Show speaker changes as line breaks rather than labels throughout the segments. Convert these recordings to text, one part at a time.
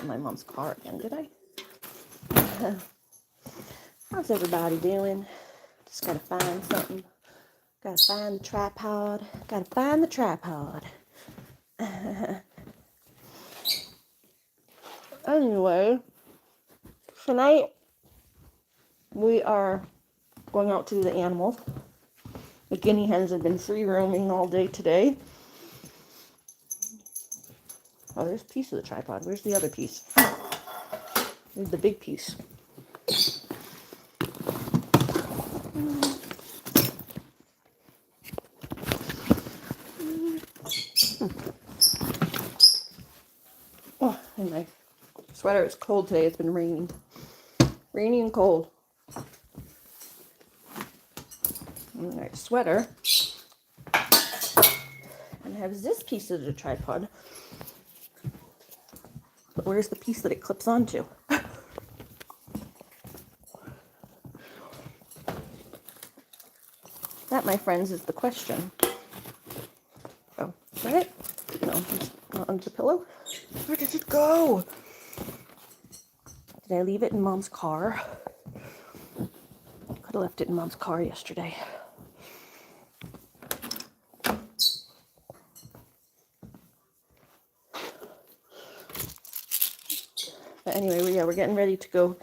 in my mom's car again, did I? How's everybody doing? Just gotta find something. Gotta find the tripod. Gotta find the tripod. Anyway, tonight we are going out to do the animals. The guinea hens have been free roaming all day today. Oh, there's a piece of the tripod. Where's the other piece? Where's the big piece? Oh, and my sweater is cold today. It's been raining. Rainy and cold. And my sweater. And I have this piece of the tripod. But where's the piece that it clips onto? That, my friends, is the question. Oh, is that it? No, it's not under the pillow. Where did it go? Did I leave it in Mom's car? I could have left it in Mom's car yesterday. But anyway, we're getting ready to go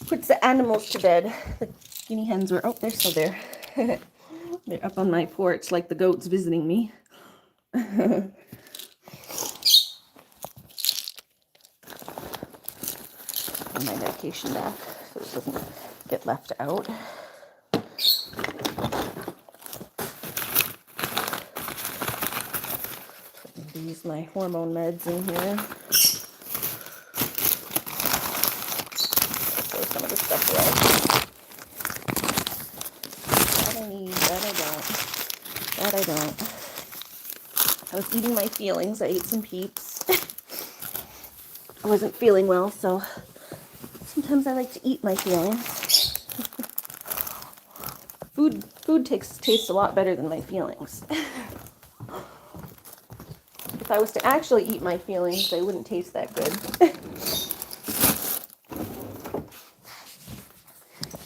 put the animals to bed. The guinea hens were, oh, they're still there. They're up on my porch like the goats visiting me. My medication back so it doesn't get left out. Use my hormone meds in here. Throw some of the stuff away. That I need, that I don't. That I don't. I was eating my feelings. I ate some Peeps. I wasn't feeling well, so sometimes I like to eat my feelings. Food tastes a lot better than my feelings. If I was to actually eat my feelings, they wouldn't taste that good.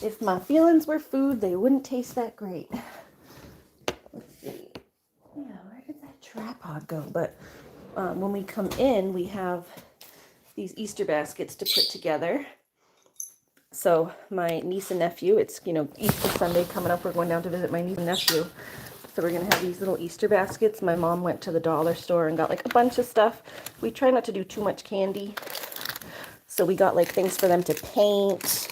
If my feelings were food, they wouldn't taste that great. Let's see. Yeah, where did that tripod go? But when we come in, we have these Easter baskets to put together. So my niece and nephew, it's, Easter Sunday coming up. We're going down to visit my niece and nephew. So we're going to have these little Easter baskets. My mom went to the dollar store and got like a bunch of stuff. We try not to do too much candy. So we got like things for them to paint.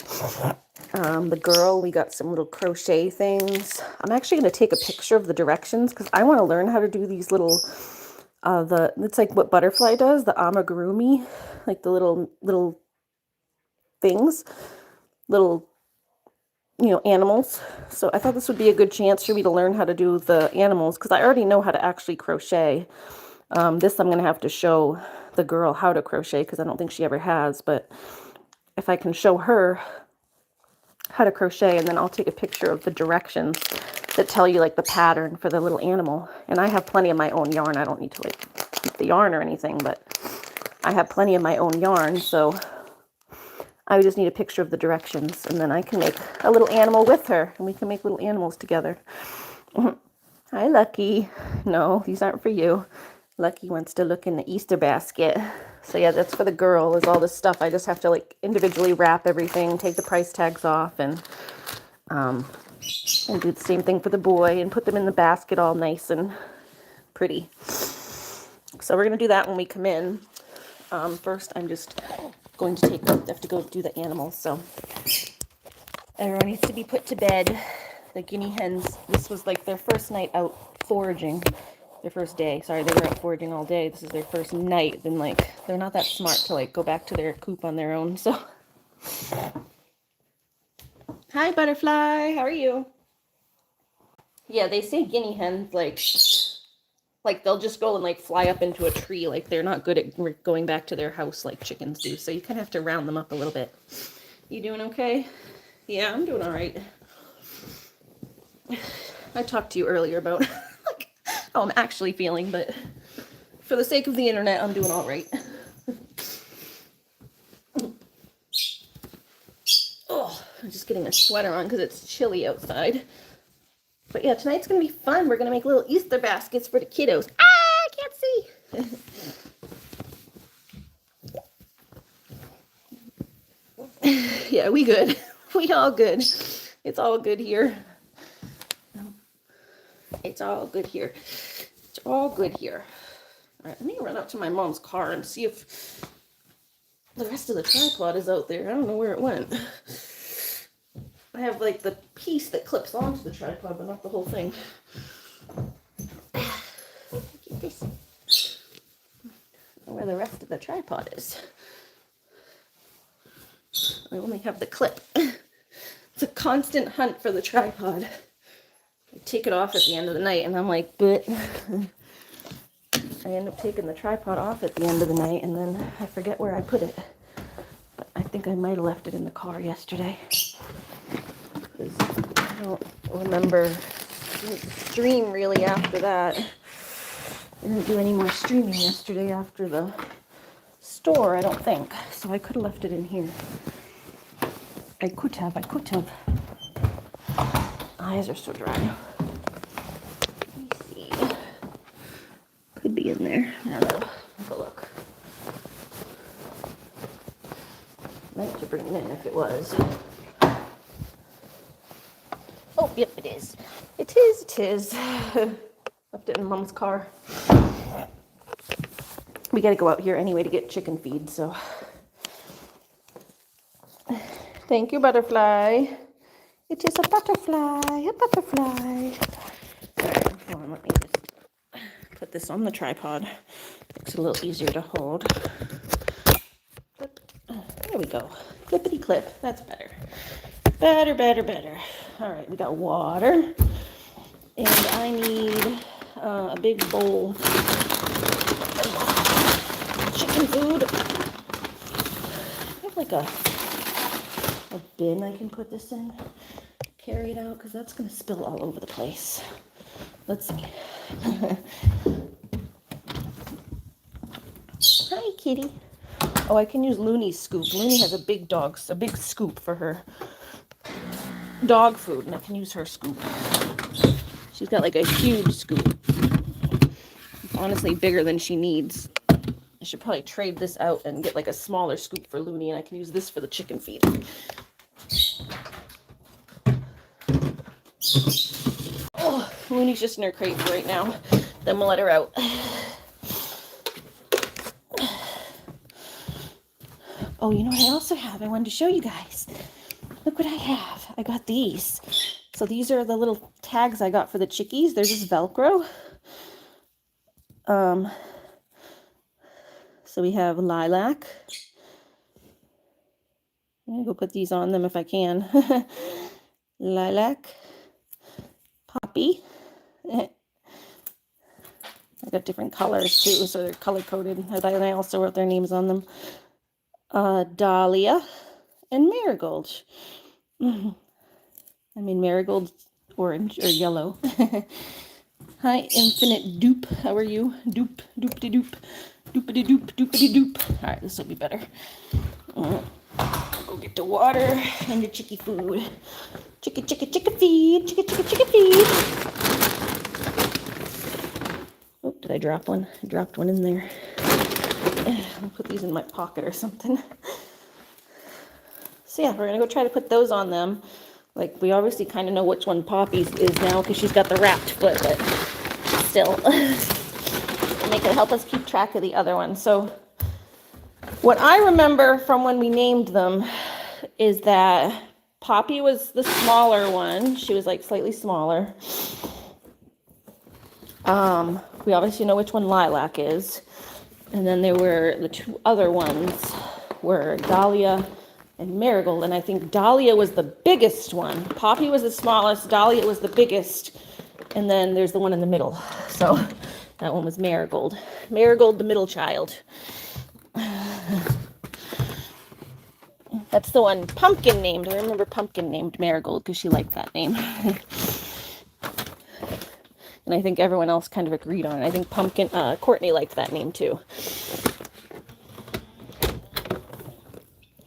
The girl, we got some little crochet things. I'm actually going to take a picture of the directions because I want to learn how to do these little, it's like what butterfly does, the amigurumi, like the little things, little, animals. So I thought this would be a good chance for me to learn how to do the animals because I already know how to actually crochet. This I'm going to have to show the girl how to crochet because I don't think she ever has, but if I can show her how to crochet, and then I'll take a picture of the directions that tell you like the pattern for the little animal. And I have plenty of my own yarn. I don't need to like keep the yarn or anything, but I have plenty of my own yarn, so I just need a picture of the directions, and then I can make a little animal with her, and we can make little animals together. Hi, Lucky. No, these aren't for you. Lucky wants to look in the Easter basket. So yeah, that's for the girl, is all this stuff. I just have to like individually wrap everything, take the price tags off, and do the same thing for the boy and put them in the basket all nice and pretty. So we're going to do that when we come in. First, I'm just going to have to go do the animals. So everyone needs to be put to bed. The guinea hens, this was like their first night out foraging. Their first day. Sorry, they were out foraging all day. This is their first night. Then like they're not that smart to like go back to their coop on their own. So hi, butterfly. How are you? Yeah, they say guinea hens like they'll just go and like fly up into a tree. Like they're not good at going back to their house like chickens do. So you kind of have to round them up a little bit. You doing okay? Yeah, I'm doing all right. I talked to you earlier about like how I'm actually feeling, but for the sake of the internet, I'm doing all right. getting a sweater on because it's chilly outside. But yeah, tonight's going to be fun. We're going to make little Easter baskets for the kiddos. Ah, I can't see. Yeah, we good. We all good. It's all good here. It's all good here. It's all good here. All right, let me run up to my mom's car and see if the rest of the tripod is out there. I don't know where it went. I have like the piece that clips onto the tripod, but not the whole thing. Get this. Where the rest of the tripod is. I only have the clip. It's a constant hunt for the tripod. I take it off at the end of the night and I'm like, but I end up taking the tripod off at the end of the night and then I forget where I put it. But I think I might have left it in the car yesterday. I don't remember. I didn't stream really after that. I didn't do any more streaming yesterday after the store, I don't think. So I could have left it in here. I could have. Eyes are so dry. Let me see. Could be in there. I don't know. Have a look. Meant to bring it in if it was. Oh, yep, it is. It is. Left it in Mom's car. We gotta go out here anyway to get chicken feed, so. Thank you, butterfly. It is a butterfly, a butterfly. Alright, hold on, let me just put this on the tripod. Makes it a little easier to hold. There we go. Clippity clip. That's better. Better. Alright, we got water. And I need a big bowl of chicken food. I have like a bin I can put this in. Carry it out because that's going to spill all over the place. Let's see. Hi, kitty. Oh, I can use Looney's scoop. Looney has a big scoop for her dog food, and I can use her scoop. She's got like a huge scoop. It's honestly bigger than she needs. I should probably trade this out and get like a smaller scoop for Looney, and I can use this for the chicken feed. Oh, Looney's just in her crate right now. Then we'll let her out. Oh, you know what I also have? I wanted to show you guys. Look what I have. I got these. So these are the little tags I got for the chickies. They're just Velcro. So we have lilac. I'm going to go put these on them if I can. Lilac. Poppy. I got different colors too, so they're color coded. And I also wrote their names on them. Dahlia and marigold. I mean marigold orange or yellow. Hi, Infinite Dupe. How are you? Dupe, doopity doop, doopity doop, doopity doop. All right, this will be better. Go get the water and your chickie food. Chickie feed. Chickie feed. Oh, did I drop one? I dropped one in there. I'll put these in my pocket or something. So yeah, we're gonna go try to put those on them. Like, we obviously kind of know which one Poppy's is now because she's got the wrapped foot, but still. And they can help us keep track of the other one. So what I remember from when we named them is that Poppy was the smaller one. She was like slightly smaller. We obviously know which one Lilac is. And then there were the two other ones were Dahlia and Marigold. And I think Dahlia was the biggest one. Poppy was the smallest. Dahlia was the biggest. And then there's the one in the middle. So that one was Marigold. Marigold, the middle child. That's the one Pumpkin named. I remember Pumpkin named Marigold because she liked that name. And I think everyone else kind of agreed on it. I think Courtney liked that name too.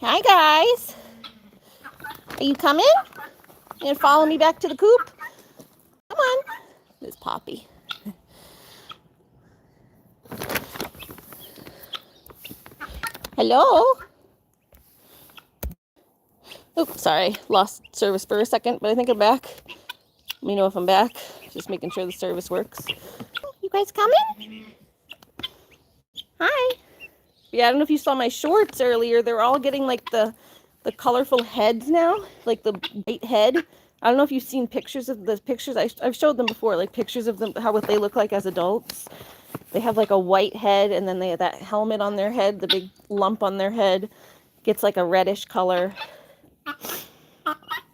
Hi guys. Are you coming? You gonna follow me back to the coop? Come on. This Poppy. Hello? Oops, sorry. Lost service for a second, but I think I'm back. Let me know if I'm back. Just making sure the service works. You guys coming? Hi. Yeah, I don't know if you saw my shorts earlier. They're all getting like the colorful heads now, like the white head. I don't know if you've seen pictures of the pictures. I've showed them before, like pictures of them, what they look like as adults. They have like a white head, and then they have that helmet on their head, the big lump on their head gets like a reddish color,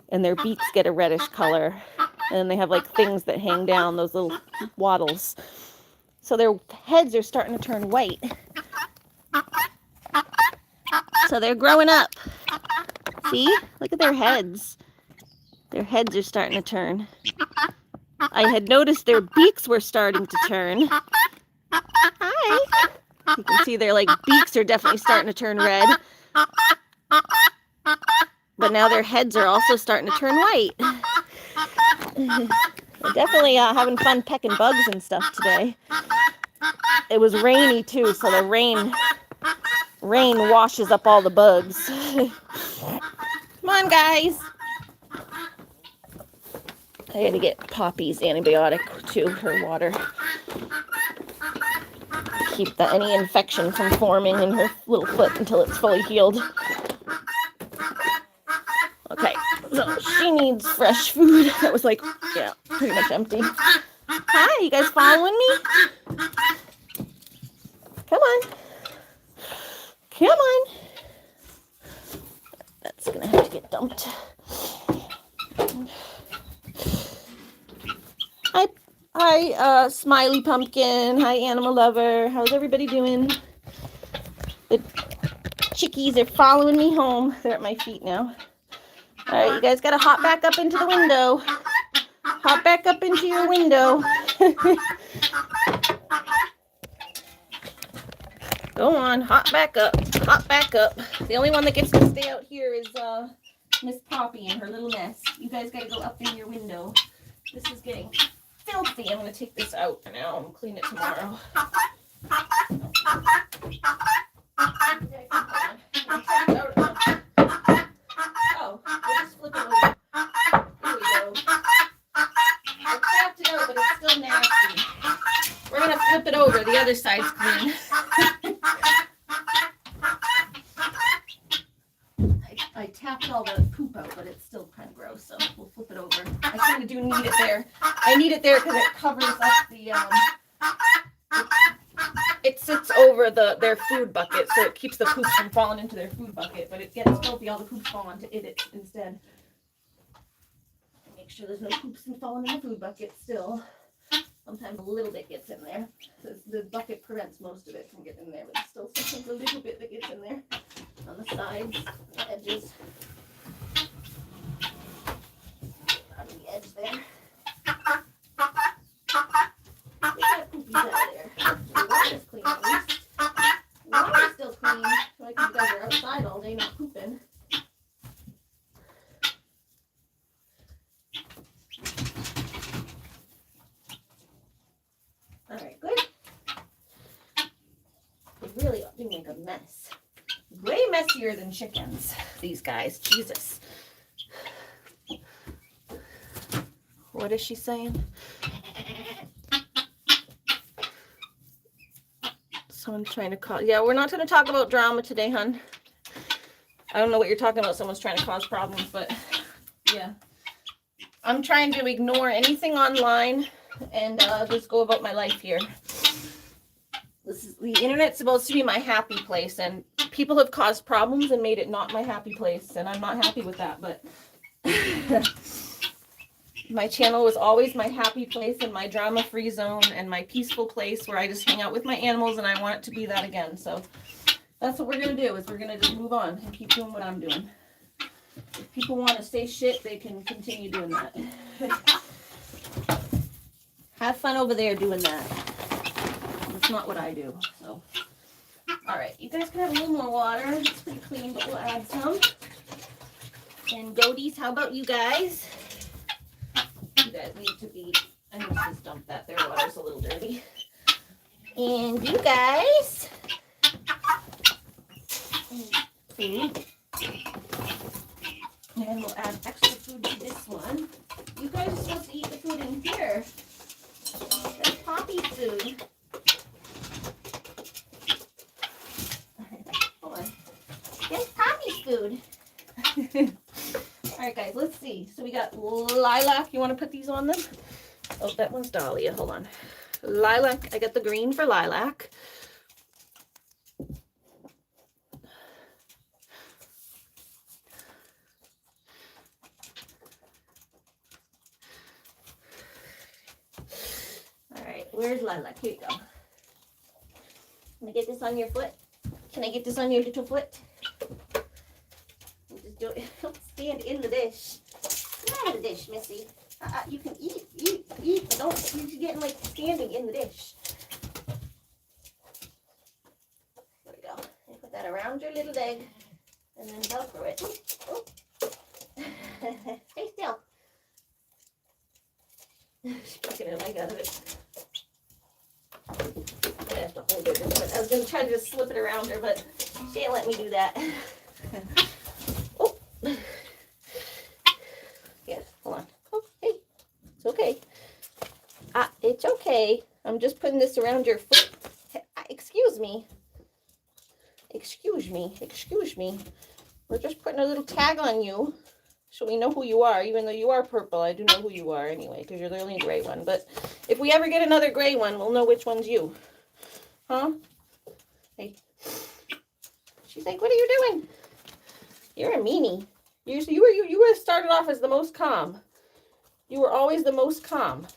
and their beaks get a reddish color, and then they have like things that hang down, those little wattles. So their heads are starting to turn white. So they're growing up. See? Look at their heads. Their heads are starting to turn. I had noticed their beaks were starting to turn. Hi. You can see their like beaks are definitely starting to turn red. But now their heads are also starting to turn white. They're definitely having fun pecking bugs and stuff today. It was rainy too, so the rain washes up all the bugs. Come on, guys. I had to get Poppy's antibiotic too, her water. Keep any infection from forming in her little foot until it's fully healed. Okay, so she needs fresh food. That was like, yeah, pretty much empty. Hi, you guys following me? Come on. Come on. That's gonna have to get dumped. Hi, Smiley Pumpkin. Hi, Animal Lover. How's everybody doing? The chickies are following me home. They're at my feet now. All right, you guys got to hop back up into the window. Hop back up into your window. Go on, hop back up. Hop back up. The only one that gets to stay out here is Miss Poppy and her little nest. You guys got to go up in your window. This is getting filthy. I'm going to take this out for now and clean it tomorrow. Oh, we'll just flip it over. Here we go. I tapped it out, but it's still nasty. We're going to flip it over. The other side's clean. I tapped all the poop out, but it's still kind of gross, so we'll flip it over. I kind of do need it there. I need it there because it covers up the, it sits over their food bucket, so it keeps the poop from falling into their food bucket, but it gets filthy, all the poops fall onto it instead. Make sure there's no poops falling in the food bucket still. Sometimes a little bit gets in there. The bucket prevents most of it from getting in there, but there's still sometimes a little bit that gets in there on the sides, the edges. On the edge there. We got poopies out of there. The water's clean at least. The water's still clean. Like you guys are outside all day not pooping. Alright, good. They really do make a mess. Way messier than chickens, these guys. Jesus. What is she saying? Someone's trying to call. Yeah, we're not going to talk about drama today, hon. I don't know what you're talking about. Someone's trying to cause problems, but yeah. I'm trying to ignore anything online and just go about my life here. The internet's supposed to be my happy place, and people have caused problems and made it not my happy place, and I'm not happy with that, but my channel was always my happy place and my drama-free zone and my peaceful place where I just hang out with my animals, and I want it to be that again. So that's what we're going to do, is we're going to just move on and keep doing what I'm doing. If people want to say shit, they can continue doing that. Have fun over there doing that. That's not what I do. So, all right, you guys can have a little more water. It's pretty clean, but we'll add some. And goaties, how about you guys? You guys need to be, I need to just dump that. Their water's a little dirty. And you guys, food. And we'll add extra food to this one. You guys are supposed to eat the food in here. That's Poppy's food. Hold on. That's Poppy's food. All right, guys, let's see. So we got lilac. You want to put these on them? Oh, that one's dahlia. Hold on. Lilac. I got the green for lilac. All right, where's lilac? Here you go. Can I get this on your foot? Can I get this on your little foot? Just do it. Don't stand in the dish. Come out of the dish, Missy. You can eat, but don't. You're getting like standing in the dish. There we go. And put that around your little leg, and then Velcro it. Oh. Stay still. She's picking her leg out of it. I have to hold it. I was going to try to just slip it around her, but she didn't let me do that. Oh. Yes, hold on. Oh, hey. It's okay. It's okay. I'm just putting this around your foot. Excuse me. Excuse me. Excuse me. We're just putting a little tag on you so we know who you are. Even though you are purple, I do know who you are anyway, because you're the only gray one. But if we ever get another gray one, we'll know which one's you. Huh? Hey. She's like, what are you doing? You're a meanie. You were started off as the most calm. You were always the most calm.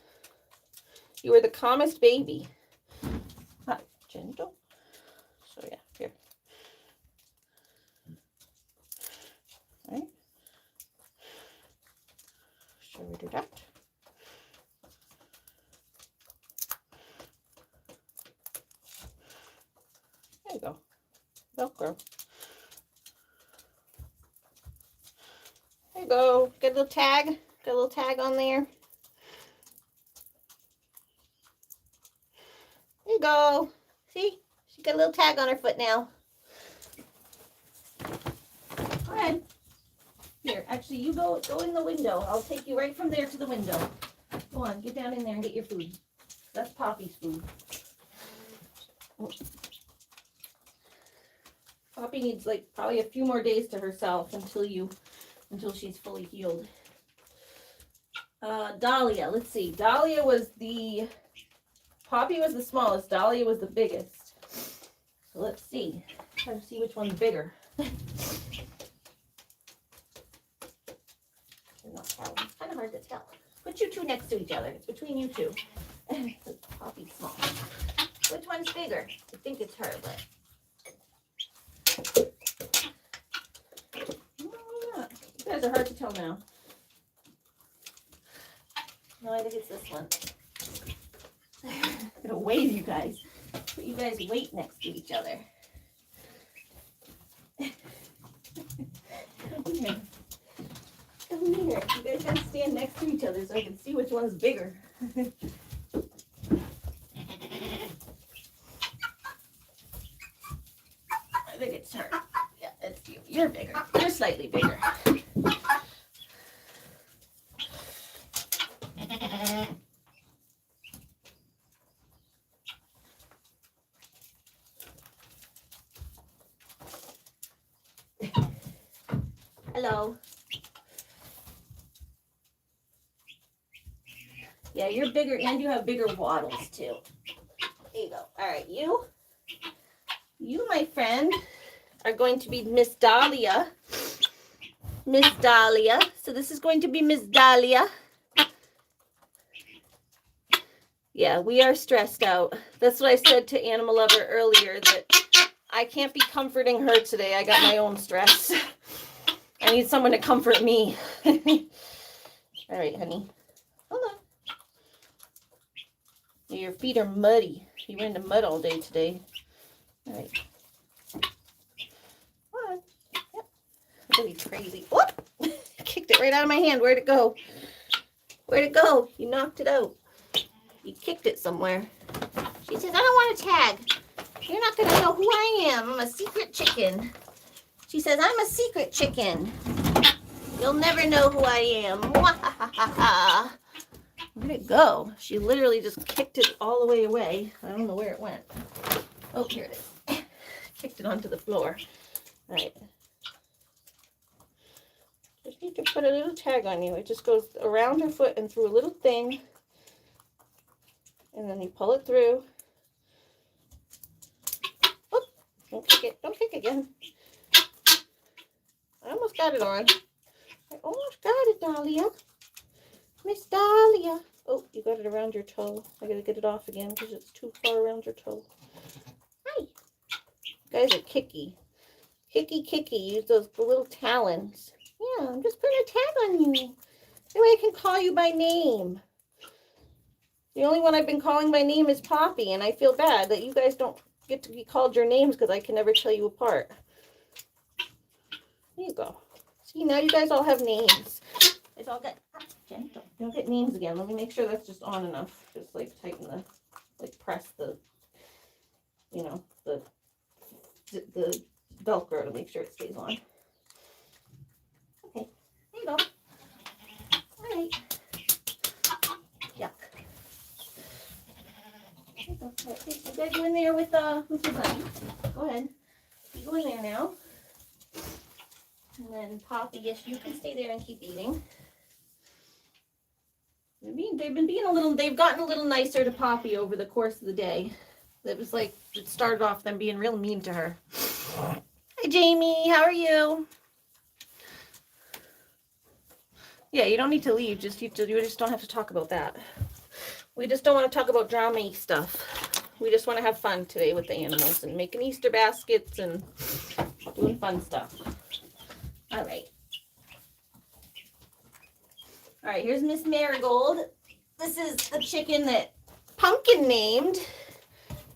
You were the calmest baby. Gentle. So yeah, here. All right. Shall we do that? There you go. Velcro. There you go. Get a little tag. Got a little tag on there. There you go. See? She got a little tag on her foot now. Go ahead. Here, actually, you go in the window. I'll take you right from there to the window. Go on, get down in there and get your food. That's Poppy's food. Poppy needs like probably a few more days to herself until she's fully healed. Dahlia, let's see. Dahlia was Poppy was the smallest. Dahlia was the biggest. So let's see. Try to see which one's bigger. It's kind of hard to tell. Put you two next to each other. It's between you two. Poppy's small. Which one's bigger? I think it's her, but. You guys are hard to tell now. No, I think it's this one. I'm gonna weigh you guys. Put you guys' weight next to each other. Come here. Come here. You guys gotta stand next to each other so I can see which one's bigger. I think it's her. Yeah, it's you. You're bigger. You're slightly bigger. Hello. Yeah, you're bigger and you have bigger waddles too. There you go. All right, you, my friend, are going to be Miss Dahlia. Miss Dahlia. So this is going to be Miss Dahlia. Yeah, we are stressed out. That's what I said to Animal Lover earlier, that I can't be comforting her today. I got my own stress. I need someone to comfort me. All right, honey. Hold on. Your feet are muddy. You were in the mud all day today. All right. Come on. Yep. I'm gonna be crazy. Whoop! kicked it right out of my hand. Where'd it go? Where'd it go? You knocked it out. You kicked it somewhere. She says, I don't want a tag. You're not going to know who I am. I'm a secret chicken. She says, I'm a secret chicken. You'll never know who I am. Where'd it go? She literally just kicked it all the way away. I don't know where it went. Oh, here it is. Kicked it onto the floor. All right. Just need to put a little tag on you. It just goes around her foot and through a little thing. And then you pull it through. Oop, don't kick it. Don't kick again. I almost got it on. I almost got it, Dahlia. Miss Dahlia. Oh, you got it around your toe. I gotta get it off again because it's too far around your toe. Hi. You guys are kicky. Kicky. Use those little talons. Yeah, I'm just putting a tag on you. That way I can call you by name. The only one I've been calling by name is Poppy, and I feel bad that you guys don't get to be called your names because I can never tell you apart. There you go. See, now you guys all have names. It's all got gentle. Don't get names again. Let me make sure that's just on enough. Just like tighten the, like press the, you know, the Velcro to make sure it stays on. Okay, there you go. All right. Yuck. You guys go in there with your buddy. Go ahead. You go in there now. And then Poppy, yes, you can stay there and keep eating. They've gotten a little nicer to Poppy over the course of the day. It was like, it started off them being real mean to her. Hi, Jamie, how are you? Yeah, you don't need to leave. You just don't have to talk about that. We just don't want to talk about drama-y stuff. We just want to have fun today with the animals and making Easter baskets and doing fun stuff. All right. All right, here's Miss Marigold. This is the chicken that Pumpkin named.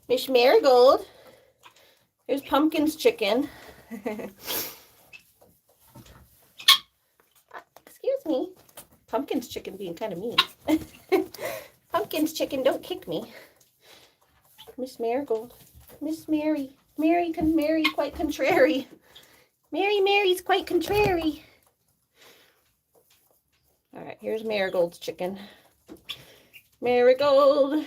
Miss Marigold. Here's Pumpkin's chicken. Excuse me. Pumpkin's chicken being kind of mean. Pumpkin's chicken, don't kick me. Miss Marigold. Miss Mary. Mary quite contrary. Mary's quite contrary. All right, here's Marigold's chicken. Marigold. There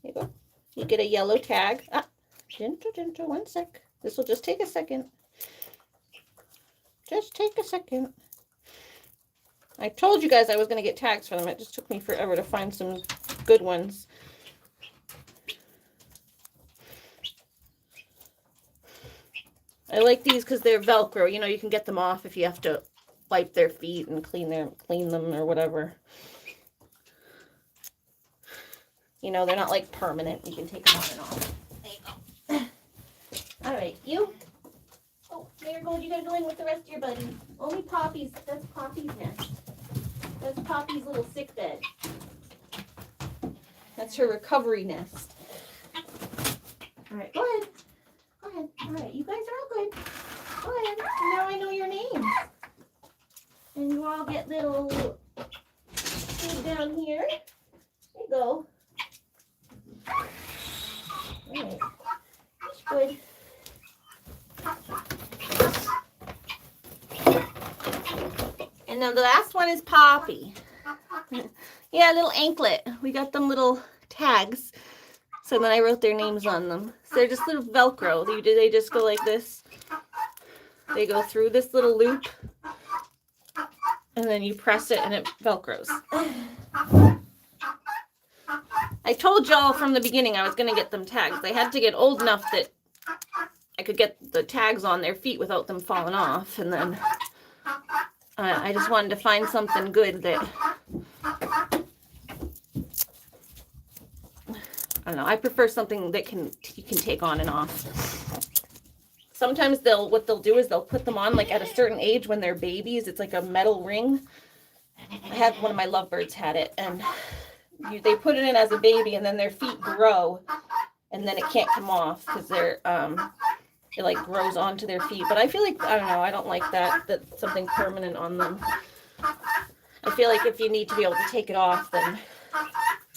you go. You get a yellow tag. Ah, gentle, 1 sec. This will just take a second. Just take a second. I told you guys I was going to get tags for them. It just took me forever to find some good ones. I like these because they're Velcro. You know, you can get them off if you have to wipe their feet and clean them or whatever. You know, they're not like permanent. You can take them on and off. There you go. All right, you. Oh, Marigold, you gotta go in with the rest of your buddies. Only Poppy's. That's Poppy's nest. That's Poppy's little sick bed. That's her recovery nest. All right, go ahead. Go ahead. All right, you guys are all good. Go ahead. Now I know your names. And you all get little food down here. There you go. All right. That's good. And now the last one is Poppy. Yeah, little anklet. We got them little tags. So then I wrote their names on them. So they're just little Velcro. They just go like this. They go through this little loop. And then you press it and it Velcros. I told y'all from the beginning I was going to get them tags. They had to get old enough that I could get the tags on their feet without them falling off. And then I just wanted to find something good that, I don't know, I prefer something that you can take on and off. Sometimes what they'll do is they'll put them on like at a certain age when they're babies. It's like a metal ring. I had one of my lovebirds had it, and they put it in as a baby, and then their feet grow, and then it can't come off because it like grows onto their feet. But I feel like, I don't know, I don't like that's something permanent on them. I feel like if you need to be able to take it off, then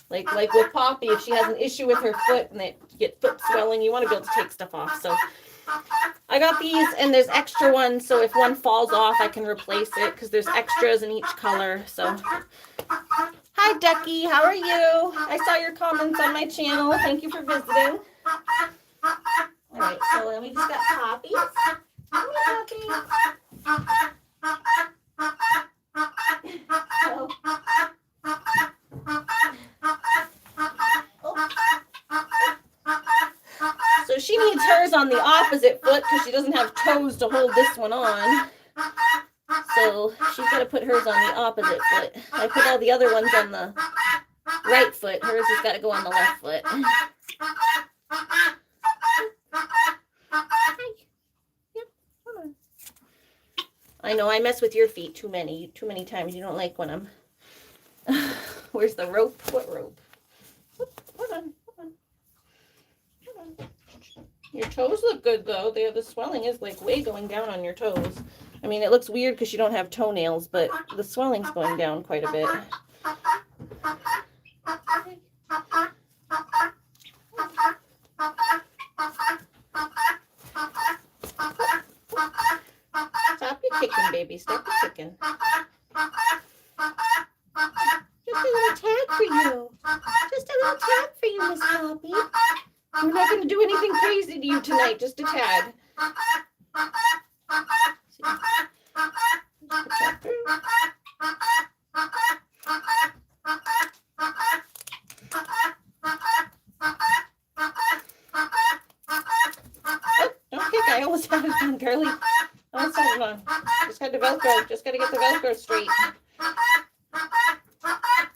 like with Poppy, if she has an issue with her foot and they get foot swelling, you want to be able to take stuff off. So I got these, and there's extra ones, so if one falls off, I can replace it because there's extras in each color. So hi Ducky, how are you? I saw your comments on my channel. Thank you for visiting. All right, so then we just got Poppy. So she needs hers on the opposite foot because she doesn't have toes to hold this one on. So she's got to put hers on the opposite foot. I put all the other ones on the right foot. Hers has got to go on the left foot. I know I mess with your feet too many times. You don't like when I'm... Where's the rope? What rope? Hold on. Your toes look good though. The swelling is like way going down on your toes. I mean, it looks weird because you don't have toenails, but the swelling's going down quite a bit. Stop your kicking, baby. Stop your kicking. Just a little tag for you. Just a little tag for you, Miss Poppy. We're not going to do anything crazy to you tonight. Just a tag. Don't kick. I almost had it on, girly. Almost had it on. Just got the Velcro. Just got to get the Velcro straight.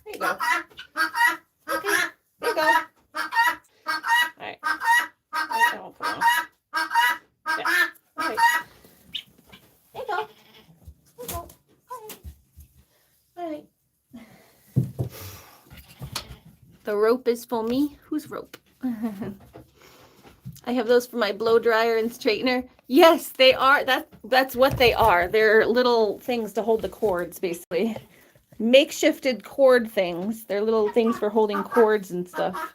There you go. Okay. There you go. All right. That won't come off. Yeah. All right. There you go. There you go. All right. The rope is for me. Whose rope? I have those for my blow dryer and straightener. Yes, they are. That's what they are. They're little things to hold the cords, basically. Makeshifted cord things. They're little things for holding cords and stuff.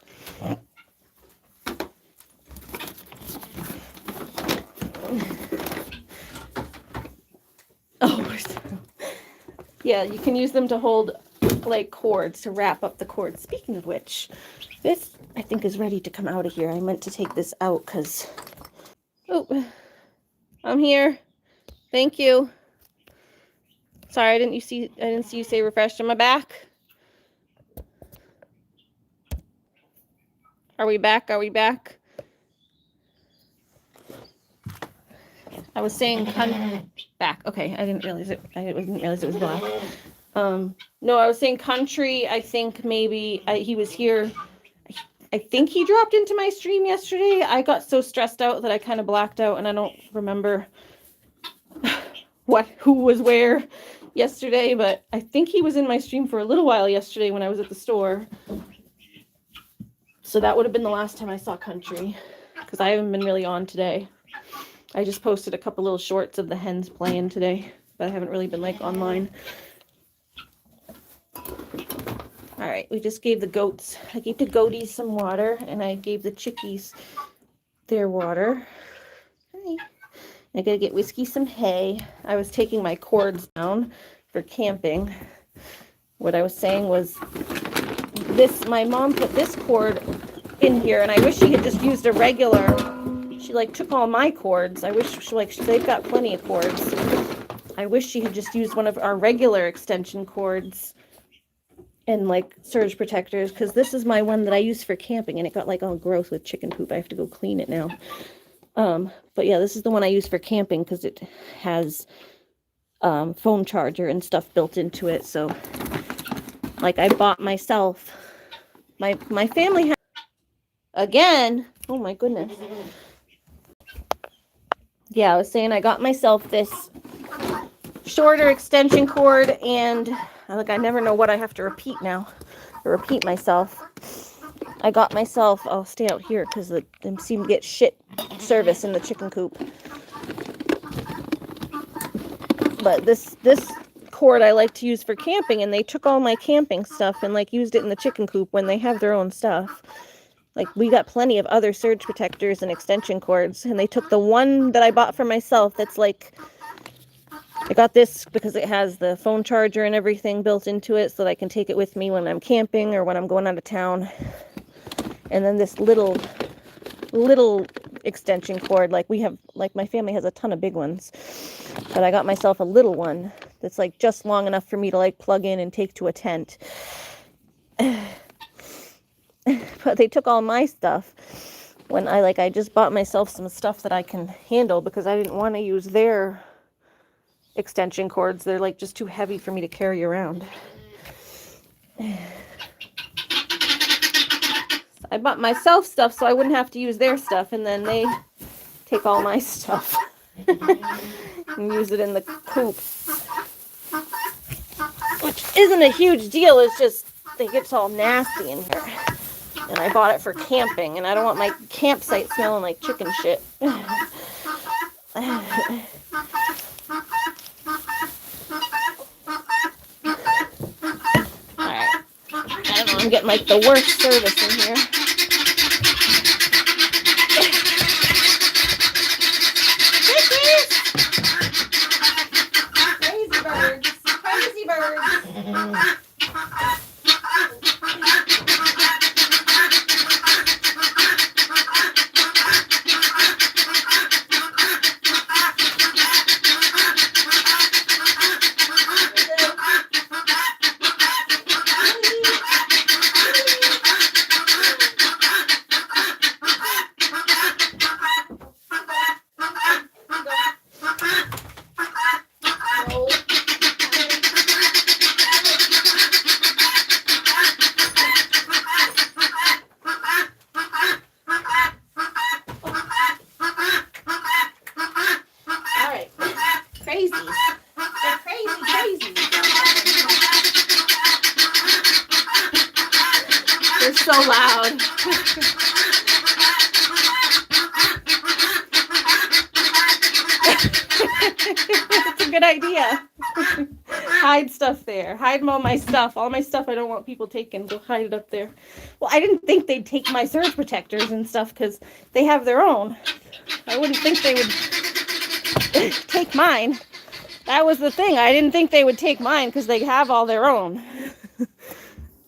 Oh, yeah, you can use them to hold like cords, to wrap up the cords. Speaking of which, this I think is ready to come out of here. I meant to take this out because, oh, I'm here. Thank you. Sorry, I didn't see you say refreshed on my back. Are we back? Are we back? I was saying back. Okay, I didn't realize it. I didn't realize it was black. No, I was saying country. I think maybe he was here. I think he dropped into my stream yesterday. I got so stressed out that I kind of blacked out, and I don't remember who was where yesterday, but I think he was in my stream for a little while yesterday when I was at the store. So that would have been the last time I saw country, because I haven't been really on today. I just posted a couple little shorts of the hens playing today, but I haven't really been like online. All right, we just gave the goats, I gave the goaties some water, and I gave the chickies their water. Hi. I gotta get Whiskey some hay. I was taking my cords down for camping. What I was saying was my mom put this cord in here, and I wish she had just used a regular. She like took all my cords. I wish they've got plenty of cords. I wish she had just used one of our regular extension cords and like surge protectors, because this is my one that I use for camping, and it got like all gross with chicken poop. I have to go clean it now. But yeah, this is the one I use for camping because it has phone charger and stuff built into it. So like I bought myself, my family has, again, oh my goodness. Yeah, I was saying I got myself this shorter extension cord, and like I never know what I have to repeat now, or repeat myself. I got myself, I'll stay out here because they seem to get shit service in the chicken coop. But this cord I like to use for camping, and they took all my camping stuff and like used it in the chicken coop when they have their own stuff. Like, we got plenty of other surge protectors and extension cords, and they took the one that I bought for myself that's like, I got this because it has the phone charger and everything built into it so that I can take it with me when I'm camping or when I'm going out of town. And then this little extension cord, like we have, like my family has a ton of big ones, but I got myself a little one that's like just long enough for me to like plug in and take to a tent. But they took all my stuff when I just bought myself some stuff that I can handle because I didn't want to use their extension cords. They're like just too heavy for me to carry around. I bought myself stuff so I wouldn't have to use their stuff, and then they take all my stuff and use it in the coop, which isn't a huge deal. It's just it gets all nasty in here, and I bought it for camping, and I don't want my campsite smelling like chicken shit. Alright, I don't know, I'm getting like the worst service in here. Crazy birds. So loud. It's a good idea. Hide stuff there. Hide all my stuff. All my stuff I don't want people taking. Go hide it up there. Well, I didn't think they'd take my surge protectors and stuff because they have their own. I wouldn't think they would take mine. That was the thing. I didn't think they would take mine because they have all their own.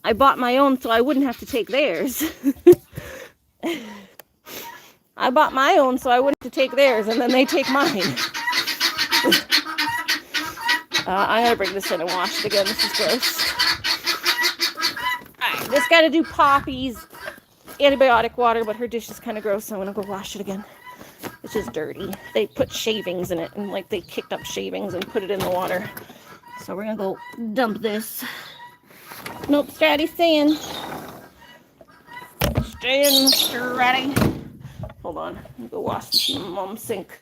I bought my own so I wouldn't have to take theirs. I bought my own so I wouldn't have to take theirs, and then they take mine. I'm going to bring this in and wash it again. This is gross. Alright, just got to do Poppy's antibiotic water, but her dish is kind of gross, so I'm going to go wash it again. It's just dirty. They put shavings in it, and like they kicked up shavings and put it in the water. So we're going to go dump this. Nope, Stratty's staying. Staying, Stratty. Hold on. I'm going to go wash this in Mom's sink.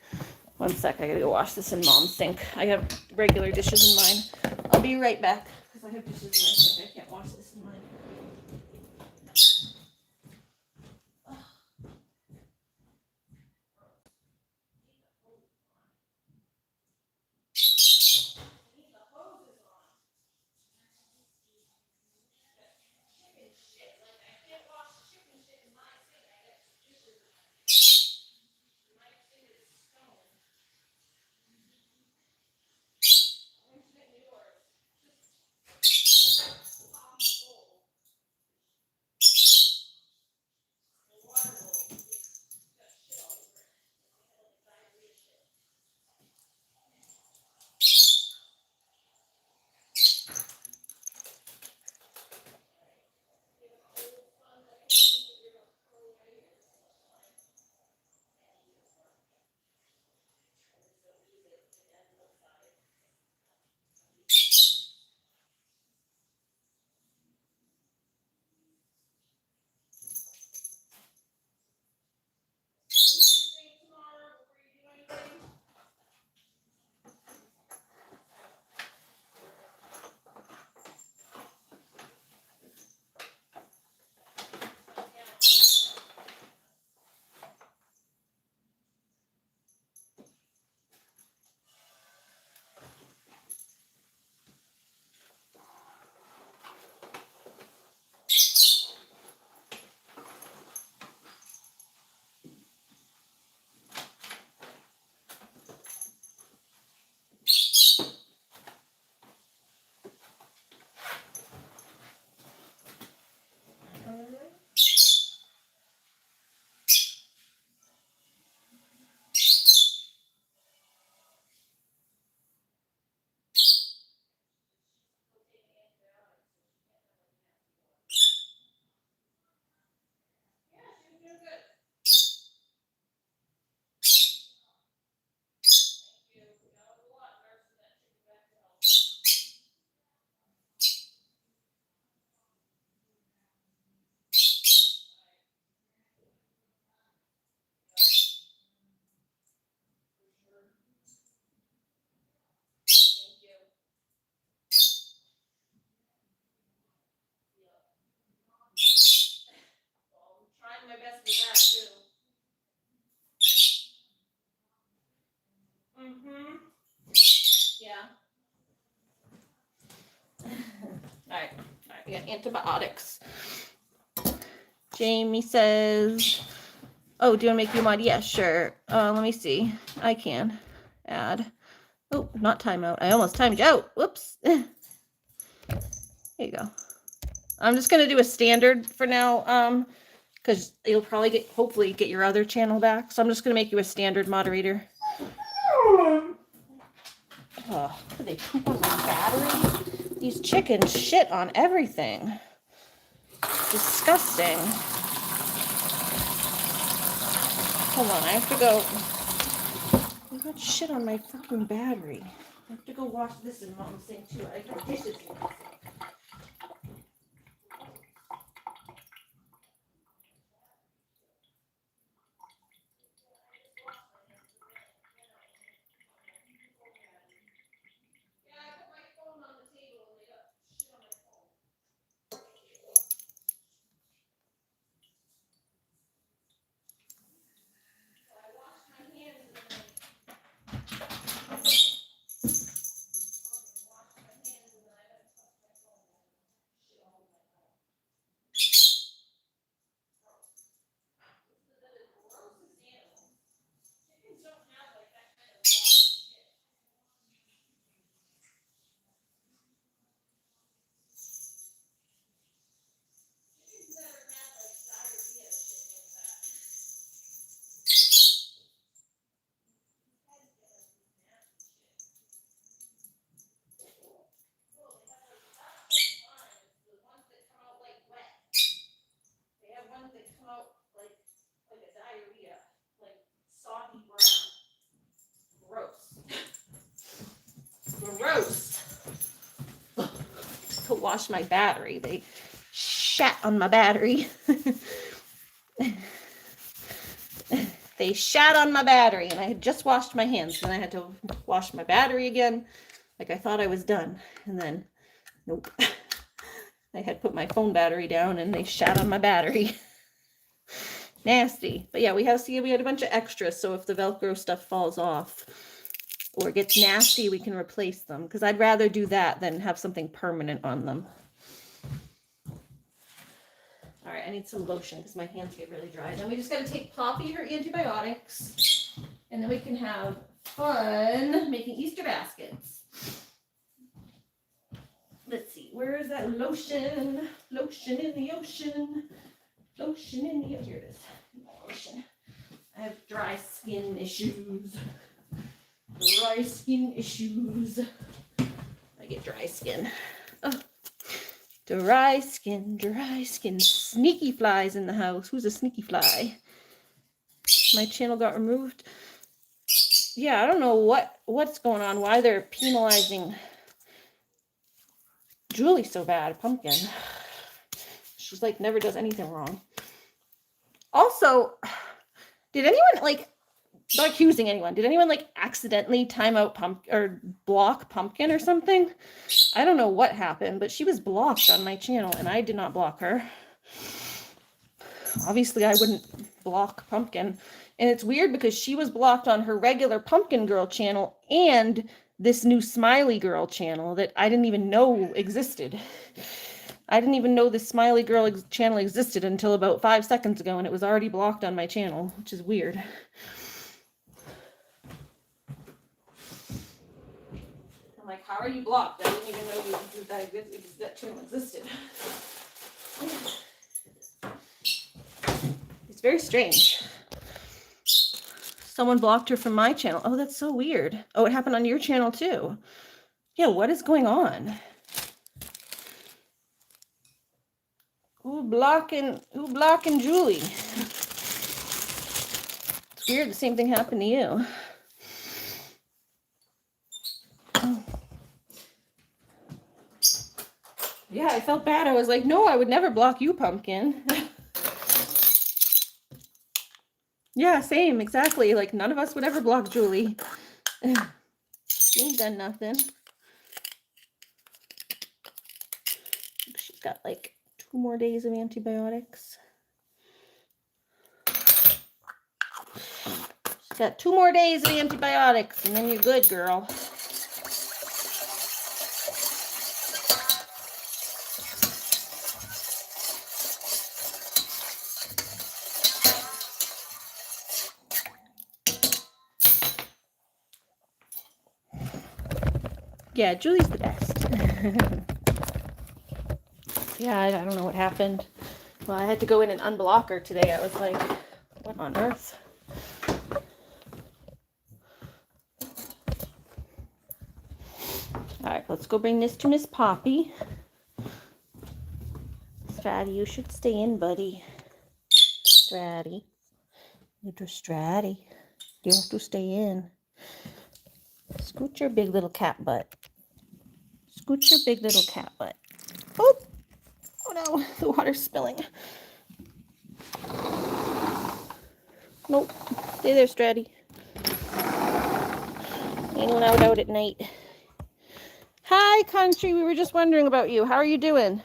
One sec, I gotta go wash this in Mom's sink. I have regular dishes in mine. I'll be right back, because I have dishes in my sink. I can't wash this in mine. Mm-hmm. Yeah. All right. We got antibiotics. Jamie says, oh, do you want to make you a mod? Yeah, sure. Let me see. I can add. Oh, not timeout. I almost timed you out. Whoops. There you go. I'm just going to do a standard for now, because you'll probably hopefully get your other channel back. So I'm just going to make you a standard moderator. Oh, they poop on my battery? These chickens shit on everything. Disgusting. Hold on, I have to go. I got shit on my fucking battery. I have to go wash this in Mom's sink too. I got dishes in the sink. They have ones that come out like a diarrhea, like soggy brown. Gross. Gross. To wash my battery. They shat on my battery. They shat on my battery, and I had just washed my hands, and I had to wash my battery again. Like I thought I was done, and then nope. I had put my phone battery down, and they shat on my battery. Nasty. But yeah, we had a bunch of extras, so if the Velcro stuff falls off or gets nasty, we can replace them, because I'd rather do that than have something permanent on them. All right, I need some lotion because my hands get really dry. Then we just got to take Poppy her antibiotics, and then we can have fun making Easter baskets. Let's see, where is that lotion? Lotion in the ocean. Lotion in the ocean. Here it is. Lotion. I have dry skin issues. Dry skin issues. I get dry skin. Oh. Dry skin, dry skin. Sneaky flies in the house. Who's a sneaky fly? My channel got removed. Yeah, I don't know what's going on. Why they're penalizing Julie so bad. Pumpkin. She's like never does anything wrong. Also, did anyone like, not accusing anyone, did anyone like accidentally time out Pumpkin or block Pumpkin or something? I don't know what happened, but she was blocked on my channel and I did not block her. Obviously, I wouldn't block Pumpkin. And it's weird because she was blocked on her regular Pumpkin Girl channel and this new Smiley Girl channel that I didn't even know existed. I didn't even know this Smiley Girl channel existed until about 5 seconds ago, and it was already blocked on my channel, which is weird. I'm like, how are you blocked? I didn't even know that channel existed. It's very strange. Someone blocked her from my channel. Oh, that's so weird. Oh, it happened on your channel too. Yeah, what is going on? Who blocking Julie? It's weird the same thing happened to you. Yeah, I felt bad. I was like, no, I would never block you, Pumpkin. Yeah, same, exactly. Like, none of us would ever block Julie. She ain't done nothing. She's got like 2 more days of antibiotics. Got 2 more days of antibiotics, and then you're good, girl. Yeah, Julie's the best. Yeah, I don't know what happened. Well, I had to go in and unblock her today. I was like, what on earth? All right, let's go bring this to Miss Poppy. Stratty, you should stay in, buddy. Stratty. Little Stratty. You have to stay in. Scoot your big little cat butt. Scoot your big little cat butt. Oh! Oh no, the water's spilling. Nope. Stay there, Stratty. Ain't allowed out at night. Hi, country. We were just wondering about you. How are you doing?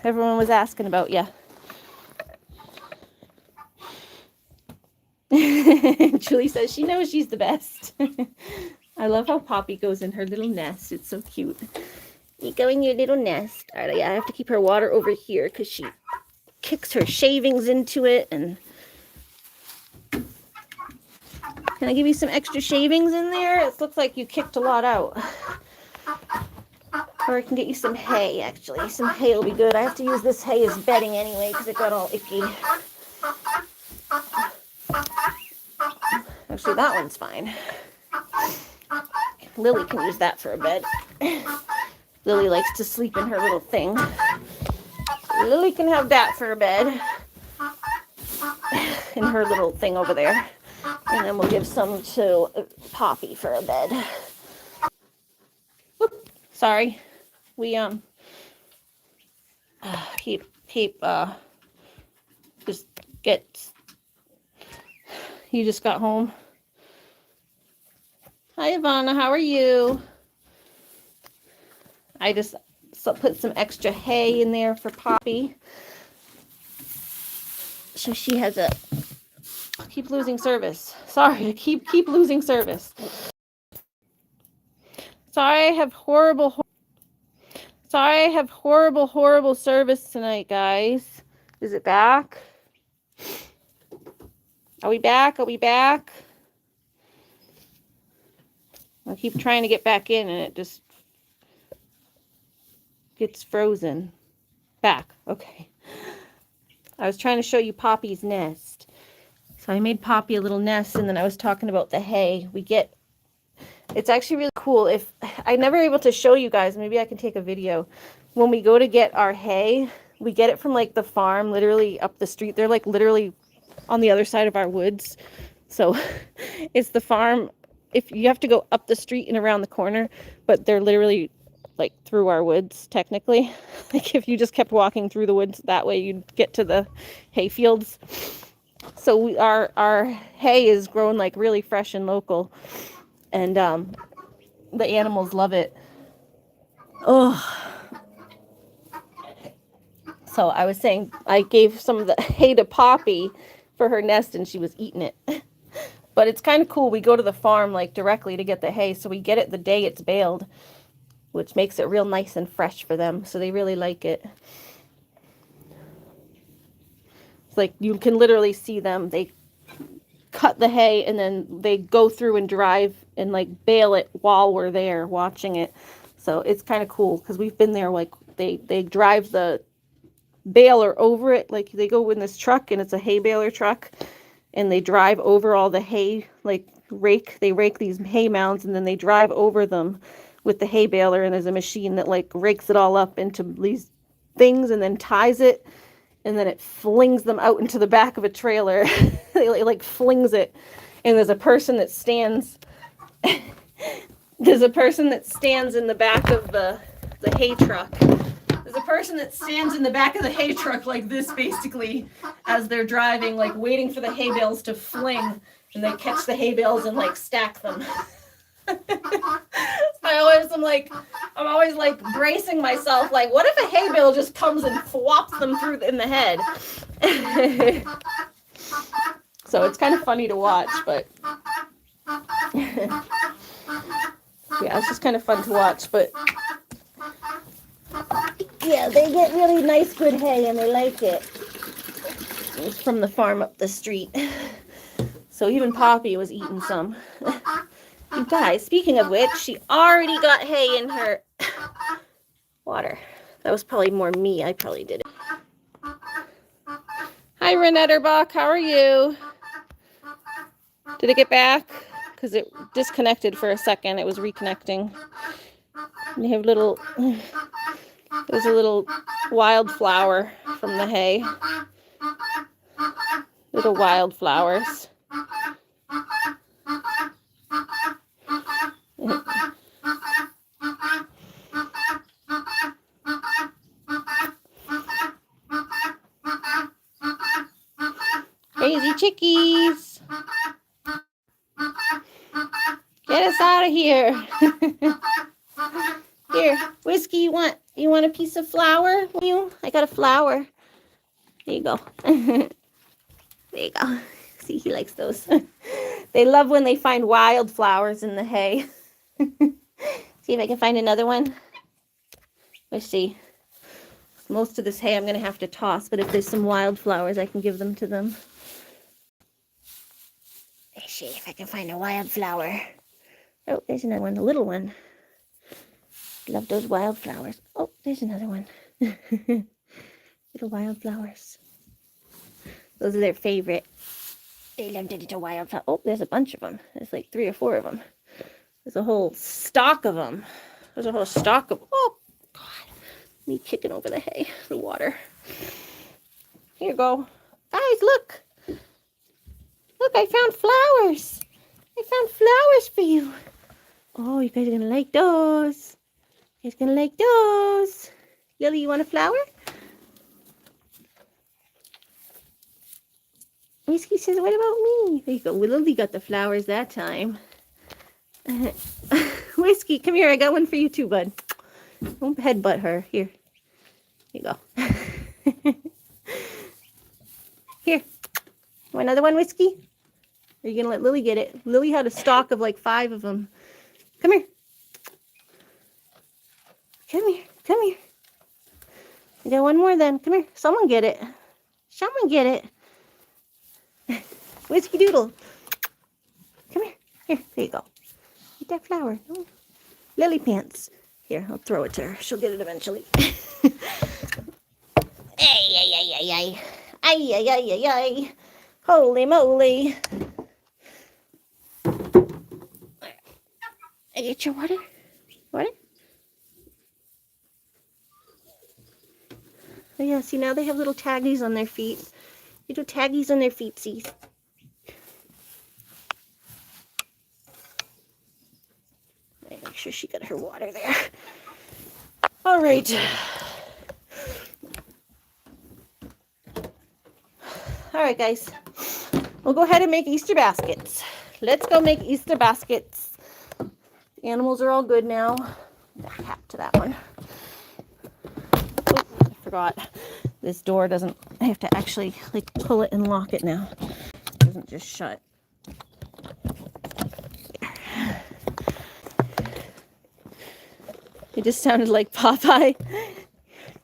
Everyone was asking about you. Julie says she knows she's the best. I love how Poppy goes in her little nest. It's so cute. You go in your little nest. All right, I have to keep her water over here because she kicks her shavings into it. And can I give you some extra shavings in there? It looks like you kicked a lot out. Or I can get you some hay, actually. Some hay will be good. I have to use this hay as bedding anyway because it got all icky. Actually, that one's fine. Lily can use that for a bed. Lily likes to sleep in her little thing. Lily can have that for a bed. In her little thing over there. And then we'll give some to Poppy for a bed. Whoop, sorry. We just get. You just got home. Hi, Ivana. How are you? I just put some extra hay in there for Poppy. So she has a. Keep losing service. Sorry, I keep losing service. Sorry, I have horrible service tonight, guys. Is it back? Are we back? Are we back? I keep trying to get back in and it just gets frozen. Back. Okay. I was trying to show you Poppy's nest. So I made Poppy a little nest, and then I was talking about the hay. It's actually really cool. If I'm never able to show you guys, maybe I can take a video. When we go to get our hay, we get it from like the farm, literally up the street. They're like literally on the other side of our woods. So it's the farm. If you have to go up the street and around the corner, but they're literally like through our woods, technically. Like if you just kept walking through the woods that way, you'd get to the hay fields. So our hay is grown like really fresh and local, and the animals love it. Oh, so I was saying I gave some of the hay to Poppy for her nest, and she was eating it. But it's kind of cool. We go to the farm like directly to get the hay, so we get it the day it's baled, which makes it real nice and fresh for them. So they really like it. It's like you can literally see them. They cut the hay and then they go through and drive and like bale it while we're there watching it. So it's kind of cool because we've been there. Like they drive the baler over it. Like they go in this truck, and it's a hay baler truck, and they drive over all the hay, like they rake these hay mounds, and then they drive over them with the hay baler, and there's a machine that like rakes it all up into these things and then ties it, and then it flings them out into the back of a trailer. It like flings it, and there's a person that stands in the back of the hay truck. There's a person that stands in the back of the hay truck like this, basically, as they're driving, like waiting for the hay bales to fling, and they catch the hay bales and like stack them. I'm always like bracing myself, like, what if a hay bale just comes and flops them through in the head? So it's kind of funny to watch, but yeah, it's just kind of fun to watch, but yeah, they get really nice, good hay, and they like it. It's from the farm up the street. So even Poppy was eating some. You guys, speaking of which, she already got hay in her water. That was probably more me. I probably did it. Hi, Renetterbach. How are you? Did it get back? Because it disconnected for a second. It was reconnecting. And they have little... There's a little wildflower from the hay. Little wildflowers. Crazy chickies. Get us out of here. Here, Whiskey, you want a piece of flour? I got a flower. There you go. There you go. See, he likes those. They love when they find wildflowers in the hay. See if I can find another one. Let's see. Most of this hay I'm going to have to toss, but if there's some wildflowers, I can give them to them. Let's see if I can find a wildflower. Oh, there's another one, a little one. Love those wildflowers. Oh, there's another one. Little wildflowers. Those are their favorite. They love the little wildflowers. Oh, there's a bunch of them. There's like 3 or 4 of them. There's a whole stock of them. There's a whole stock of... Oh, God. Me kicking over the hay, the water. Here you go. Guys, look. Look, I found flowers. I found flowers for you. Oh, you guys are going to like those. You guys going to like those. Lily, you want a flower? Whiskey says, what about me? There you go. Well, Lily got the flowers that time. Whiskey, come here. I got one for you too, bud. Don't headbutt her. Here. Here you go. Here. Want another one, Whiskey? Are you going to let Lily get it? Lily had a stock of like 5 of them. Come here. Come here. Come here. I got one more then. Come here. Someone get it. Someone get it. Whiskey Doodle. Come here. Here. There you go. Eat that flower. Oh. Lily pants. Here, I'll throw it to her. She'll get it eventually. Ay, ay, ay, ay, ay. Ay, ay, ay, ay, ay. Holy moly. I get your water? Water? Oh yeah, see now they have little taggies on their feet. Little taggies on their feetsies. Make sure she got her water there. All right. All right, guys. We'll go ahead and make Easter baskets. Let's go make Easter baskets. The animals are all good now. Hat to that one. Oh, I forgot. This door doesn't, I have to actually like pull it and lock it now. It doesn't just shut. It just sounded like Popeye.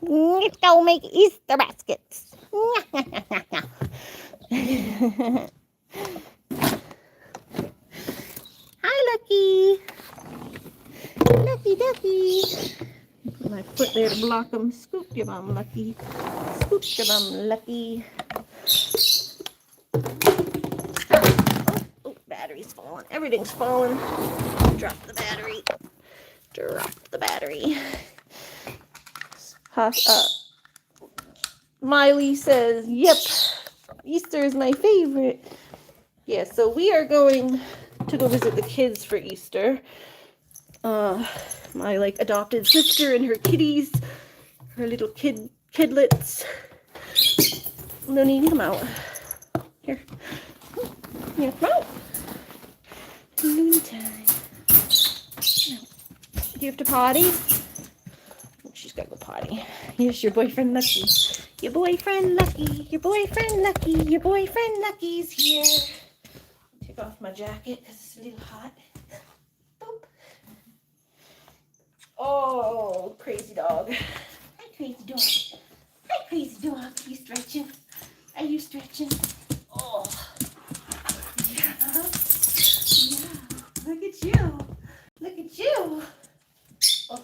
Let's go make Easter baskets. Hi, Lucky. Lucky Ducky. Put my foot there to block them. Scoop your bum, Lucky. Scoop your bum, Lucky. Oh, battery's falling. Everything's falling. Drop the battery. Drop the battery. Miley says, yep, Easter is my favorite. Yeah, so we are going to go visit the kids for Easter. My like adopted sister and her kitties, her little kidlets. No need to come out. Here. Here, come out. Noontime. Do you have to potty? Oh, she's got to go potty. Here's your boyfriend, Lucky. Your boyfriend Lucky, your boyfriend Lucky, your boyfriend Lucky's here. Take off my jacket because it's a little hot. Boop. Oh, crazy dog. Hi, crazy dog. Hi, crazy dog. Are you stretching? Are you stretching? Oh. Yeah. Yeah. Look at you. Look at you. Oh,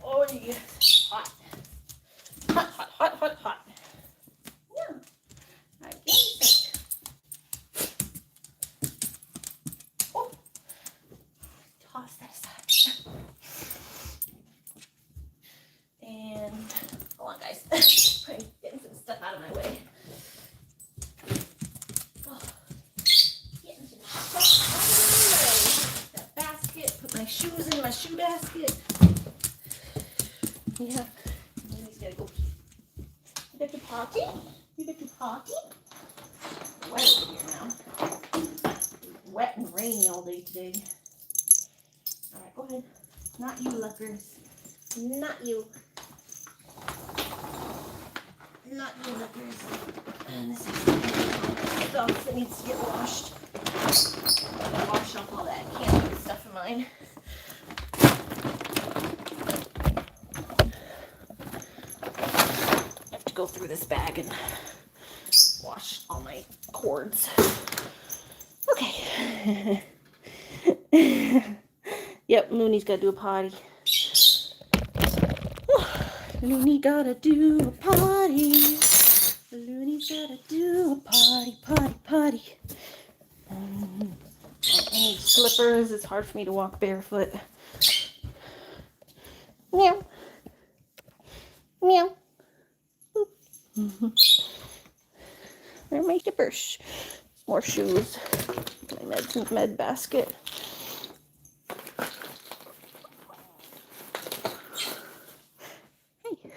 oh yes. Hot. Hot, hot, hot, hot, hot. Yeah. I guess. Oh. Toss that aside. And hold on, guys. Getting some stuff out of my way. Oh. Getting some stuff out of my way. That basket. Put my shoes in my shoe basket. Yeah. And he's gotta go pee. You got your potty? You got your potty? Wet over here now. Wet and rainy all day today. Alright, go ahead. Not you, Luckers. Not you. Not you, Luckers. And this is stuff that needs to get washed. I'm gonna wash off all that camping stuff of mine. I have to go through this bag and wash all my cords. Okay. Yep, Looney's got to do a potty. Looney gotta do a potty. Looney's gotta do a potty, potty, potty. I need slippers. It's hard for me to walk barefoot. Meow. Meow. Where are my slippers? More shoes. My med basket. Hey.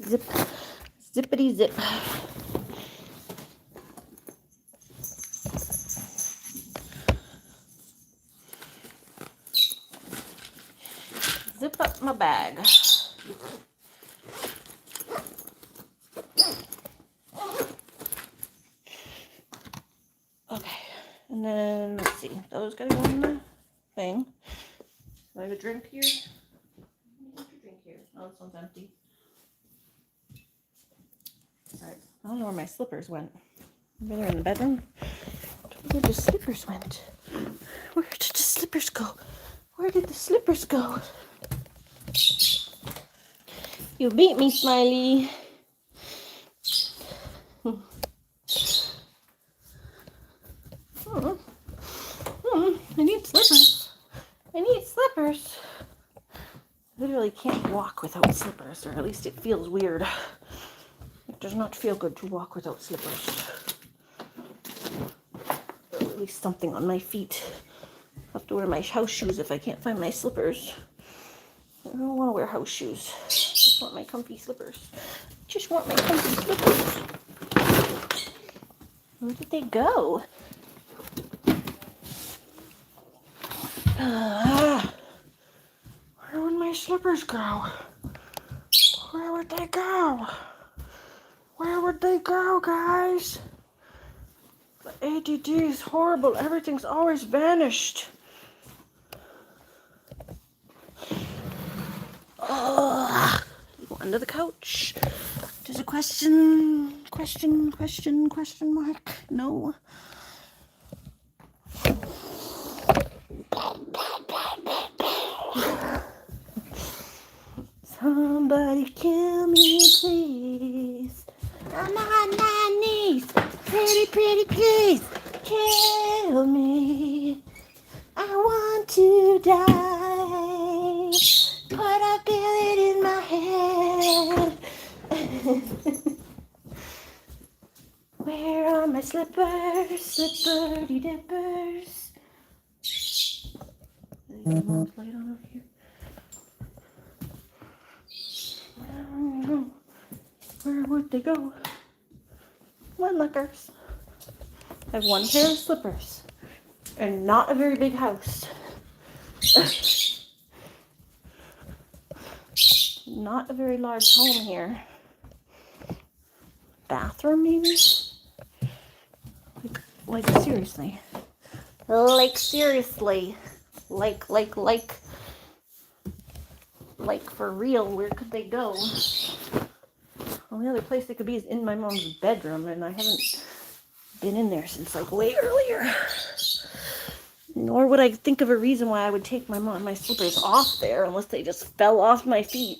Zip. Zippity zip. Zip up my bag. Okay, and then let's see. Those gotta go in the thing. Do I have a drink here? What's your drink here? Oh, this one's empty. Alright, I don't know where my slippers went. Maybe they're in the bedroom. Where the slippers went? Where did the slippers go? Where did the slippers go? You beat me, Smiley. I need slippers. I need slippers. I literally can't walk without slippers, or at least it feels weird. It does not feel good to walk without slippers. Or at least something on my feet. I have to wear my house shoes if I can't find my slippers. I don't want to wear house shoes. I just want my comfy slippers. Just want my comfy slippers. Where did they go? Where would my slippers go? Where would they go? Where would they go, guys? The ADD is horrible. Everything's always vanished. Oh, go under the couch. There's a question mark. No. Somebody kill me, please. I'm on my knees. Pretty, pretty, please. Kill me. I want to die. Put a billet in my head. Where are my slippers? Slippery dippers. Light on over here. I don't know. Where would they go? One lookers. I have one pair of slippers and not a very big house. Not a very large home here. Bathroom maybe? Like seriously. Like seriously. Like for real, where could they go? The only other place they could be is in my mom's bedroom, and I haven't been in there since like way earlier. Nor would I think of a reason why I would take my slippers off there unless they just fell off my feet.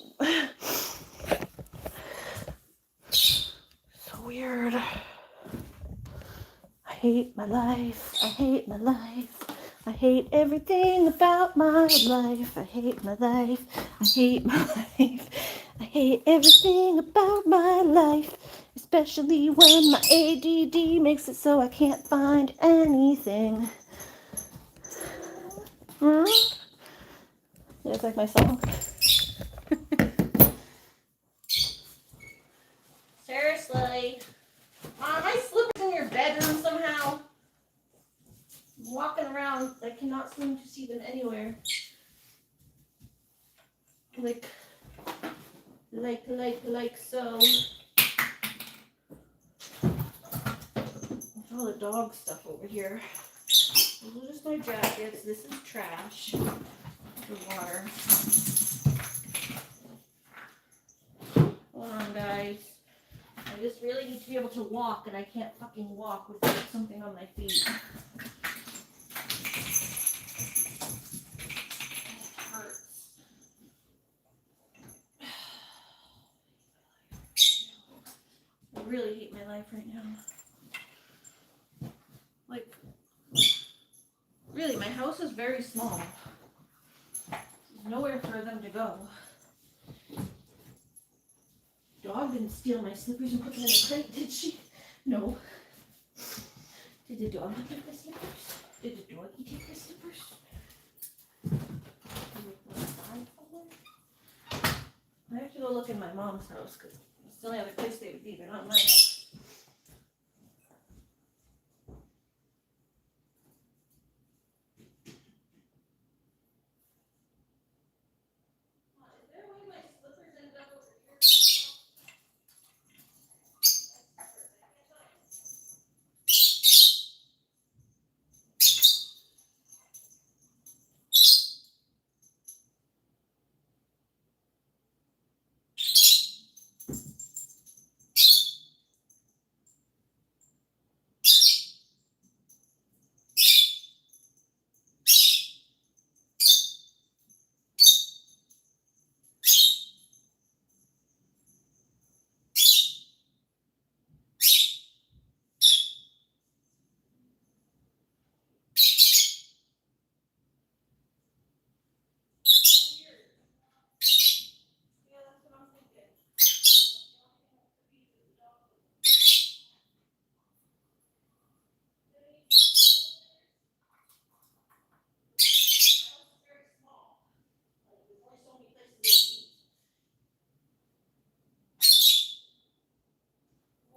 So weird. I hate my life. I hate my life. I hate everything about my life. I hate my life. I hate my life. I hate everything about my life. Especially when my ADD makes it so I can't find anything. That's like my song. Seriously. Mom, my slippers in your bedroom somehow. I'm walking around. I cannot seem to see them anywhere. Like so. There's all the dog stuff over here. These are just my jackets. This is trash. The water. Hold on, guys. I just really need to be able to walk, and I can't fucking walk without something on my feet. It hurts. I really hate my life right now. Like, really, my house is very small. There's nowhere for them to go. Dog didn't steal my slippers and put them in a crate, did she? No. Did the dog take the slippers? Did the doggy take the slippers? I have to go look in my mom's house because it's the only other place they would be. They're not in my house. Is there a way my slippers ended up over here?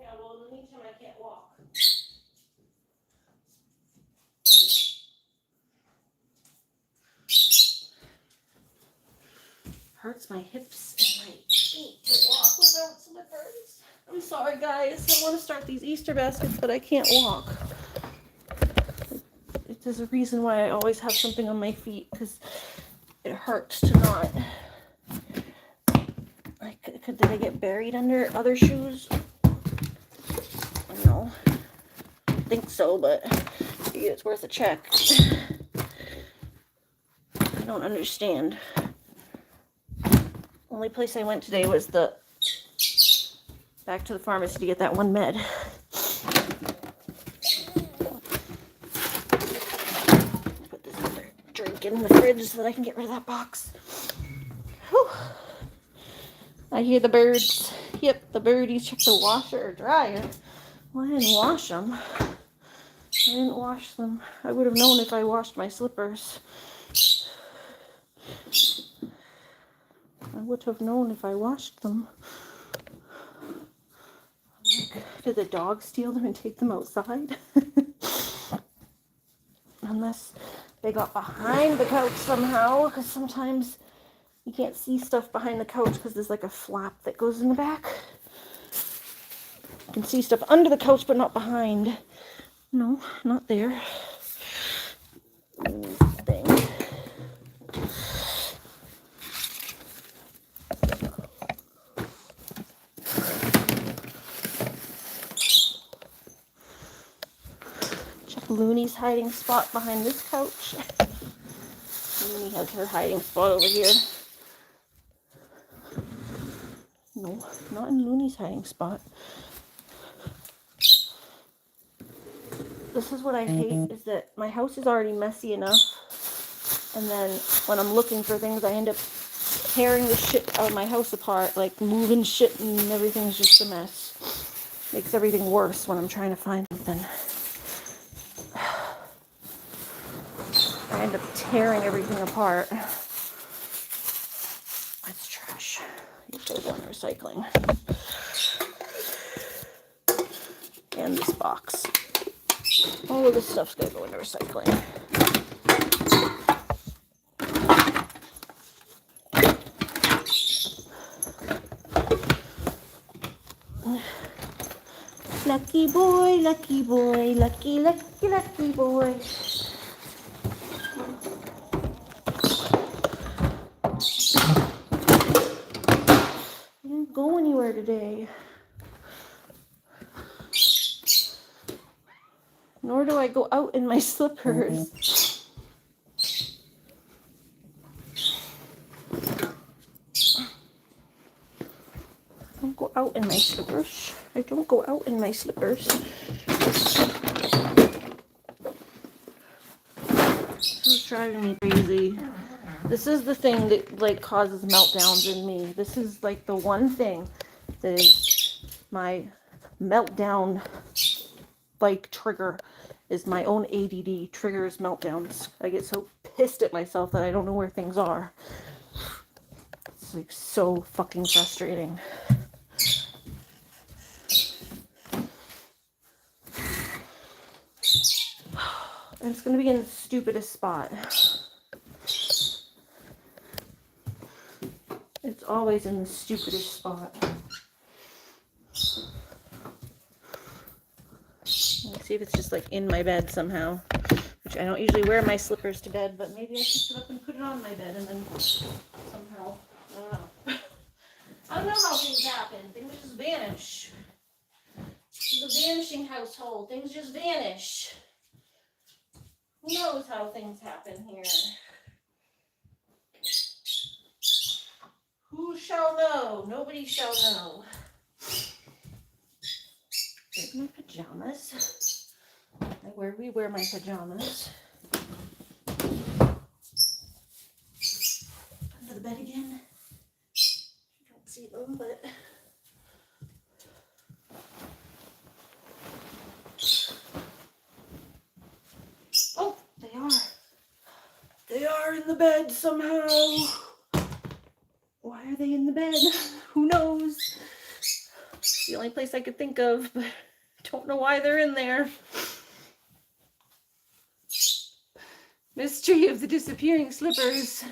Yeah, well, in the meantime, I can't walk. Hurts my hips and my feet to walk without slippers. I'm sorry, guys. I want to start these Easter baskets, but I can't walk. There's a reason why I always have something on my feet, because it hurts to not. Like, did I get buried under other shoes? No. I don't think so, but it's worth a check. I don't understand. Only place I went today was back to the pharmacy to get that one med. Put this other drink in the fridge so that I can get rid of that box. Whew. I hear the birds. Yep, the birdies. Check the washer or dryer. Well, I didn't wash them. I didn't wash them. I would have known if I washed my slippers. I would have known if I washed them. Like, did the dog steal them and take them outside? unless they got behind the couch somehow, because sometimes you can't see stuff behind the couch because there's like a flap that goes in the back. You can see stuff under the couch but not behind. No, not there. Thing. Check Looney's hiding spot behind this couch. Looney has her hiding spot over here. No, not in Looney's hiding spot. This is what I hate, is that my house is already messy enough, and then when I'm looking for things, I end up tearing the shit out of my house apart, like moving shit, and everything's just a mess. Makes everything worse when I'm trying to find something. I end up tearing everything apart. That's trash. These goes on recycling. And this box. All of this stuff's gonna go into recycling. Lucky boy, lucky boy, lucky, lucky, lucky boy. I didn't go anywhere today. Nor do I go out in my slippers. I don't go out in my slippers. I don't go out in my slippers. This is driving me crazy. This is the thing that like causes meltdowns in me. This is like the one thing that is my meltdown like trigger, is my own ADD triggers meltdowns. I get so pissed at myself that I don't know where things are. It's like so fucking frustrating. And it's gonna be in the stupidest spot. It's always in the stupidest spot. Let's see if it's just like in my bed somehow. Which I don't usually wear my slippers to bed, but maybe I picked it up and put it on my bed and then somehow, I don't know. I don't know how things happen. Things just vanish. It's a vanishing household. Things just vanish. Who knows how things happen here? Who shall know? Nobody shall know. There's my pajamas. Where we wear my pajamas. Under the bed again. You don't see them, but oh, they are. They are in the bed somehow. Why are they in the bed? Who knows? It's the only place I could think of, but don't know why they're in there. Mystery of the disappearing slippers.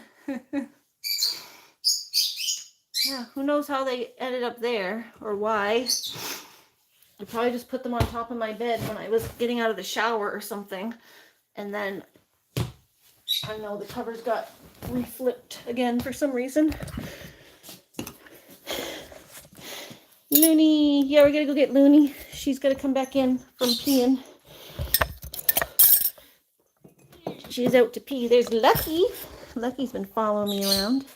Yeah, who knows how they ended up there or why. I probably just put them on top of my bed when I was getting out of the shower or something. And then, I don't know, the covers got reflipped again for some reason. Looney. Yeah, we're gonna go get Looney. She's gonna come back in from peeing. She's out to pee. There's Lucky. Lucky's been following me around.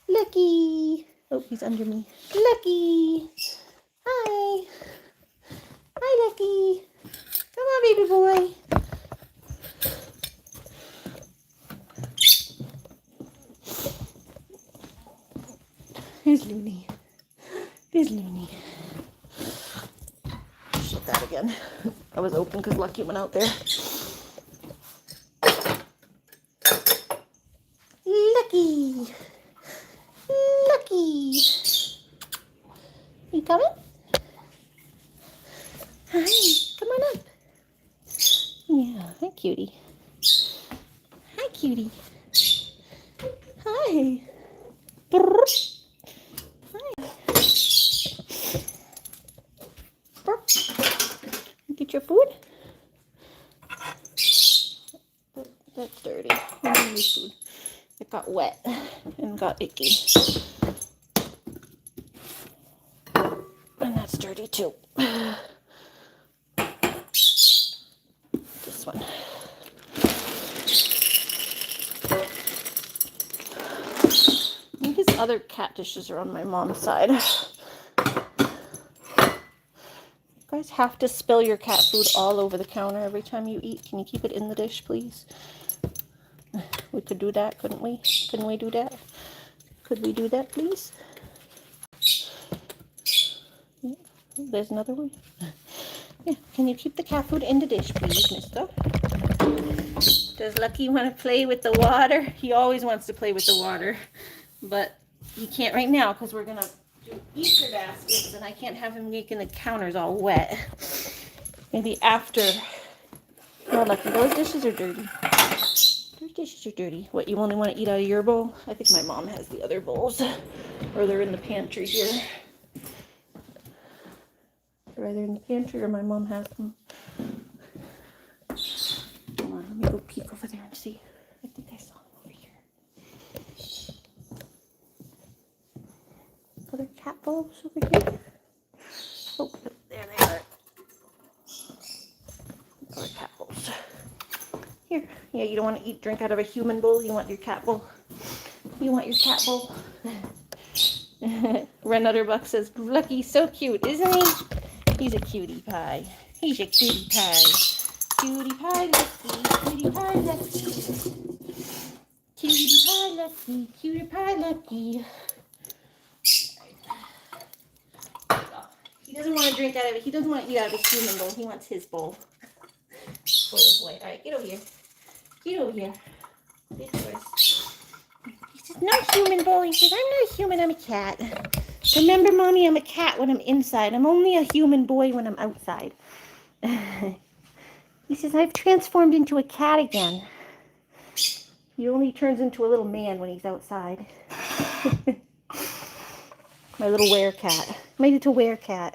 Lucky. Oh, he's under me. Lucky. Hi. Hi, Lucky. Come on, baby boy. Here's Looney. There's Looney. Shut that again. I was open because Lucky went out there. Lucky. Lucky. You coming? Hi. Come on up. Yeah, hi, cutie. Hi, cutie. Hi. Brr. Hi. Brr. Get your food. That's dirty. Food. It got wet and got icky. And that's dirty too. This one. I think his other cat dishes are on my mom's side. You guys have to spill your cat food all over the counter every time you eat. Can you keep it in the dish, please? We could do that, couldn't we? Couldn't we do that? Could we do that, please? Yeah. There's another one. Yeah. Can you keep the cat food in the dish, please, mister? Does Lucky want to play with the water? He always wants to play with the water, but he can't right now because we're going to do Easter baskets, and I can't have him making the counters all wet. Maybe after. No, Lucky, those dishes are dirty. Those dishes are dirty. What, you only want to eat out of your bowl? I think my mom has the other bowls, or they're in the pantry here. They're either in the pantry or my mom has them. Come on, let me go peek over there and see. I think I saw them over here. Other cat bowls over here. Oh, there they are. Other cat bowls. Here. Yeah, you don't want to drink out of a human bowl. You want your cat bowl. You want your cat bowl. Ren Utterbuck says, Lucky's so cute, isn't he? He's a cutie pie. He's a cutie pie. Cutie pie Lucky. Cutie pie Lucky. Cutie pie Lucky. Cutie pie Lucky. He doesn't want to drink out of it. He doesn't want to eat out of a human bowl. He wants his bowl. Boy, oh boy. All right, get over here. Get over here. He says, no human bowl. He says, I'm not a human. I'm a cat. Remember, Mommy, I'm a cat when I'm inside. I'm only a human boy when I'm outside. He says, I've transformed into a cat again. He only turns into a little man when he's outside. My little werecat. My little werecat.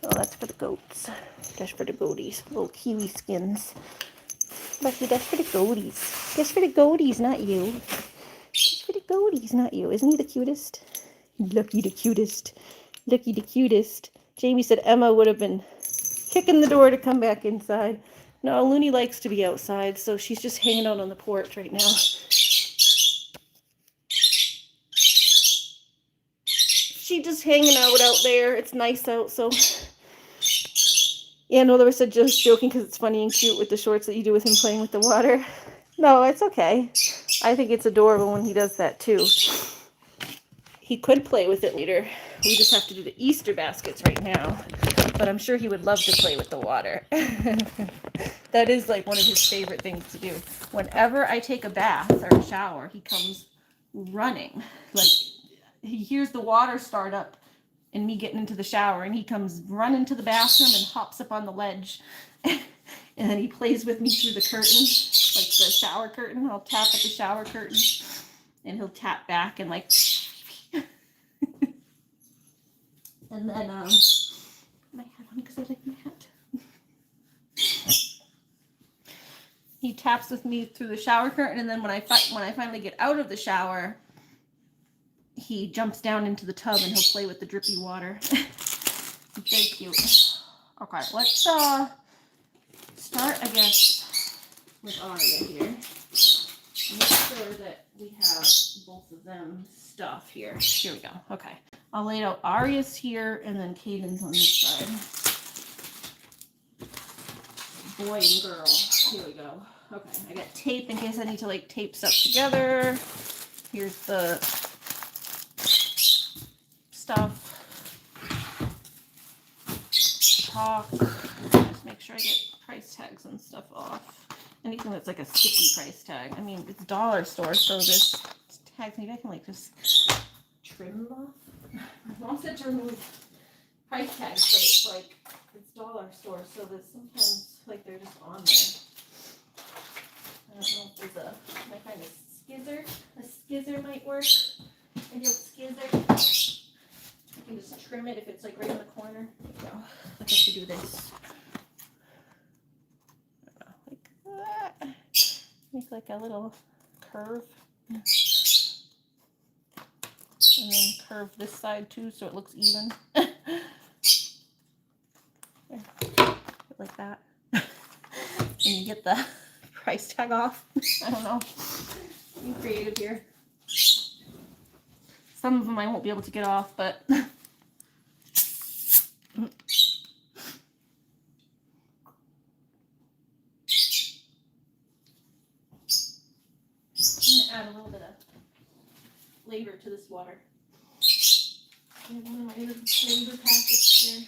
Oh, that's for the goats. That's for the goaties. Little kiwi skins. Lucky, that's for the goaties. That's for the goaties, not you. That's for the goaties, not you. Isn't he the cutest? Lucky the cutest. Lucky the cutest. Jamie said Emma would have been kicking the door to come back inside. No, Looney likes to be outside, so she's just hanging out on the porch right now. She's just hanging out there. It's nice out, so. Yeah, no, there was just joking because it's funny and cute with the shorts that you do with him playing with the water. No, it's okay. I think it's adorable when he does that too. He could play with it later. We just have to do the Easter baskets right now. But I'm sure he would love to play with the water. That is like one of his favorite things to do. Whenever I take a bath or a shower, he comes running. Like, he hears the water start up and me getting into the shower, and he comes running to the bathroom and hops up on the ledge. And then he plays with me through the curtain, like the shower curtain. I'll tap at the shower curtain, and he'll tap back and like... And then, my hat on because I like my hat. He taps with me through the shower curtain, and then when I finally get out of the shower, he jumps down into the tub and he'll play with the drippy water. Very cute. Okay, let's start, I guess, with Aria here. Make sure that we have both of them stuff here. Here we go. Okay. I'll lay out Aria's here and then Caden's on this side. Boy and girl. Here we go. Okay. I got tape in case I need to like tape stuff together. Here's the stuff. Chalk. Just make sure I get price tags and stuff off. Anything that's like a sticky price tag. I mean, it's dollar store, so this tags, maybe I can like just trim them off. My mom said to remove price tags, but it's like, it's dollar store, so that sometimes like they're just on there. skizzer might work. Maybe a skizzer. You can just trim it if it's like right in the corner. There you go. I have to do this. Like that. Make like a little curve. And then curve this side too so it looks even. Like that. And you get the price tag off. I don't know. Being creative here. Some of them I won't be able to get off, but I'm gonna add a little bit of flavor to this water. One of my little flavor packets here.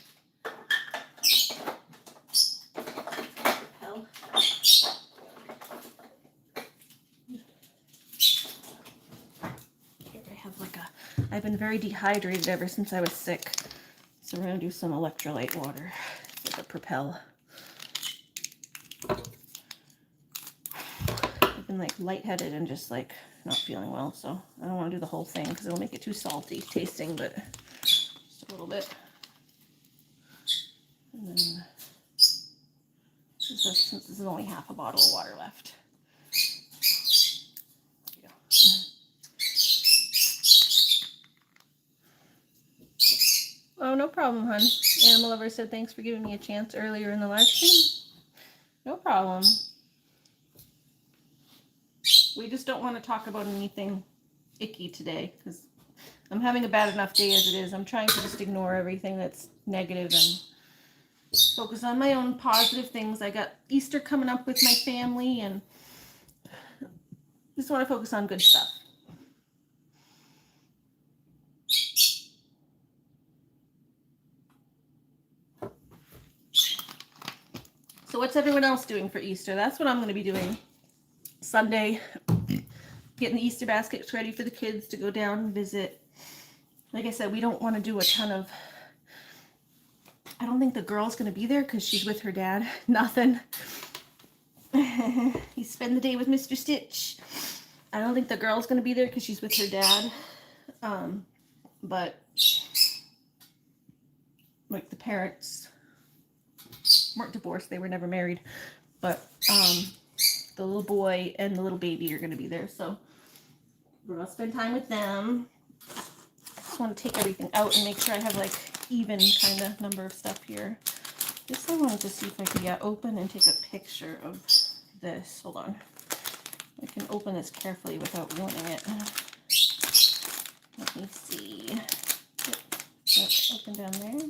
Propel. Here I have like I've been very dehydrated ever since I was sick. So we're gonna do some electrolyte water for the Propel. I've been like lightheaded and just like not feeling well, so I don't want to do the whole thing because it'll make it too salty tasting, but just a little bit. And then since this is only half a bottle of water left. There you go. Oh, no problem, hon. Animal Lover said thanks for giving me a chance earlier in the live stream. No problem. We just don't want to talk about anything icky today because I'm having a bad enough day as it is. I'm trying to just ignore everything that's negative and focus on my own positive things. I got Easter coming up with my family and just want to focus on good stuff. So what's everyone else doing for Easter? That's what I'm going to be doing Sunday. Getting the Easter baskets ready for the kids to go down and visit. Like I said, we don't want to do a ton of... I don't think the girl's going to be there because she's with her dad. Nothing. You spend the day with Mr. Stitch. I don't think the girl's going to be there because she's with her dad. But like the parents weren't divorced. They were never married. But the little boy and the little baby are going to be there. So we're going to spend time with them. I just want to take everything out and make sure I have like even kind of number of stuff here. This I wanted to see if I could open and take a picture of this. Hold on. I can open this carefully without ruining it. Let me see. That's open down there. There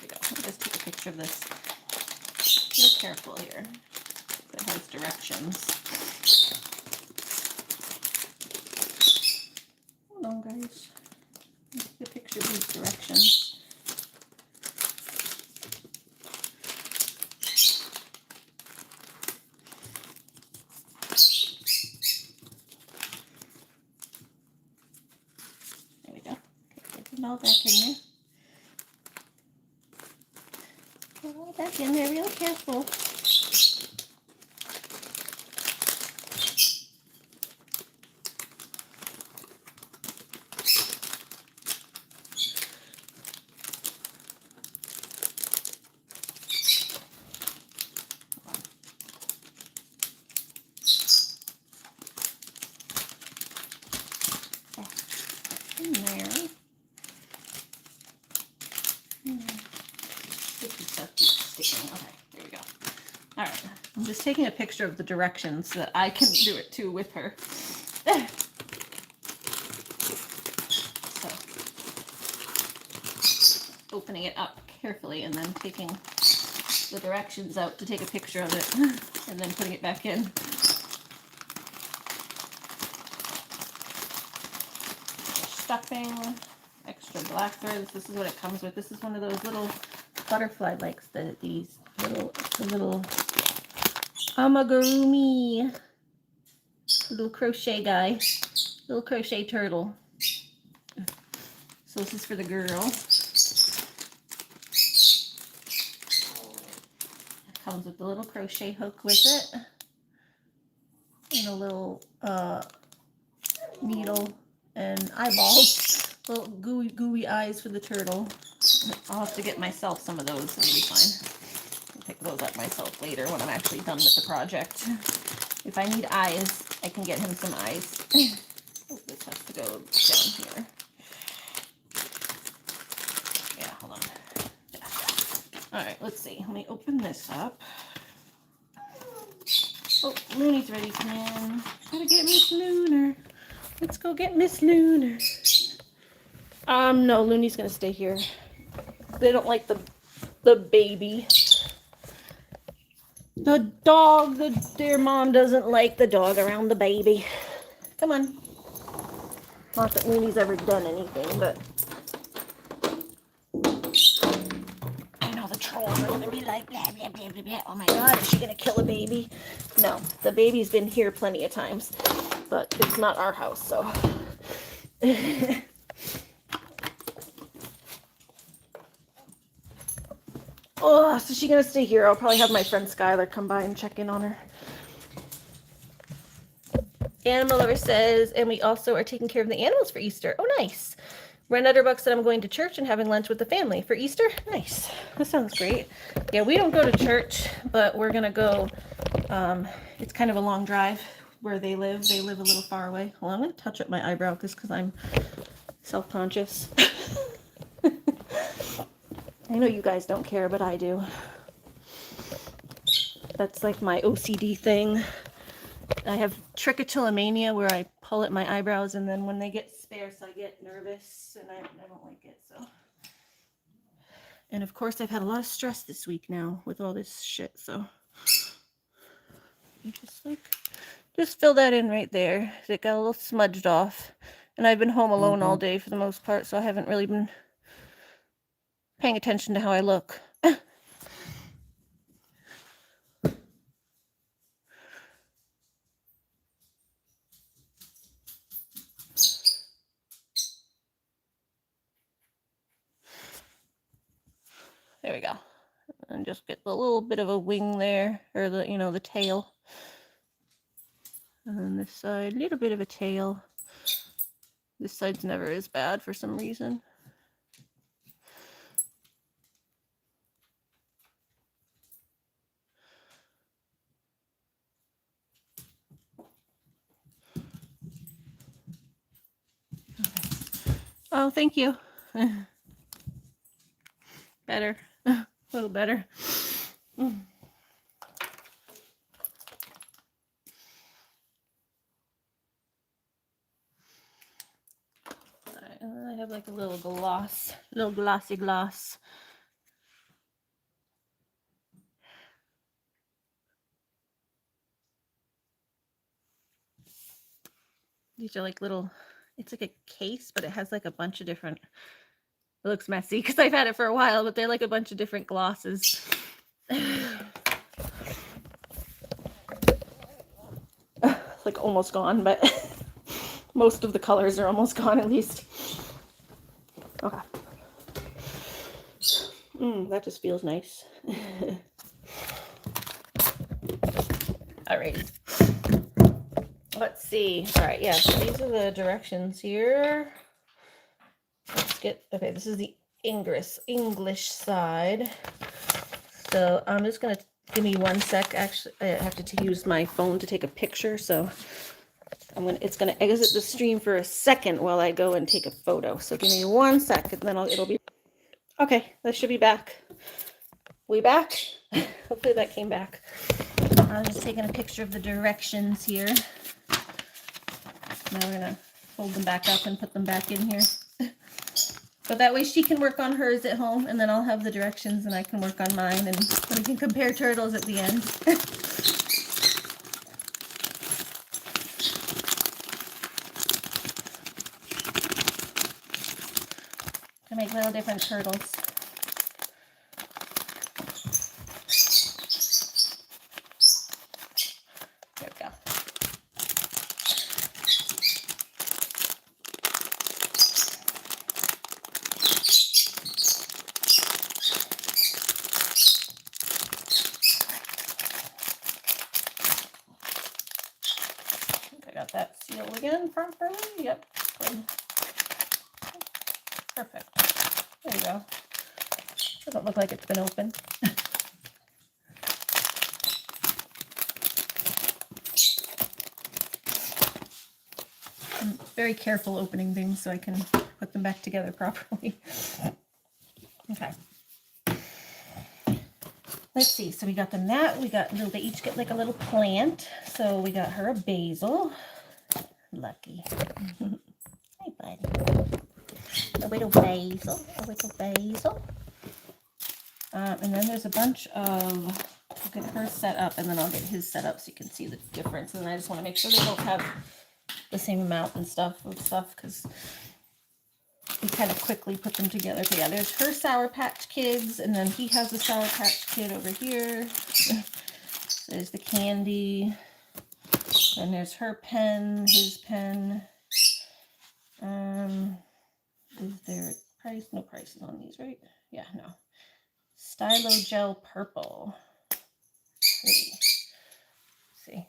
we go. I'll just take a picture of this. Real careful here. It has directions. Hold on, guys. Take a picture of these directions. There we go. Okay, get it all back in there. Get it all back in there real careful. In there. Sticky stuff keeps sticking. Okay, there we go. All right, I'm just taking a picture of the directions so that I can do it too with her. So, opening it up carefully and then taking the directions out to take a picture of it and then putting it back in. Stuffing, extra blackberries. This is what it comes with. This is one of those little butterfly likes these little amigurumi little crochet guy, little crochet turtle. So this is for the girl. It comes with the little crochet hook with it. and a little needle and eyeballs, little gooey eyes for the turtle. I'll have to get myself some of those. It'll be fine. I'll pick those up myself later when I'm actually done with the project. If I need eyes, I can get him some eyes. Oh, this has to go down here. Yeah, hold on. Yeah. All right, let's see. Let me open this up. Oh, Looney's ready to come in. Gotta get Miss Lunar. Let's go get Miss Lunar. No, Looney's gonna stay here. They don't like the baby. The dog, their mom doesn't like the dog around the baby. Come on. Not that Looney's ever done anything, but I know the trolls are gonna be like, blah, blah, blah, blah, blah. Oh my God, is she gonna kill a baby? No, the baby's been here plenty of times, but it's not our house, so. Oh, so she's gonna stay here. I'll probably have my friend Skylar come by and check in on her. Animal Lover says, and we also are taking care of the animals for Easter. Oh, nice. Ren Utterbuck said I'm going to church and having lunch with the family for Easter. Nice. That sounds great. Yeah, we don't go to church, but we're gonna go. It's kind of a long drive where they live. They live a little far away. Well, I'm gonna touch up my eyebrow because I'm self-conscious. I know you guys don't care, but I do. That's like my OCD thing. I have trichotillomania where I pull at my eyebrows, and then when they get sparse, I get nervous, and I don't like it, so. And of course, I've had a lot of stress this week now with all this shit, so. Just fill that in right there. It got a little smudged off. And I've been home alone all day for the most part, so I haven't really been paying attention to how I look. There we go. And just get a little bit of a wing there, or the tail. And then this side, a little bit of a tail. This side's never as bad for some reason. Oh, thank you. Better. A little better. I have like a little glossy gloss. These are like little, it's like a case, but it has like a bunch of different, it looks messy because I've had it for a while, but they're like a bunch of different glosses. It's like almost gone, but most of the colors are almost gone at least. Okay. That just feels nice. All right. Let's see. All right, yeah, so these are the directions here. Let's get, okay, this is the English side. So I'm just gonna, give me 1 sec. Actually, I have to use my phone to take a picture, so it's gonna exit the stream for a second while I go and take a photo. So give me 1 sec, and then it'll be, okay, that should be back. We back? Hopefully that came back. I'm just taking a picture of the directions here. Now we're gonna fold them back up and put them back in here. But that way she can work on hers at home, and then I'll have the directions and I can work on mine, and we can compare turtles at the end. To make little different turtles. There we go. got that sealed again properly. Yep. Good. Perfect. There you go. Doesn't look like it's been opened. I'm very careful opening things so I can put them back together properly. Okay. Let's see. So we got them that. We got they each get like a little plant. So we got her a basil. Lucky. Hey, buddy. A little basil. A little basil. And then there's a bunch of, I'll get her set up and then I'll get his set up so you can see the difference. And I just want to make sure they both have the same amount and stuff because we kind of quickly put them together. So yeah, there's her Sour Patch Kids, and then he has a Sour Patch Kid over here. There's the candy. And there's her pen, his pen. Is there a price? No prices on these, right? Yeah, no. Stylo Gel Purple. Pretty. Let's see.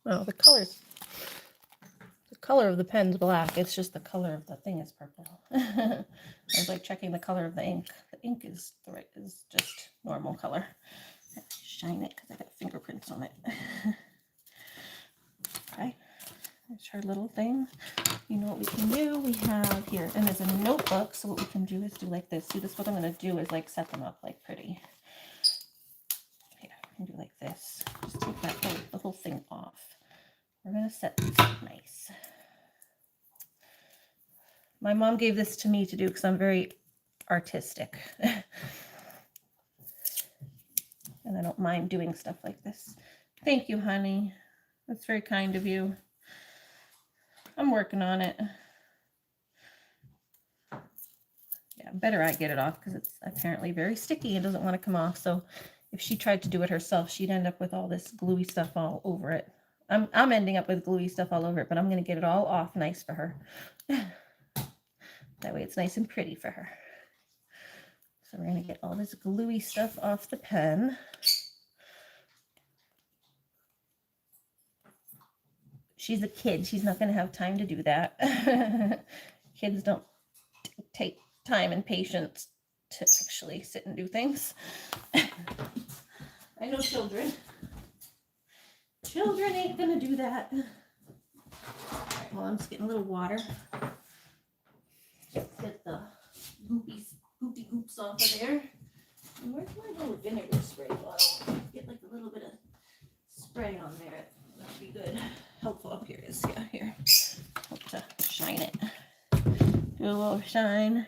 Oh, the color of the pen's black. It's just the color of the thing is purple. I was like checking the color of the ink. The ink is just normal color. I have to shine it because I got fingerprints on it. Okay. There's her little thing. You know what we can do? We have here, and there's a notebook, so what we can do is do like this. See, this what I'm going to do is like set them up like pretty. Here, I can do like this. Just take the whole thing off. We're going to set these up nice. My mom gave this to me to do because I'm very artistic. And I don't mind doing stuff like this. Thank you, honey. That's very kind of you. I'm working on it. Yeah, better I get it off because it's apparently very sticky and doesn't want to come off. So if she tried to do it herself, she'd end up with all this gluey stuff all over it. I'm ending up with gluey stuff all over it, but I'm going to get it all off nice for her. That way it's nice and pretty for her. So we're going to get all this gluey stuff off the pen. She's a kid. She's not going to have time to do that. Kids don't take time and patience to actually sit and do things. I know children. Children ain't going to do that. All right, well, I'm just getting a little water. Just get the goopy goops off of there. And where's my little vinegar spray bottle? Get like a little bit of spray on there. That'd be good. Helpful. Up here it is. Yeah, here. Help to shine it. Do a little shine.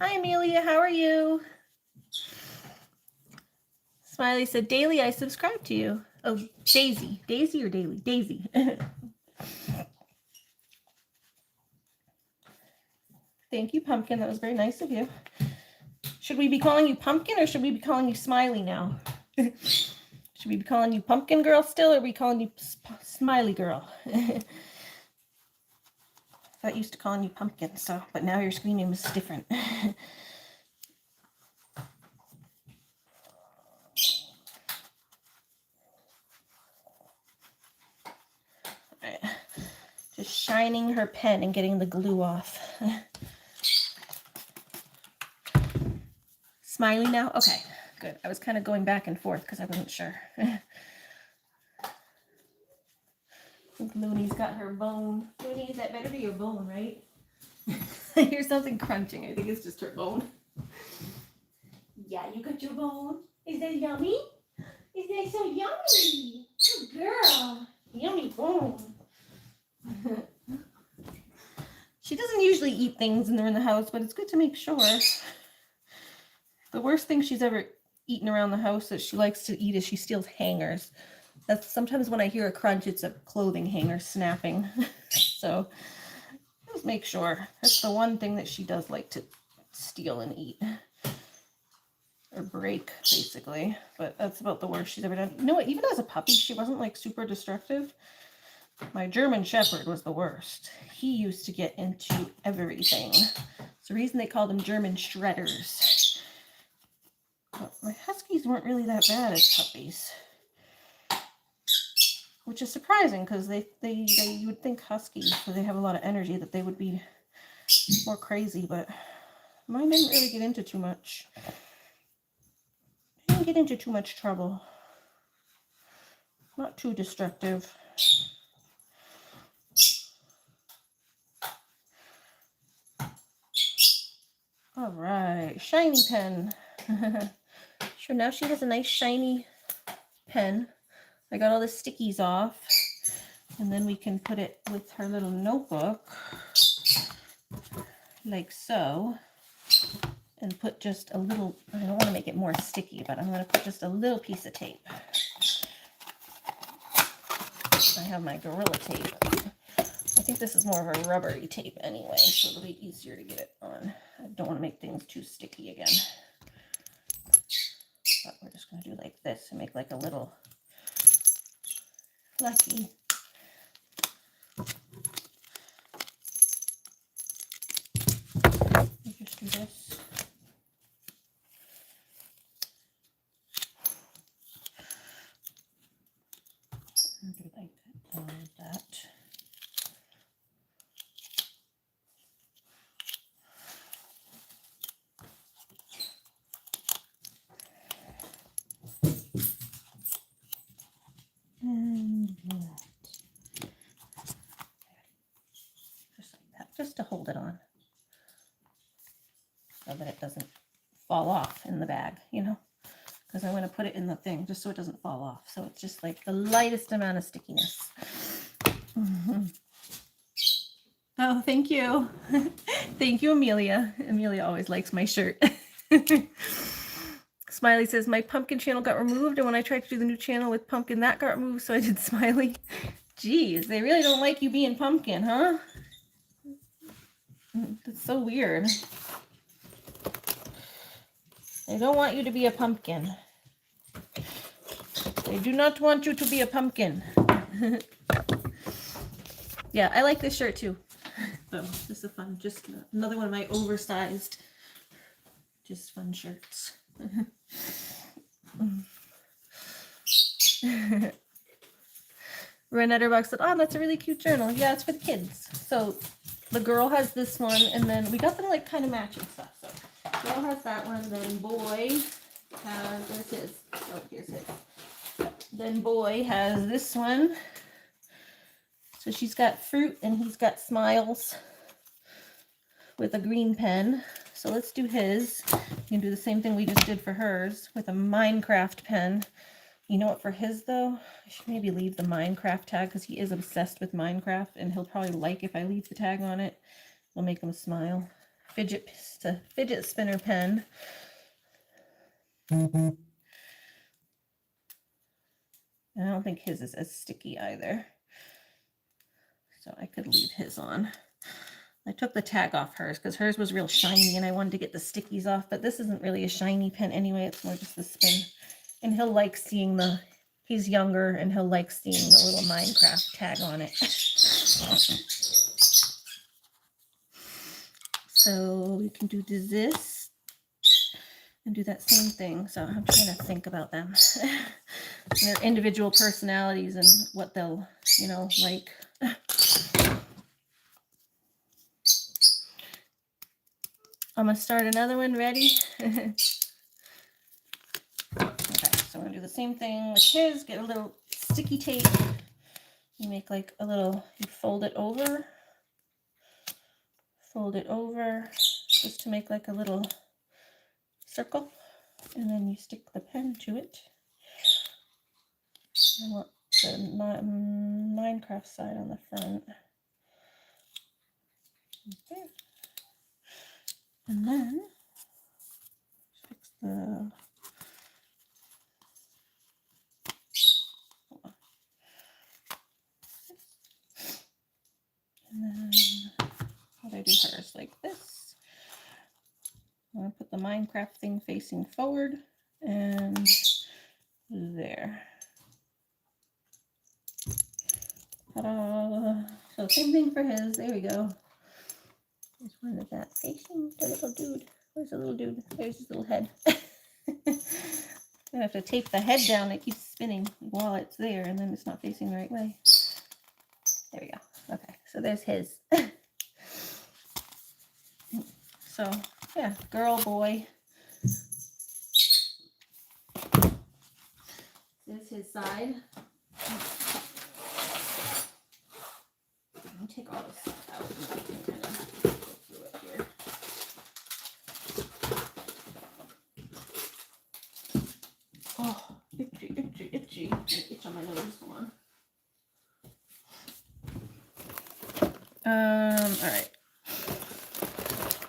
Hi, Amelia. How are you? Smiley said, Daily, I subscribe to you. Oh, Daisy. Daisy or Daily? Daisy. Thank you, Pumpkin. That was very nice of you. Should we be calling you Pumpkin or should we be calling you Smiley now? Should we be calling you Pumpkin Girl still, or are we calling you Smiley Girl? I got used to calling you Pumpkin, so, but now your screen name is different. Alright. Just shining her pen and getting the glue off. Smiley now? Okay, good. I was kind of going back and forth because I wasn't sure. I think Looney's got her bone. Looney, is that better be your bone, right? I hear something crunching. I think it's just her bone. Yeah, you got your bone. Is that yummy? Is that so yummy? Good girl. Yummy bone. She doesn't usually eat things when they're in the house, but it's good to make sure. The worst thing she's ever eaten around the house that she likes to eat is she steals hangers. That's sometimes when I hear a crunch, it's a clothing hanger snapping. So just make sure. That's the one thing that she does like to steal and eat. Or break, basically. But that's about the worst she's ever done. You know what? Even as a puppy, she wasn't like super destructive. My German Shepherd was the worst. He used to get into everything. It's the reason they called them German Shredders. But my Huskies weren't really that bad as puppies. which is surprising because they you would think huskies, because they have a lot of energy, that they would be more crazy, but mine didn't really get into too much. Didn't get into too much trouble. Not too destructive. All right, shiny pen. Sure, now she has a nice shiny pen. I got all the stickies off, and then we can put it with her little notebook, like so, and put just a little, I don't want to make it more sticky, but I'm going to put just a little piece of tape. I have my Gorilla Tape. I think this is more of a rubbery tape anyway, so it'll be easier to get it on. I don't want to make things too sticky again. But we're just going to do like this and make like a little lucky. You just do this. And do like that. And that. Just like that, just to hold it on, so that it doesn't fall off in the bag, you know, because I want to put it in the thing just so it doesn't fall off. So it's just like the lightest amount of stickiness. Oh, thank you. Thank you, Amelia. Amelia always likes my shirt. Smiley says, my pumpkin channel got removed, and when I tried to do the new channel with pumpkin, that got removed, so I did Smiley. Geez, they really don't like you being pumpkin, huh? That's so weird. They don't want you to be a pumpkin. They do not want you to be a pumpkin. Yeah, I like this shirt too. So this is fun. Just another one of my oversized, just fun shirts. Renetterbox said, oh, that's a really cute journal. Yeah, it's for the kids. So the girl has this one, and then we got them like kind of matching stuff. So girl has that one, then boy has, where's his? Oh, here's his. Then boy has this one. So she's got fruit and he's got smiles with a green pen. So let's do his. You can do the same thing we just did for hers with a Minecraft pen. You know what, for his though, I should maybe leave the Minecraft tag because he is obsessed with Minecraft, and he'll probably like if I leave the tag on it. It'll make him smile. Fidget spinner pen. I don't think his is as sticky either. So I could leave his on. I took the tag off hers because hers was real shiny and I wanted to get the stickies off, but this isn't really a shiny pen anyway. It's more just the spin. And he'll like seeing the, he's younger and he'll like seeing the little Minecraft tag on it. So we can do this and do that same thing. So I'm trying to think about them. Their individual personalities and what they'll, you know, like. I'm going to start another one. Ready? Okay, so we're going to do the same thing with his. Get a little sticky tape. You make like a little, you fold it over. Fold it over just to make like a little circle. And then you stick the pen to it. I want the Minecraft side on the front. Okay. And then fix the and then how do I do hers? Like this. I'm going to put the Minecraft thing facing forward and there. Ta-da! So same thing for his. There we go. Which one is that facing? The little dude. Where's the little dude? There's his little head. I have to tape the head down. It keeps spinning while it's there, and then it's not facing the right way. There we go. Okay, so there's his. So, yeah, girl, boy. There's his side. Let me take all this out and we can kind of go through it here. Oh, itchy, itchy, itchy. Itch on my nose. Hold on. All right.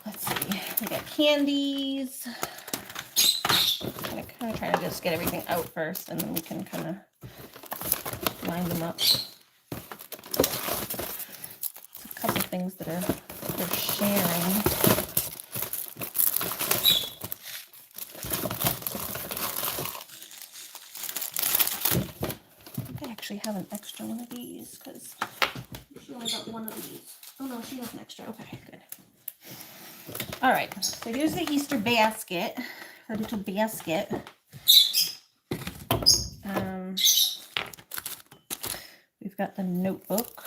Let's see. We got candies. I'm gonna kind of try to just get everything out first, and then we can kind of line them up. There's a couple things that they're sharing. I actually have an extra one of these because she only got one of these. Oh no, she has an extra. Okay, good. All right, so here's the Easter basket, her little basket. We've got the notebook.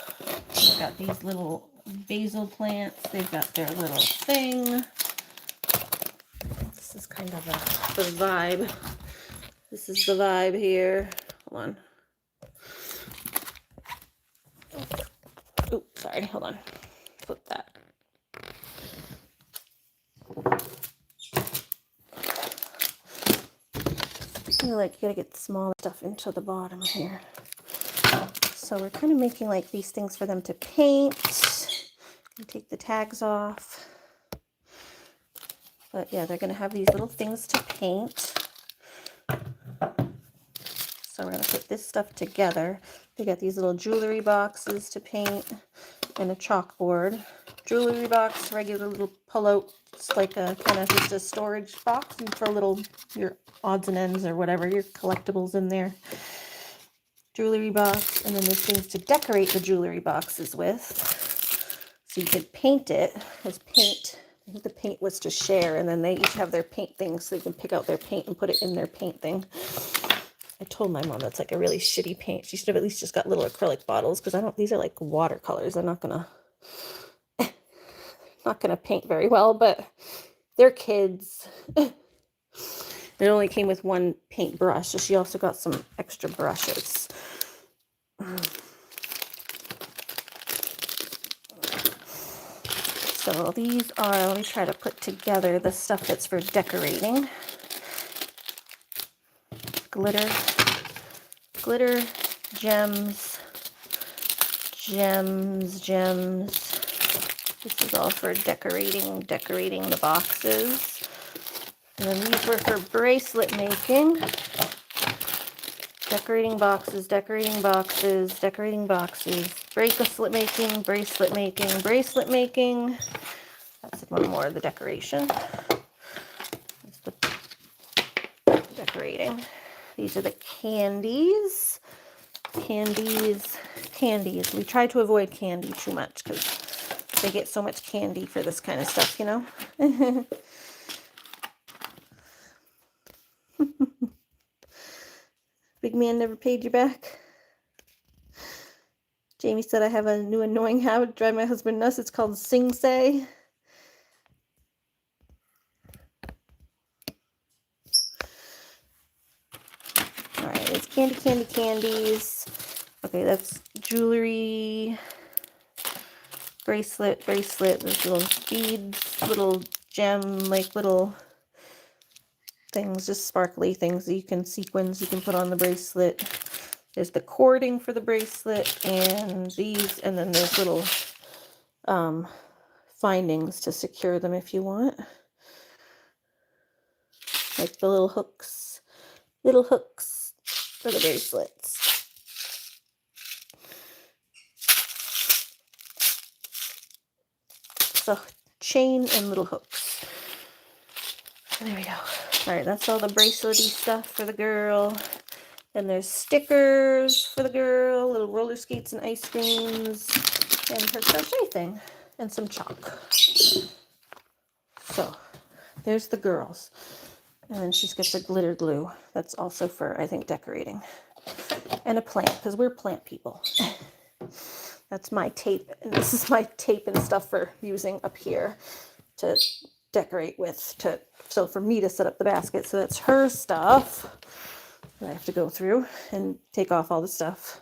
We've got these little basil plants. They've got their little thing. This is kind of the vibe. This is the vibe here. Hold on. Oh, sorry. Hold on. Flip that. I feel like you gotta get the small stuff into the bottom here. So we're kind of making like these things for them to paint. And take the tags off. But yeah, they're gonna have these little things to paint. So we're gonna put this stuff together. They got these little jewelry boxes to paint and a chalkboard. Jewelry box, regular little pull-out. It's like a kind of just a storage box and for your odds and ends or whatever, your collectibles in there. Jewelry box, and then there's things to decorate the jewelry boxes with. So you could paint it as paint. I think the paint was to share, and then they each have their paint things, so you can pick out their paint and put it in their paint thing. I told my mom that's like a really shitty paint. She should have at least just got little acrylic bottles, because these are like watercolors. I'm not gonna paint very well, but they're kids. It only came with one paintbrush, so she also got some extra brushes. So these are, let me try to put together the stuff that's for decorating. Glitter, gems. This is all for decorating the boxes. And then these were for bracelet making. Decorating boxes. Bracelet making. That's one more of the decoration. That's the decorating. These are the candies. Candies. We try to avoid candy too much because they get so much candy for this kind of stuff, you know? Big man never paid you back. Jamie said I have a new annoying habit to drive my husband nuts. It's called sing say. Alright, it's candies. Okay, that's jewelry, bracelet. There's little beads, little gem, like little things, just sparkly things that you can sequins, you can put on the bracelet. There's the cording for the bracelet, and these, and then there's little findings to secure them if you want. Like the little hooks for the bracelets. So chain and little hooks. There we go. All right, that's all the bracelety stuff for the girl. Then there's stickers for the girl, little roller skates and ice creams, and her crochet thing, and some chalk. So there's the girls. And then she's got the glitter glue. That's also for, I think, decorating. And a plant, because we're plant people. That's my tape. And this is my tape and stuff for using up here to decorate with. So for me to set up the basket. So that's her stuff that I have to go through and take off all the stuff.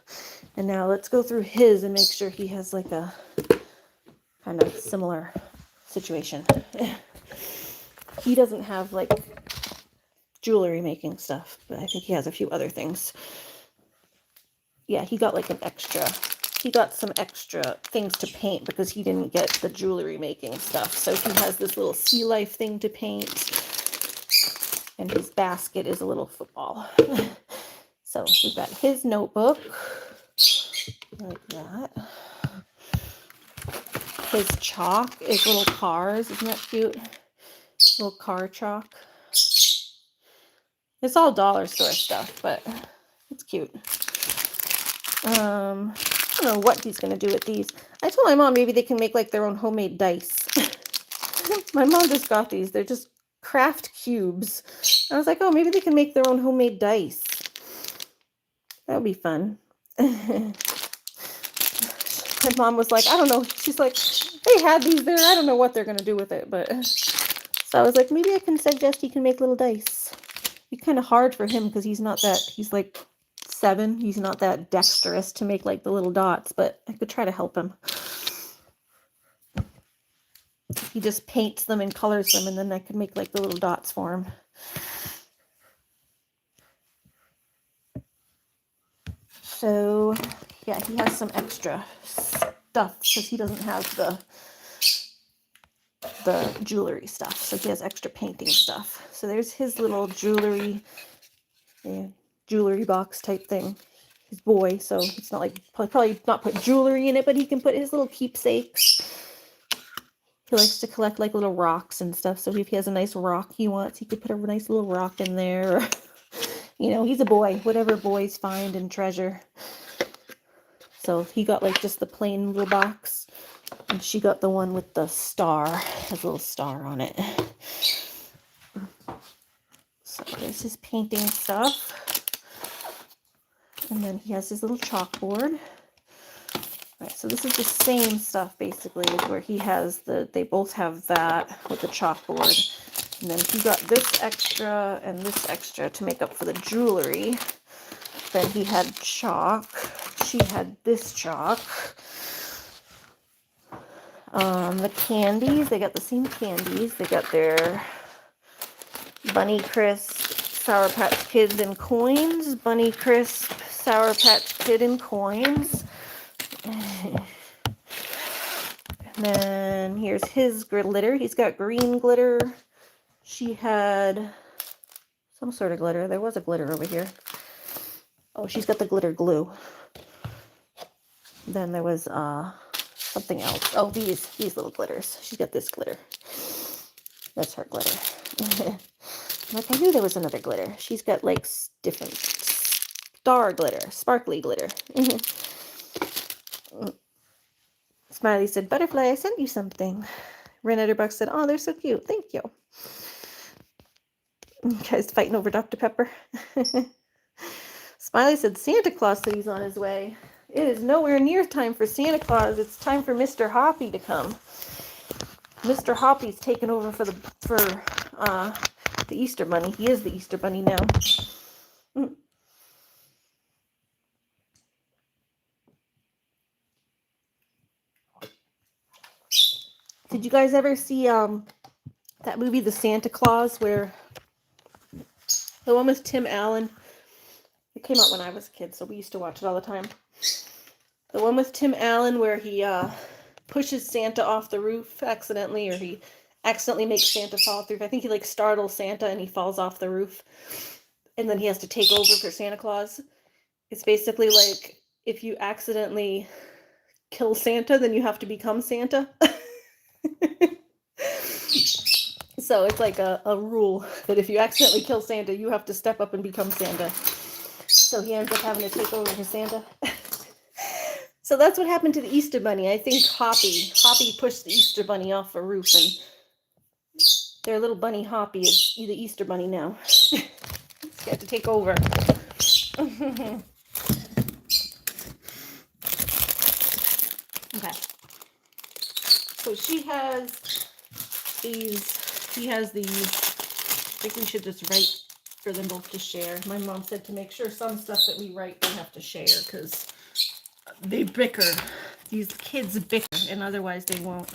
And now let's go through his and make sure he has like a kind of similar situation. He doesn't have like jewelry making stuff, but I think he has a few other things. Yeah, he got like he got some extra things to paint because he didn't get the jewelry making stuff. So he has this little sea life thing to paint. And his basket is a little football. So we've got his notebook. Like that. His chalk is little cars. Isn't that cute? Little car chalk. It's all dollar store stuff, but it's cute. I don't know what he's going to do with these. I told my mom maybe they can make like their own homemade dice. My mom just got these. They're just craft cubes. I was like, oh, maybe they can make their own homemade dice. That would be fun. My mom was like, I don't know. She's like, they had these there. I don't know what they're going to do with it. But so I was like, maybe I can suggest he can make little dice. It'd be kind of hard for him because he's like 7. He's not that dexterous to make like the little dots, but I could try to help him. He just paints them and colors them, and then I could make like the little dots for him. So yeah, he has some extra stuff because he doesn't have the jewelry stuff. So he has extra painting stuff. So there's his little jewelry box type thing. His boy, so it's not like probably not put jewelry in it, but he can put his little keepsakes. He likes to collect like little rocks and stuff. So if he has a nice rock he wants, he could put a nice little rock in there. You know, he's a boy. Whatever boys find and treasure. So he got like just the plain little box. And she got the one with the star. Has a little star on it. So there's his painting stuff. And then he has his little chalkboard. Right, so this is the same stuff basically as where he has they both have that with the chalkboard. And then he got this extra and this extra to make up for the jewelry. Then he had chalk. She had this chalk. The candies, they got the same candies. They got their Bunny Crisp, Sour Patch Kids and coins. Bunny Crisp, Sour Patch Kid and coins. And then here's his glitter. He's got green glitter. She had some sort of glitter. There was a glitter over here. Oh, she's got the glitter glue. Then there was something else. Oh, these little glitters. She's got this glitter. That's her glitter. Like, I knew there was another glitter. She's got like different star glitter, sparkly glitter. Smiley said, Butterfly, I sent you something. Renetta Buck said, oh, they're so cute. Thank you. You guys fighting over Dr. Pepper? Smiley said, Santa Claus said he's on his way. It is nowhere near time for Santa Claus. It's time for Mr. Hoppy to come. Mr. Hoppy's taken over for the Easter Bunny. He is the Easter Bunny now. Did you guys ever see that movie, The Santa Claus, where the one with Tim Allen? It came out when I was a kid, so we used to watch it all the time. The one with Tim Allen where he pushes Santa off the roof accidentally, or he accidentally makes Santa fall through. I think he like startles Santa and he falls off the roof. And then he has to take over for Santa Claus. It's basically like if you accidentally kill Santa, then you have to become Santa. So it's like a rule that if you accidentally kill Santa, you have to step up and become Santa. So he ends up having to take over for Santa. So that's what happened to the Easter Bunny. I think Hoppy pushed the Easter Bunny off a roof, and Their little bunny Hoppy is the Easter bunny now. He's got to take over. Okay. So she has these, he has these. I think we should just write for them both to share. My mom said to make sure some stuff that we write we have to share because they bicker. These kids bicker, and otherwise they won't.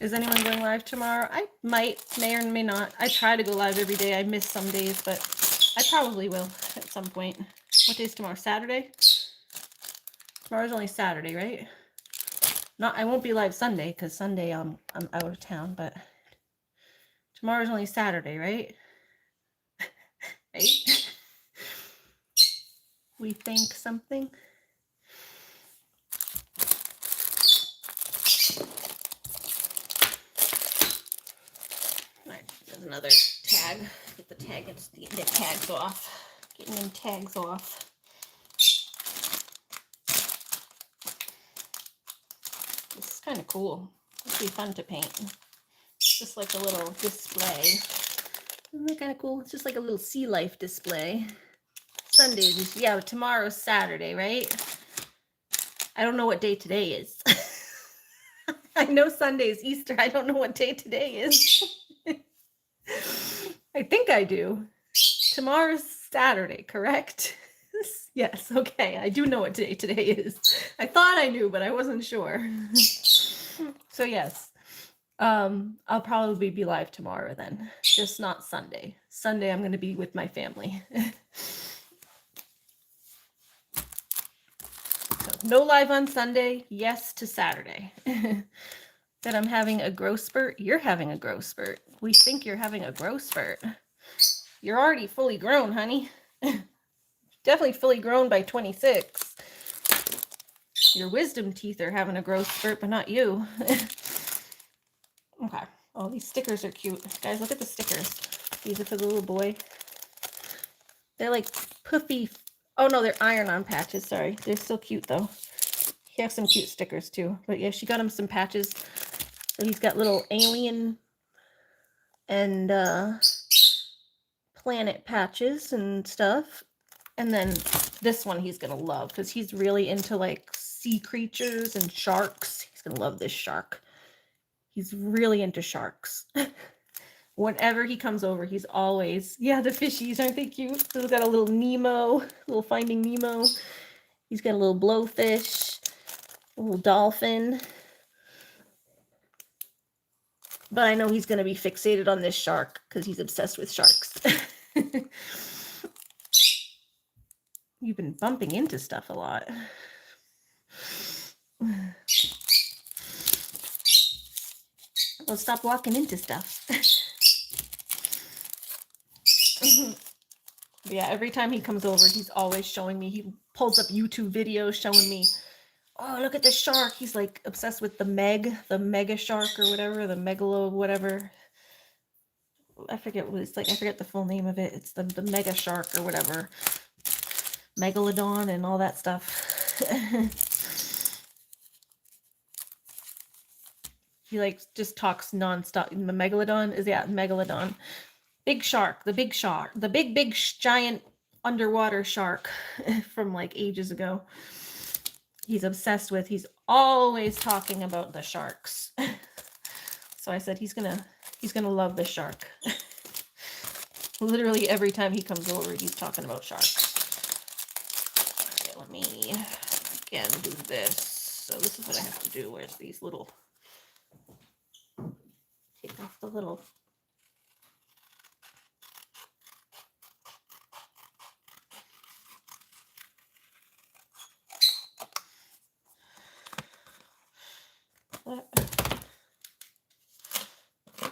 Is anyone going live tomorrow? I might, may or may not. I try to go live every day. I miss some days, but I probably will at some point. What day is tomorrow? Saturday? Tomorrow's only Saturday, right? Not. I won't be live Sunday because Sunday I'm out of town, but tomorrow's only Saturday, right? Right? We think something. All right, there's another tag. Get the tag. Get the tags off. Getting them tags off. This is kind of cool. It'd be fun to paint. Just like a little display. Isn't that kind of cool? It's just like a little sea life display. Sundays, yeah, tomorrow's Saturday, right? I don't know what day today is. I know Sunday is Easter. I don't know what day today is. I think I do. Tomorrow's Saturday, correct? Yes, okay. I do know what day today is. I thought I knew, but I wasn't sure. So yes. I'll probably be live tomorrow then. Just not Sunday. Sunday I'm gonna be with my family. So no live on Sunday, yes to Saturday. That I'm having a growth spurt. You're having a growth spurt. We think you're having a growth spurt. You're already fully grown, honey. Definitely fully grown by 26. Your wisdom teeth are having a growth spurt, but not you. Okay. Oh, these stickers are cute. Guys, look at the stickers. These are for the little boy. They're like puffy. Oh, no, they're iron-on patches. Sorry. They're still cute, though. He has some cute stickers, too. But, yeah, she got him some patches. So he's got little alien and planet patches and stuff. And then this one he's going to love because he's really into, like, sea creatures and sharks. He's going to love this shark. He's really into sharks. Whenever he comes over, he's always, yeah, the fishies, aren't they cute? So he's got a little Nemo, little Finding Nemo. He's got a little blowfish, a little dolphin. But I know he's going to be fixated on this shark because he's obsessed with sharks. You've been bumping into stuff a lot. Well, stop walking into stuff. Yeah, every time he comes over, he's always showing me. He pulls up YouTube videos showing me, oh, look at this shark. He's like obsessed with the mega shark or whatever, the megalo whatever. I forget what it's like. I forget the full name of it. It's the mega shark or whatever. Megalodon and all that stuff. He like just talks nonstop. The megalodon is, yeah, megalodon. Big shark, the big giant underwater shark from like ages ago. He's obsessed with. He's always talking about the sharks. So I said he's gonna love the shark. Literally every time he comes over, he's talking about sharks. Okay, let me again do this. So this is what I have to do. Where's these little? Take off the little.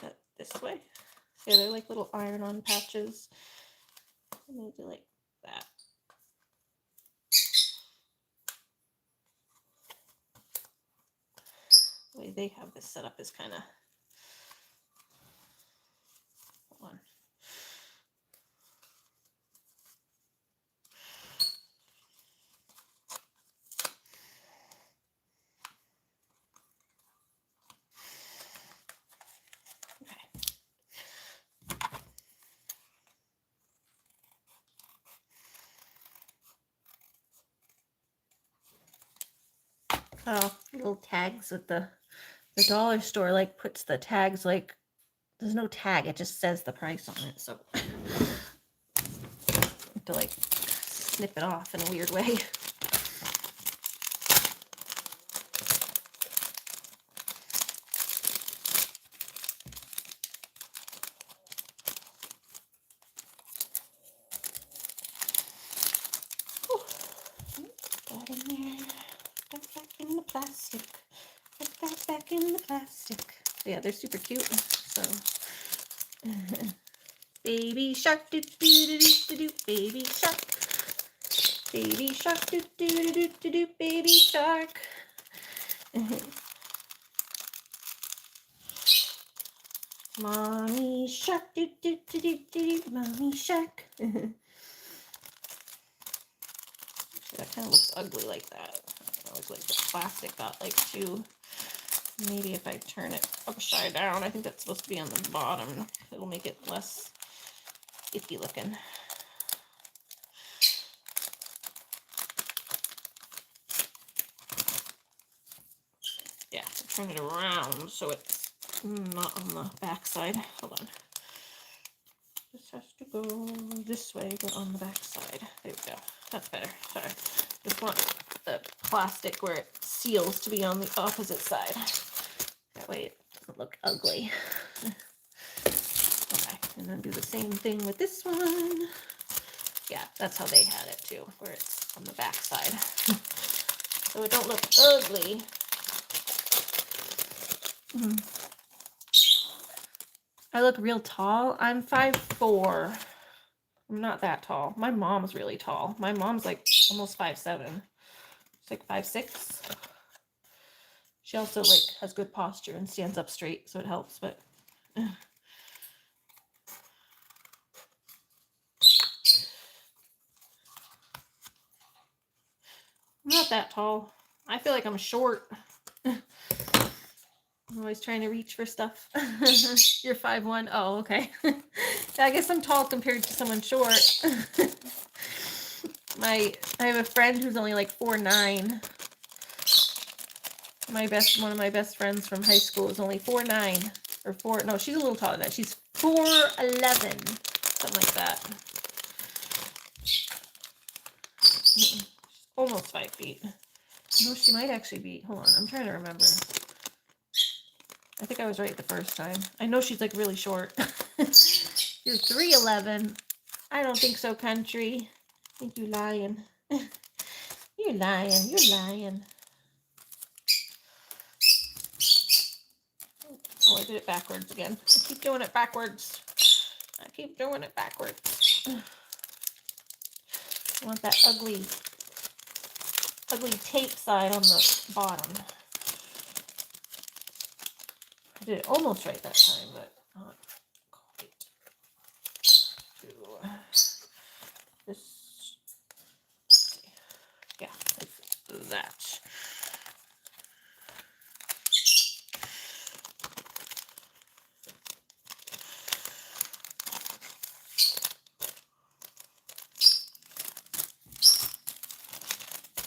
That this way. Yeah, they're like little iron-on patches. I'm gonna do like that. The way they have this set up is kind of. Hold on. Oh, little tags with the dollar store like puts the tags like there's no tag, it just says the price on it. So I have to like snip it off in a weird way. That in there. Put that back in the plastic. Put that back in the plastic. Yeah, they're super cute. So baby shark do do do do do do baby shark. Baby shark do do do do do do baby shark. Mommy shark do do do do do do mommy shark. That kind of looks ugly like that. I always like the plastic got like too. Maybe if I turn it upside down, I think that's supposed to be on the bottom. It'll make it less icky looking. Yeah, turn it around so it's not on the back side. Hold on. This has to go this way, but on the back side. There we go. That's better. Sorry. Just want the plastic where it seals to be on the opposite side. That way it doesn't look ugly. Okay, and then do the same thing with this one. Yeah, that's how they had it too, where it's on the back side. So it don't look ugly. I look real tall. I'm 5'4". I'm not that tall. My mom's really tall. My mom's like almost 5'7". She's like 5'6". She also like has good posture and stands up straight, so it helps, but I'm not that tall. I feel like I'm short. I'm always trying to reach for stuff. You're 5'1". Oh, okay. I guess I'm tall compared to someone short. I have a friend who's only like 4'9". One of my best friends from high school is only 4'9" or 4. No, she's a little taller than that. She's 4'11", something like that. Almost 5 feet. No, she might actually be. Hold on, I'm trying to remember. I think I was right the first time. I know she's like really short. You're 3'11". I don't think so, country. I think you're lying. You're lying. You're lying. Oh, I did it backwards again. I keep doing it backwards. I keep doing it backwards. I want that ugly tape side on the bottom. I did it almost right that time, but not quite. This, yeah, like that.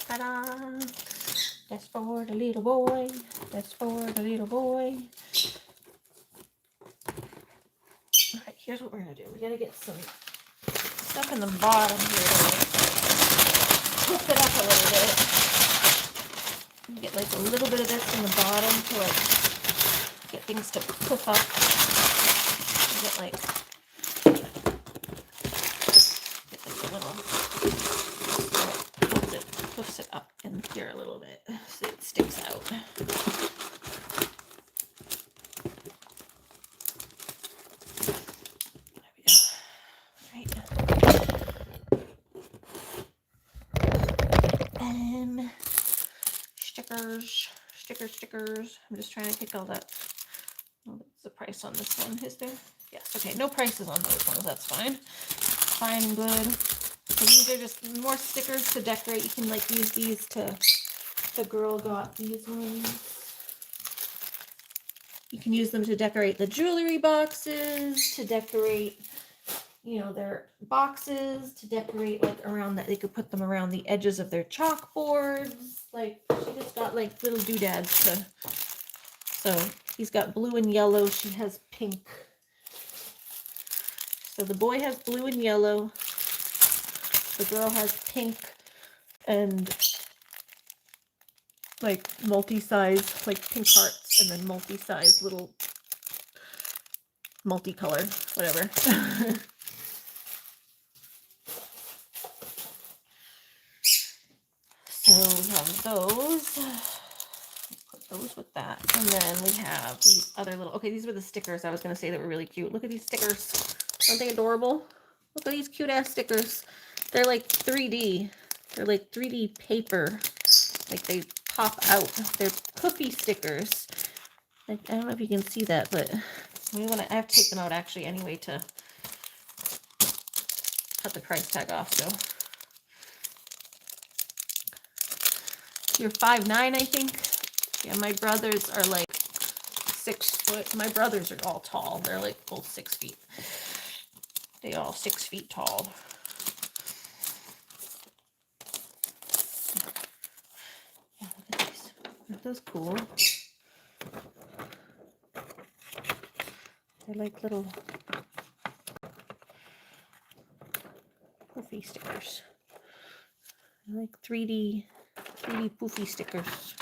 Ta-da! That's for the little boy. That's for the little boy. Alright, here's what we're gonna do. We gotta get some stuff in the bottom here to lift it up a little bit. Get like a little bit of this in the bottom to like get things to puff up. Get like a little. Puffs it up in here a little bit so it sticks out. Stickers. I'm just trying to take all that. What's the price on this one? Is there? Yes. Okay. No prices on those ones. That's fine. Fine and good. So these are just more stickers to decorate. You can like use these to. The girl got these ones. You can use them to decorate the jewelry boxes, to decorate, you know, their boxes, to decorate like around that. They could put them around the edges of their chalkboards. like, she just got like little doodads to, so he's got blue and yellow, she has pink. So the boy has blue and yellow, the girl has pink and like multi-size, like pink hearts, and then multi-size little multicolored, whatever. So we have those. Put those with that. And then we have these other little, okay, these were the stickers I was going to say that were really cute. Look at these stickers. Aren't they adorable? Look at these cute ass stickers. They're like 3D. They're like 3D paper. Like they pop out. They're cookie stickers. Like, I don't know if you can see that, but I have to take them out actually anyway to cut the price tag off. So you're 5'9", I think. Yeah, my brothers are like 6 foot. My brothers are all tall. They're like both 6 feet. They all 6 feet tall. Yeah, look at these. Aren't those cool? They're like little poofy stickers. They're like 3D poofy stickers.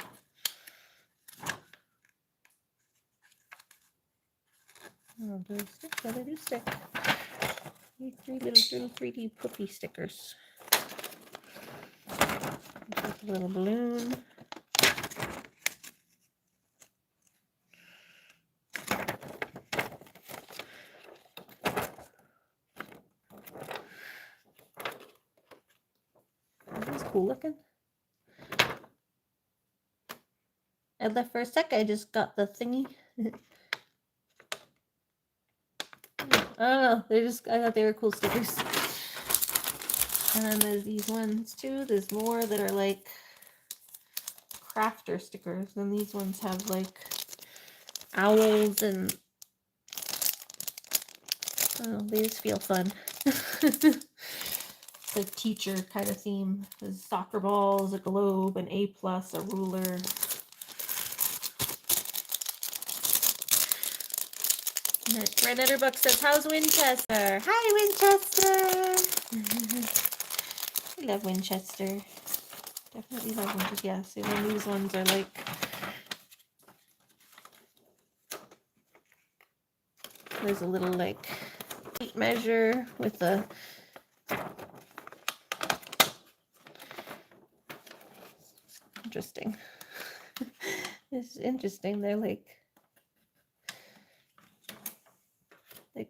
Oh, do they stick? Yeah, they do stick. Three little 3D poofy stickers. There's a little balloon. This is cool looking. I left for a sec. I just got the thingy. I don't know. I thought they were cool stickers. And then there's these ones too. There's more that are like crafter stickers. And these ones have like owls and I don't know, they just feel fun. It's a teacher kind of theme. There's soccer balls, a globe, an A+, a ruler. Red Letterbuck says, how's Winchester? Hi, Winchester! I love Winchester. Definitely love Winchester. Yeah, so then these ones are like... There's a little like tape measure with a... Interesting. It's interesting. They're like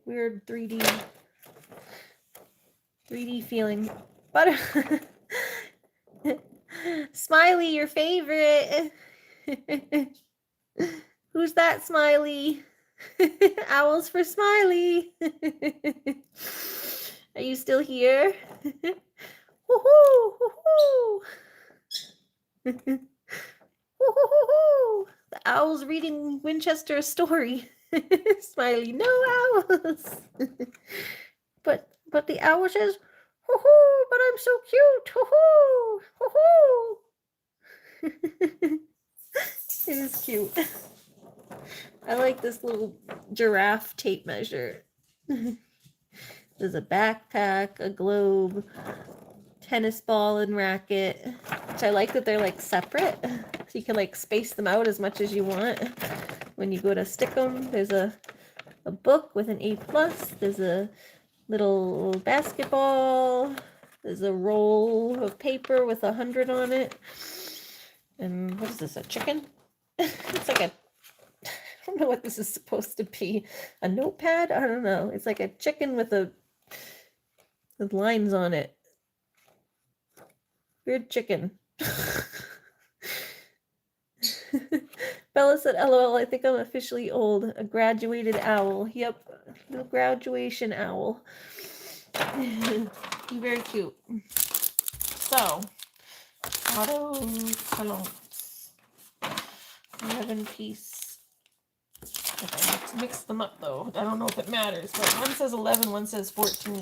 weird 3D feeling. But Smiley, your favorite. Who's that, Smiley? Owls for Smiley. Are you still here? Woohoo! Woohoo! Woohoo! The owl's reading Winchester a story. Smiley, no owls. but the owl says, woohoo! But I'm so cute. Woohoo! Woohoo! It is cute. I like this little giraffe tape measure. There's a backpack, a globe, tennis ball and racket, which I like that they're like separate. So you can like space them out as much as you want. When you go to stick them, there's a book with an A+. There's a little basketball. There's a roll of paper with 100 on it. And what is this, a chicken? It's like a, I don't know what this is supposed to be. A notepad? I don't know. It's like a chicken with lines on it. Weird chicken. Bella said, LOL, I think I'm officially old. A graduated owl. Yep, the graduation owl. Very cute. So, auto colognes. 11-piece. Okay, let's mix them up though. I don't know if it matters, but one says 11, one says 14.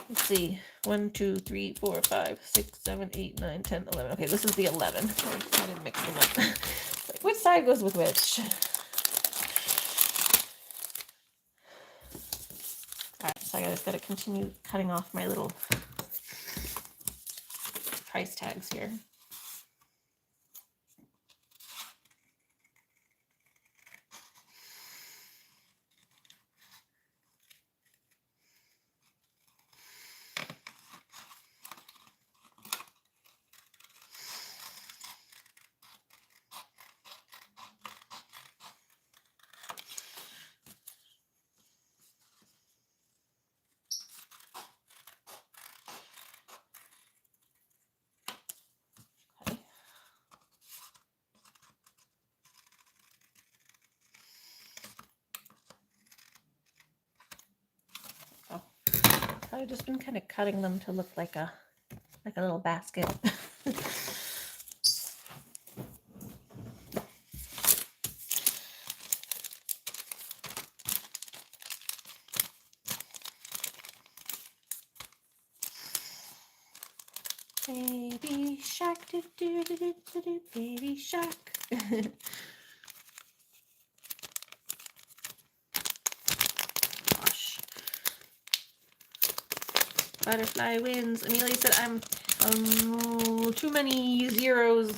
Let's see. 1, 2, 3, 4, 5, 6, 7, 8, 9, 10, 11. Okay, this is the 11. I didn't mix them up. Like, which side goes with which? Alright, so I just gotta continue cutting off my little price tags here. I've just been kind of cutting them to look like a little basket. Baby shark, do do do do do do, baby shark. Gosh. Butterfly wins. Amelia said I'm too many zeros.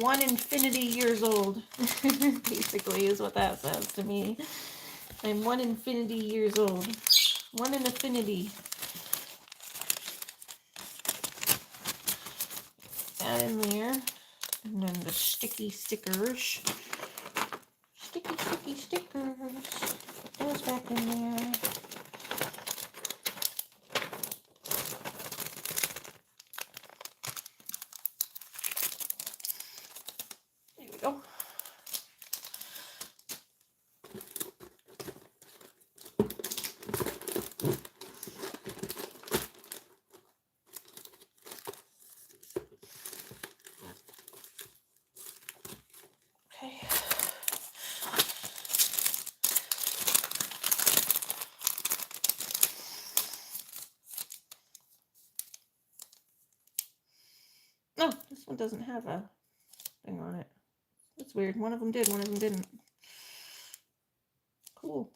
1 infinity years old. Basically is what that says to me. I'm 1 infinity years old. 1 in affinity. That in there. And then the sticky stickers. Sticky, sticky stickers. Put those back in there. There we go. Okay. No, this one doesn't have a thing on it. That's weird. One of them did, one of them didn't. Cool.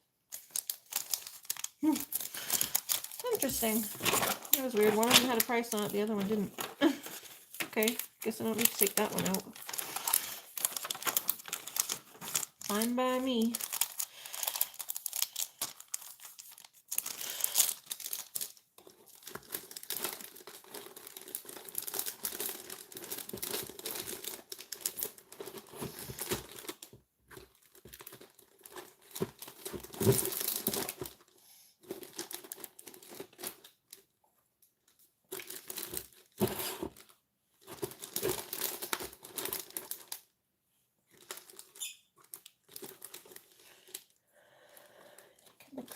Interesting. That was weird. One of them had a price on it, the other one didn't. Okay, guess I don't need to take that one out. Fine by me.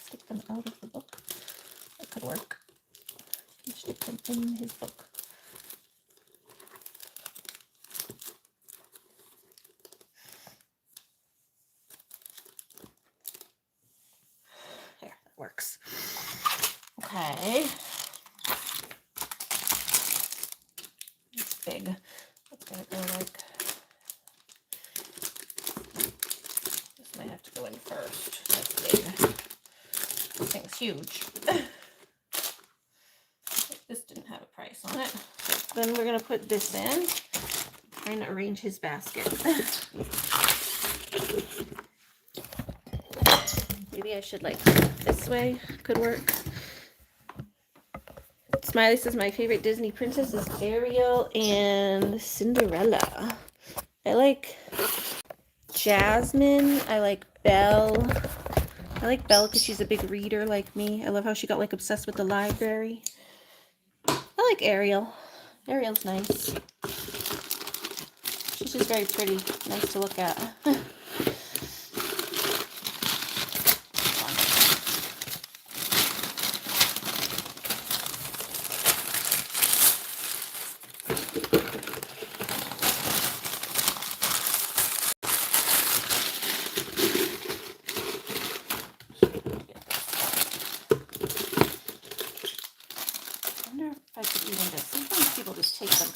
Stick them out of the book. That could work. Stick them in his book. There, that works. Okay. It's big. It's gonna go like. This might have to go in first. That's big. This thing's huge. This didn't have a price on it. So then we're gonna put this in. Trying to arrange his basket. Maybe I should like this way. Could work. Smiley says my favorite Disney princess is Ariel and Cinderella. I like Jasmine. I like Belle. I like Belle because she's a big reader like me. I love how she got like obsessed with the library. I like Ariel. Ariel's nice. She's just very pretty. Nice to look at.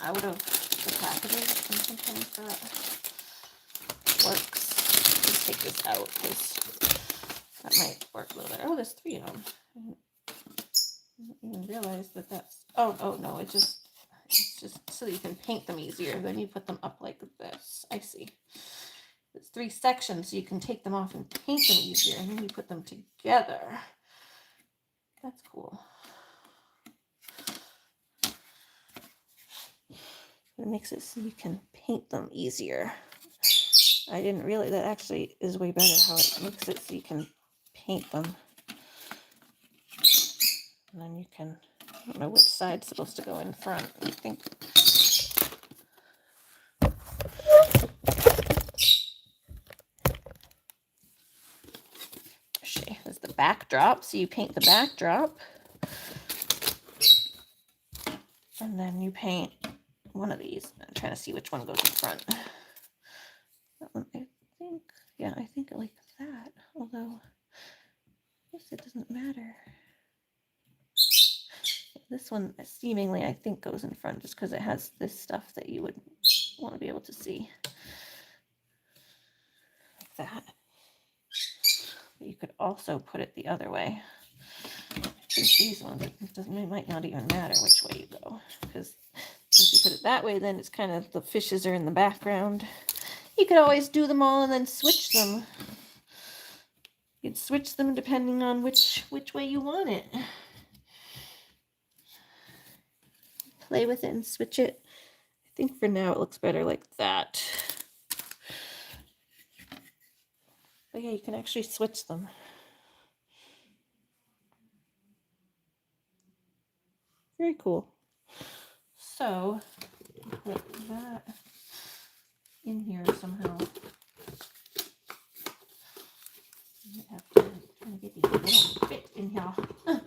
out of the packaging, and sometimes that works. Let's take this out because that might work a little better. Oh, there's 3 of them. I didn't even realize that that's, oh no, it's just so that you can paint them easier. Then you put them up like this. I see. It's 3 sections, so you can take them off and paint them easier, and then you put them together. That's cool. It makes it so you can paint them easier. I didn't realize that actually is way better how it makes it so you can paint them. And then you can, I don't know which side's supposed to go in front. I think. There's the backdrop, so you paint the backdrop. And then you paint one of these. I'm trying to see which one goes in front. That one, I think, yeah, I think like that. Although, I guess it doesn't matter. This one, seemingly, I think goes in front just because it has this stuff that you would want to be able to see. Like that. But you could also put it the other way. I think these ones, it might not even matter which way you go. Because if you put it that way, then it's kind of, the fishes are in the background. You could always do them all and then switch them. You'd switch them depending on which way you want it. Play with it and switch it. I think for now it looks better like that. But yeah, you can actually switch them. Very cool. So, put that in here somehow. You have to kind of get these, they don't fit in here. Oh.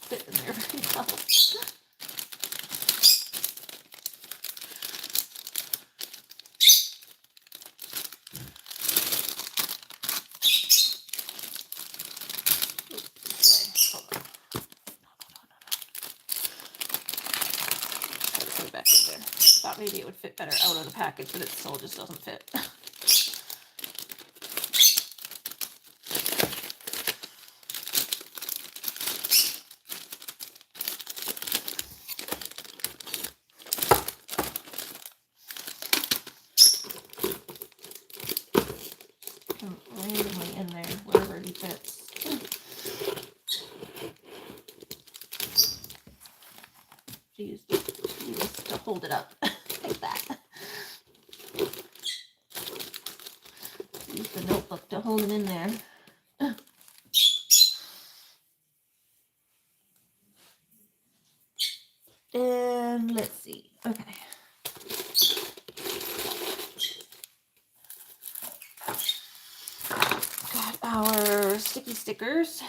Fit in there very well. Back in there. Thought maybe it would fit better out of the package, but it still just doesn't fit. Randomly in there, wherever he fits. Use this to hold it up like that. Use the notebook to hold it in there. And let's see. Okay. Got our sticky stickers.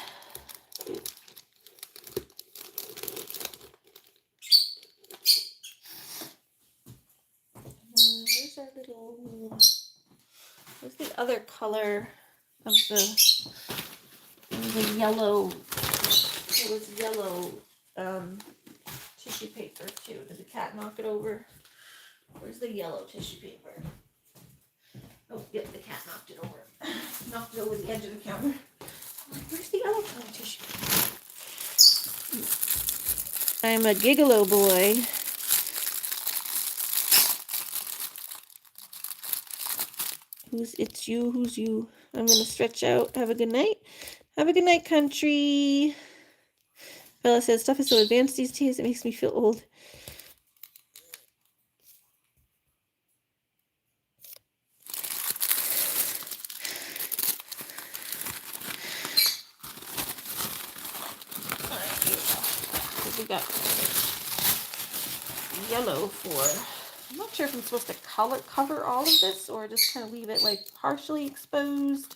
There's our little, where's the other color of the yellow, it was yellow tissue paper too. Did the cat knock it over? Where's the yellow tissue paper? Oh, yep, the cat knocked it over. Knocked it over the edge of the counter. Where's the yellow color tissue paper? I'm a gigolo boy. It's you, who's you? I'm gonna stretch out. Have a good night. Have a good night, country. Bella says, stuff is so advanced these days, it makes me feel old. We got yellow for, I'm not sure if I'm supposed to cover all of this or just kind of leave it like partially exposed.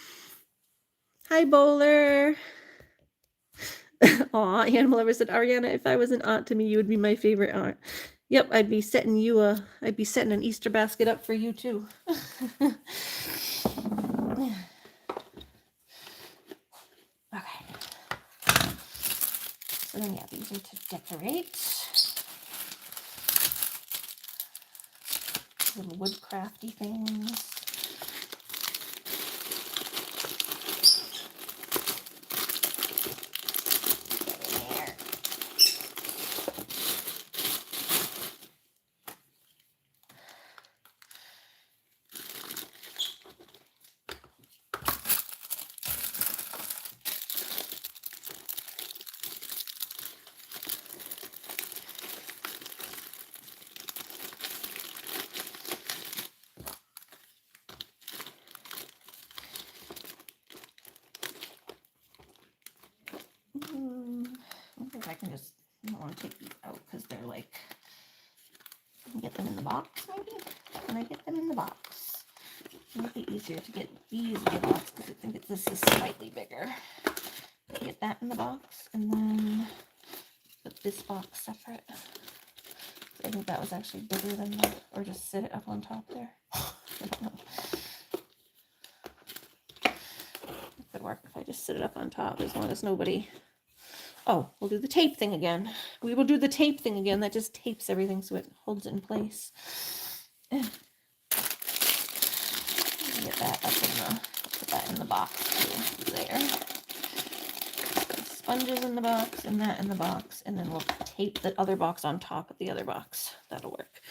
Hi, Bowler. Aw, Animal Lover said, Ariana, if I was an aunt to me, you would be my favorite aunt. Yep, I'd be setting an Easter basket up for you too. Okay. So then, yeah, these are to decorate. Little wood crafty things. I think I can just, I don't want to take these out because they're like, I can get them in the box maybe? Can I get them in the box? It might be easier to get these in the box because I think this is slightly bigger. Get that in the box and then put this box separate. I think that was actually bigger than that, or just sit it up on top there. I don't know. It could work if I just sit it up on top as long as nobody... Oh, we'll do the tape thing again. We will do the tape thing again. That just tapes everything so it holds it in place. Get that up in the, put that in the box too, there. Sponges in the box and that in the box, and then we'll tape the other box on top of the other box. That'll work.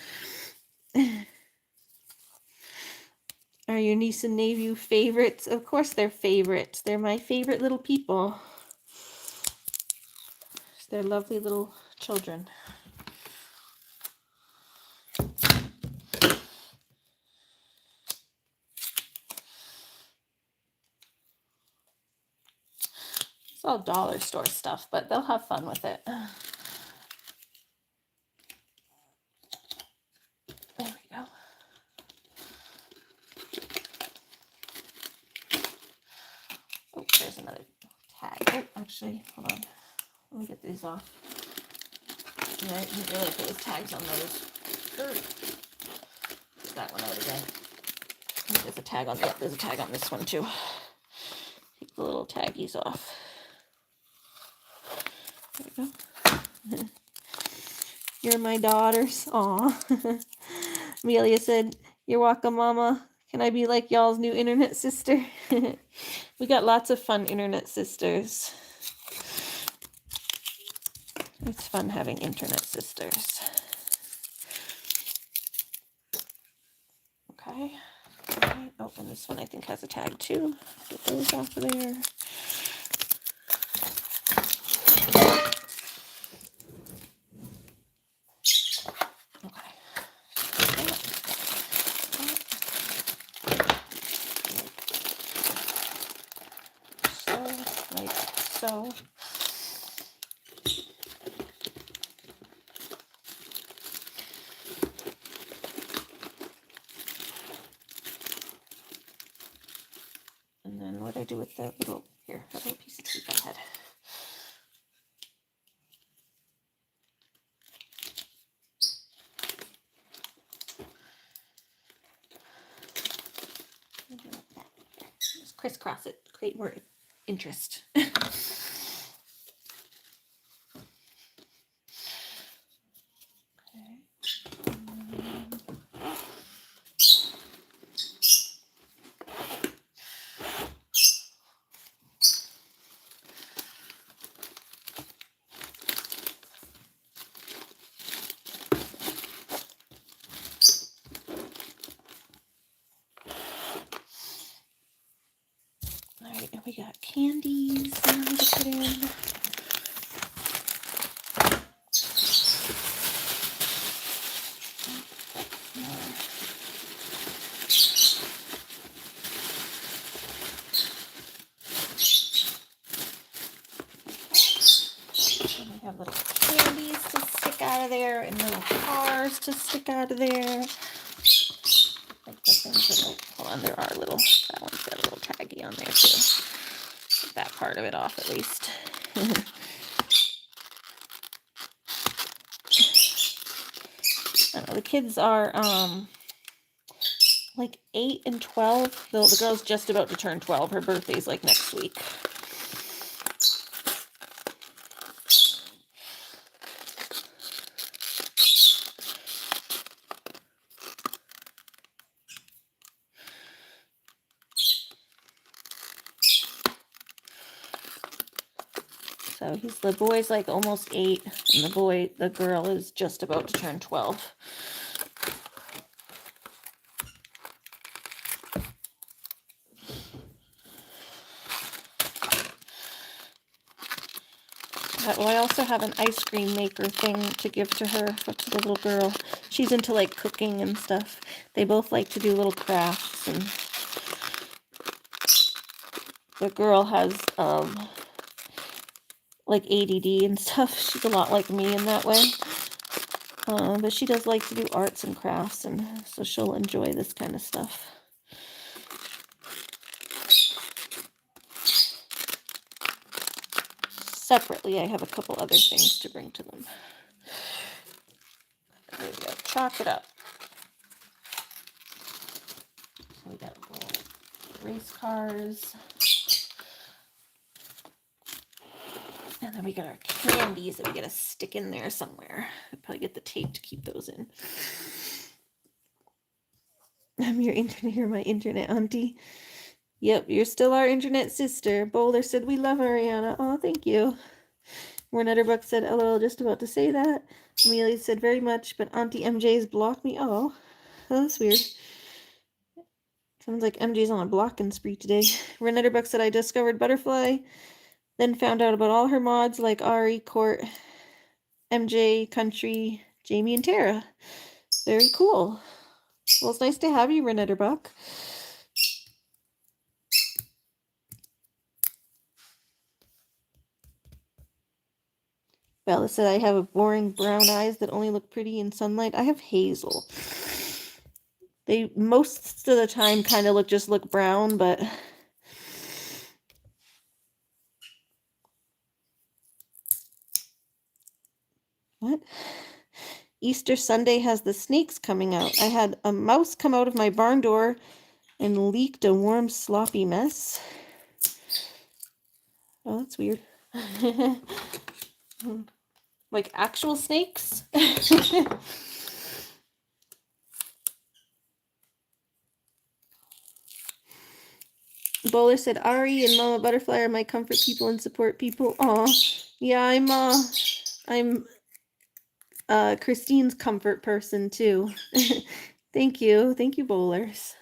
Are your niece and nephew favorites? Of course they're favorites. They're my favorite little people. They're lovely little children. It's all dollar store stuff, but they'll have fun with it. There we go. Oh, there's another tag. Oh, actually, hold on. Let me get these off. Yeah, I didn't realize there was tags on those. Get that one out again. I think there's a tag on, yeah, there's a tag on this one too. Take the little taggies off. There we go. You're my daughters. Aw. Amelia said, you're welcome, Mama. Can I be like y'all's new internet sister? We got lots of fun internet sisters. It's fun having internet sisters. Okay. Oh, and this one I think has a tag too. Get those off of there. Okay. So, like so. And then what do I do with that little, here, that little piece of tape I had? Just crisscross it, create more interest. Alright, and we got candies now to put in. And we have little candies to stick out of there and little cars to stick out of there. Like the things that, oh, hold on, there are little, that one's got a little taggy on there too. part of it off at least. I don't know, the kids are like 8 and 12. The girl's just about to turn 12. Her birthday's like next week. So the boy's like almost 8, and the girl is just about to turn 12. Well, I also have an ice cream maker thing to give to her, to the little girl. She's into like cooking and stuff. They both like to do little crafts, and the girl has like ADD and stuff. She's a lot like me in that way. But she does like to do arts and crafts, and so she'll enjoy this kind of stuff. Separately, I have a couple other things to bring to them. There we go. Chalk it up. So we got little race cars. And then we got our candies that we gotta stick in there somewhere. I'll probably get the tape to keep those in. I'm your internet, you're my internet auntie. Yep, you're still our internet sister. Boulder said, we love Ariana. Oh, thank you. Renetterbuck said, LOL, just about to say that. Amelia said, very much, but Auntie MJ's blocked me. Oh, that's weird. Sounds like MJ's on a blocking spree today. Renetterbuck said, I discovered Butterfly, then found out about all her mods like Ari, Court, MJ, Country, Jamie, and Tara. Very cool. Well, it's nice to have you, Renetterbuck. Bella said, I have a boring brown eyes that only look pretty in sunlight. I have hazel. They most of the time kind of look brown, but what? Easter Sunday has the snakes coming out. I had a mouse come out of my barn door and leaked a warm, sloppy mess. Oh, that's weird. Like actual snakes? Bowler said, Ari and Mama Butterfly are my comfort people and support people. Aw, yeah, I'm Christine's comfort person too. Thank you, bowlers.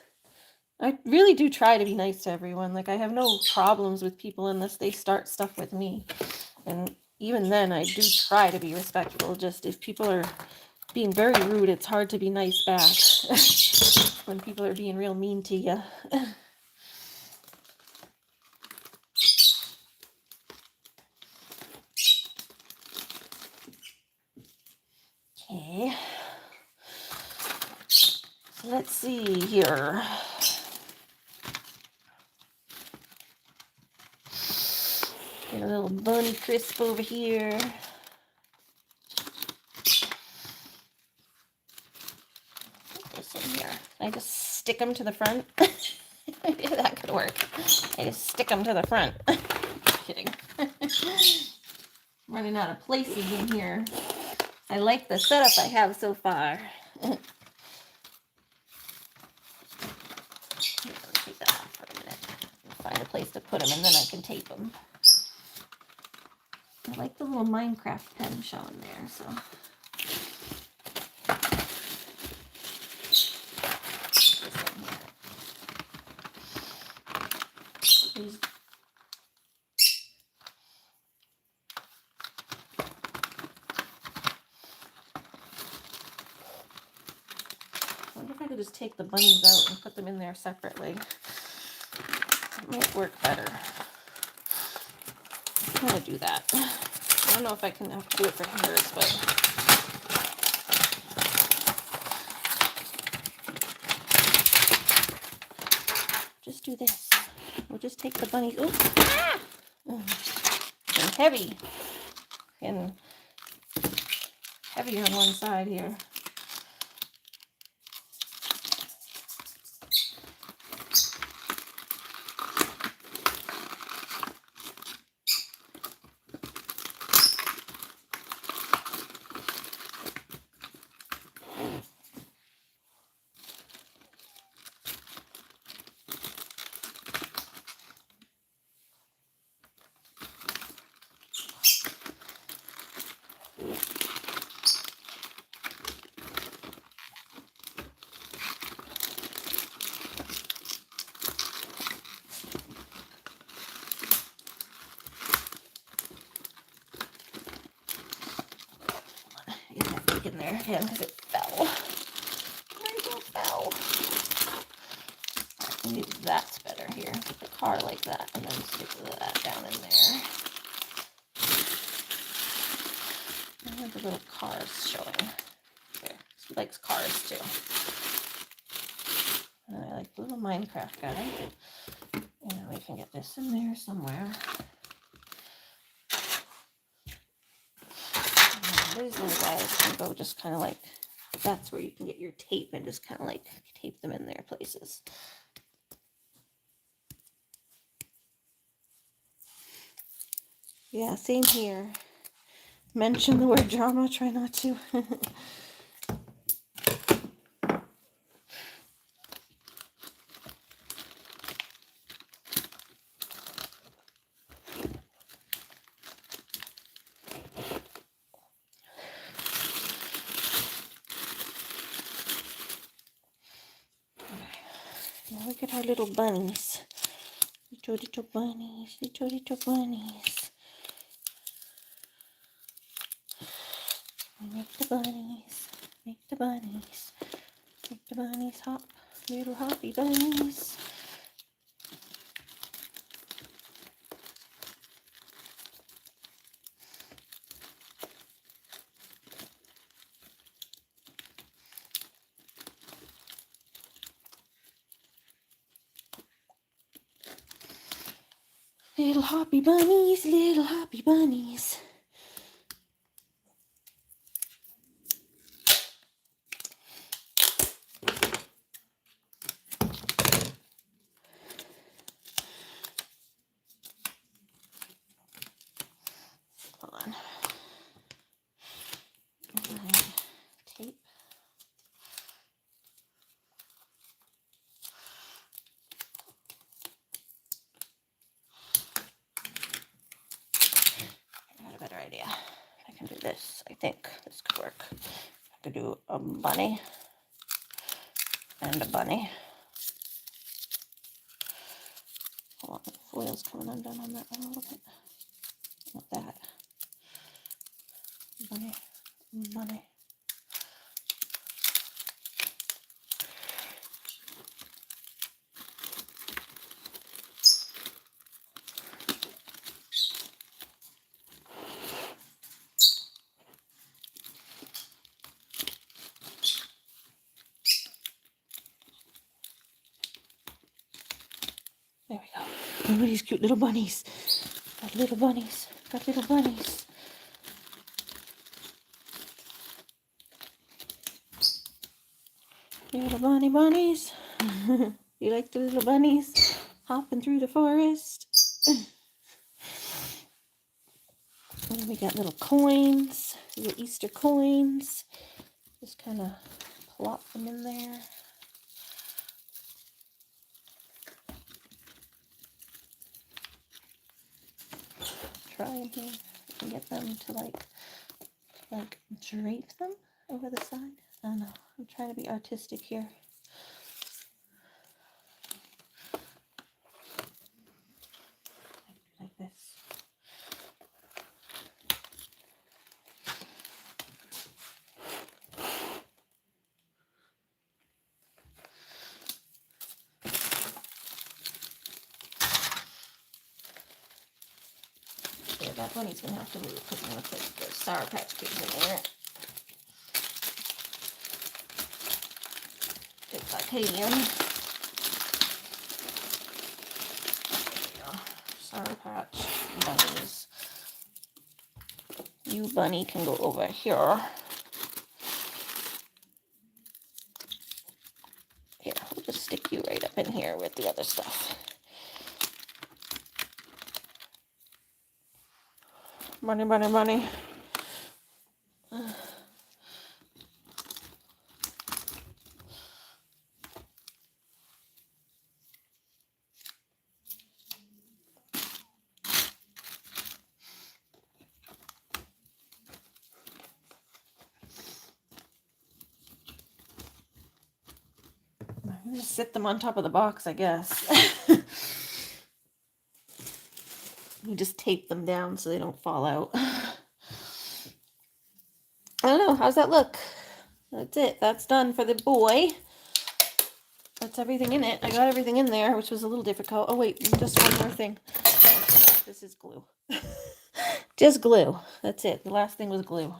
I really do try to be nice to everyone. Like, I have no problems with people unless they start stuff with me, and even then I do try to be respectful. Just if people are being very rude, it's hard to be nice back when people are being real mean to you. Okay, so let's see here. Get a little bunny crisp over here. Put this in here. I just stick them to the front. Yeah, that could work. I just stick them to the front. Kidding. Running out of places in here. I like the setup I have so far. Take that off for a minute. Find a place to put them, and then I can tape them. I like the little Minecraft pen showing there, so. I wonder if I could just take the bunnies out and put them in there separately. It might work better. I'm gonna do that. I don't know if I can have to do it for hers, but just do this. We'll just take the bunnies. Oh, ah! And heavy. And heavy on one side here. Get that back in there again because it fell. There you go, fell. Right, maybe that's better here. Put the car like that and then stick that down in there. I have the little cars showing. There. He likes cars too. And I like the little Minecraft guy. And we can get this in there somewhere. And these little guys can go just kind of like, that's where you can get your tape and just kind of like tape them in their places. Yeah, same here. Mention the word drama, try not to. Now look at our little bunnies. Little bunnies, little bunnies. Make the bunnies, make the bunnies, make the bunnies hop, little hoppy bunnies. Little hoppy bunnies, little hoppy bunnies. Hold on. Tape. I got a better idea. I can do this. I think this could work. I could do a bunny and a bunny. Hold on, the foil's coming undone on that one a little bit. Not that. Bunny, bunny. There we go. Look at these cute little bunnies. Got little bunnies. Got little bunnies. Little bunnies. You like the little bunnies hopping through the forest? And we got little coins, little Easter coins. Just kind of plop them in there. Trying here and get them to like drape them over the side. I don't know. I'm trying to be artistic here. Like this. Yeah, that bunny's gonna have to move because I'm gonna put the Sour Patch Kids in there. Take titanium. There we go. Sour Patch. bunnies. You bunny can go over here. Here, we'll just stick you right up in here with the other stuff. Bunny, bunny, bunny. I'm gonna sit them on top of the box, I guess. You just tape them down so they don't fall out. I don't know. How's that look? That's it. That's done for the boy. That's everything in it. I got everything in there, which was a little difficult. Oh, wait. Just one more thing. This is glue. Just glue. That's it. The last thing was glue.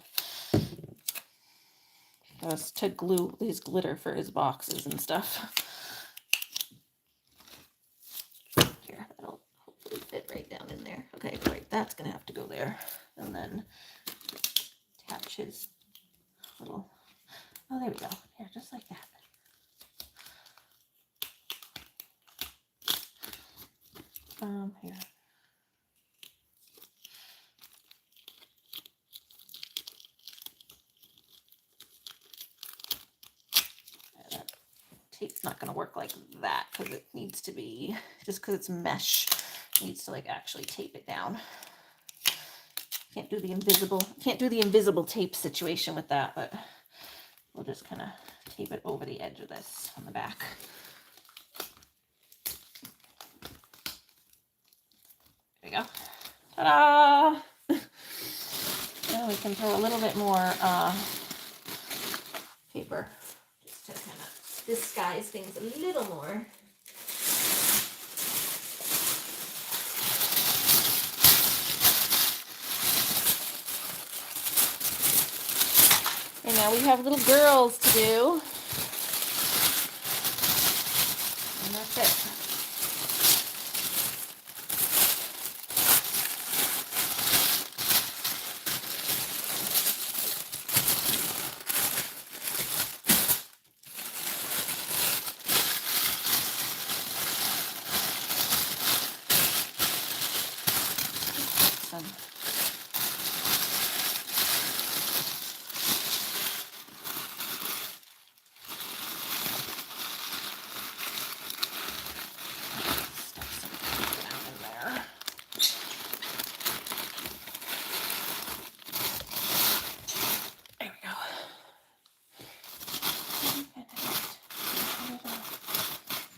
That was to glue his glitter for his boxes and stuff. Here, that'll hopefully fit right down in there. Okay, right. That's going to have to go there. And then attach his little... Oh, there we go. Here, just like that. Here. That tape's not going to work like that because it needs to be, just because it's mesh, it needs to like actually tape it down. Can't do the invisible tape situation with that, but we'll just kind of tape it over the edge of this on the back. There we go. Ta-da! Now we can throw a little bit more paper just to kind of disguise things a little more. And now we have little girls to do. And that's it.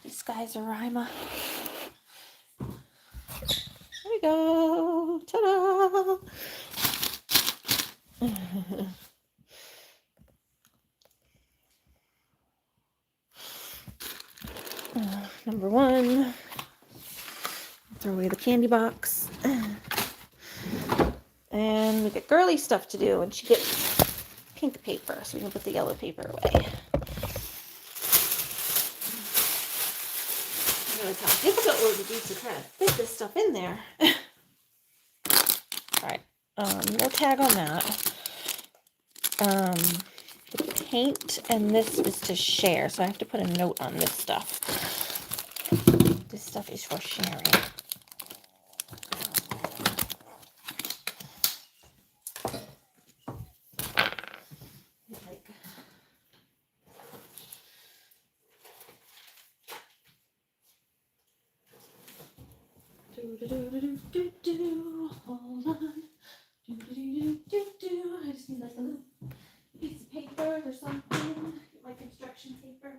Disguise-a-rima. There we go. Ta-da! Number one. Throw away the candy box. And we got girly stuff to do, and she gets pink paper, so we can put the yellow paper away. Realize how difficult it would be to try to fit this stuff in there. Alright, no tag on that. The paint and this is to share, so I have to put a note on this stuff. This stuff is for sharing. Hold on. I just need like a little piece of paper or something. Get my construction paper.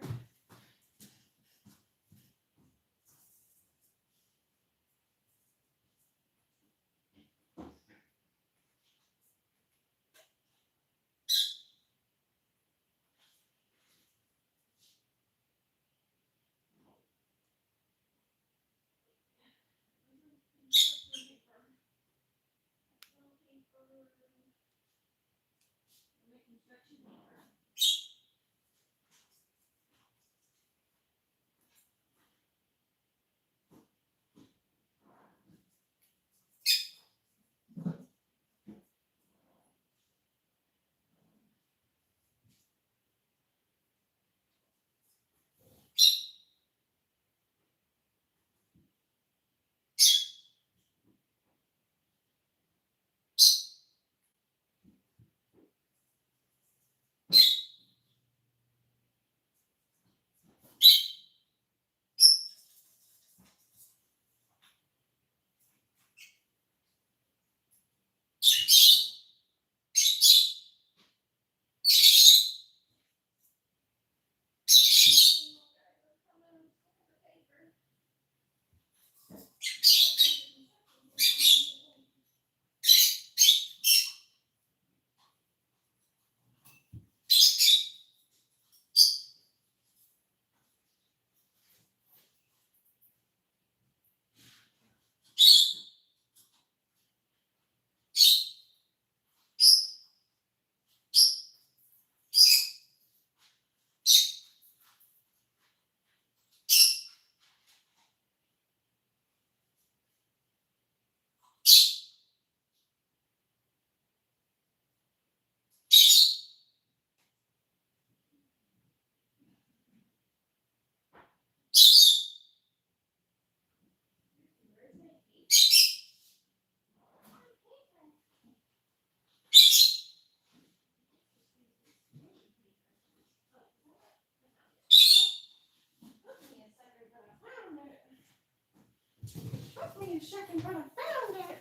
me a second, but I found it.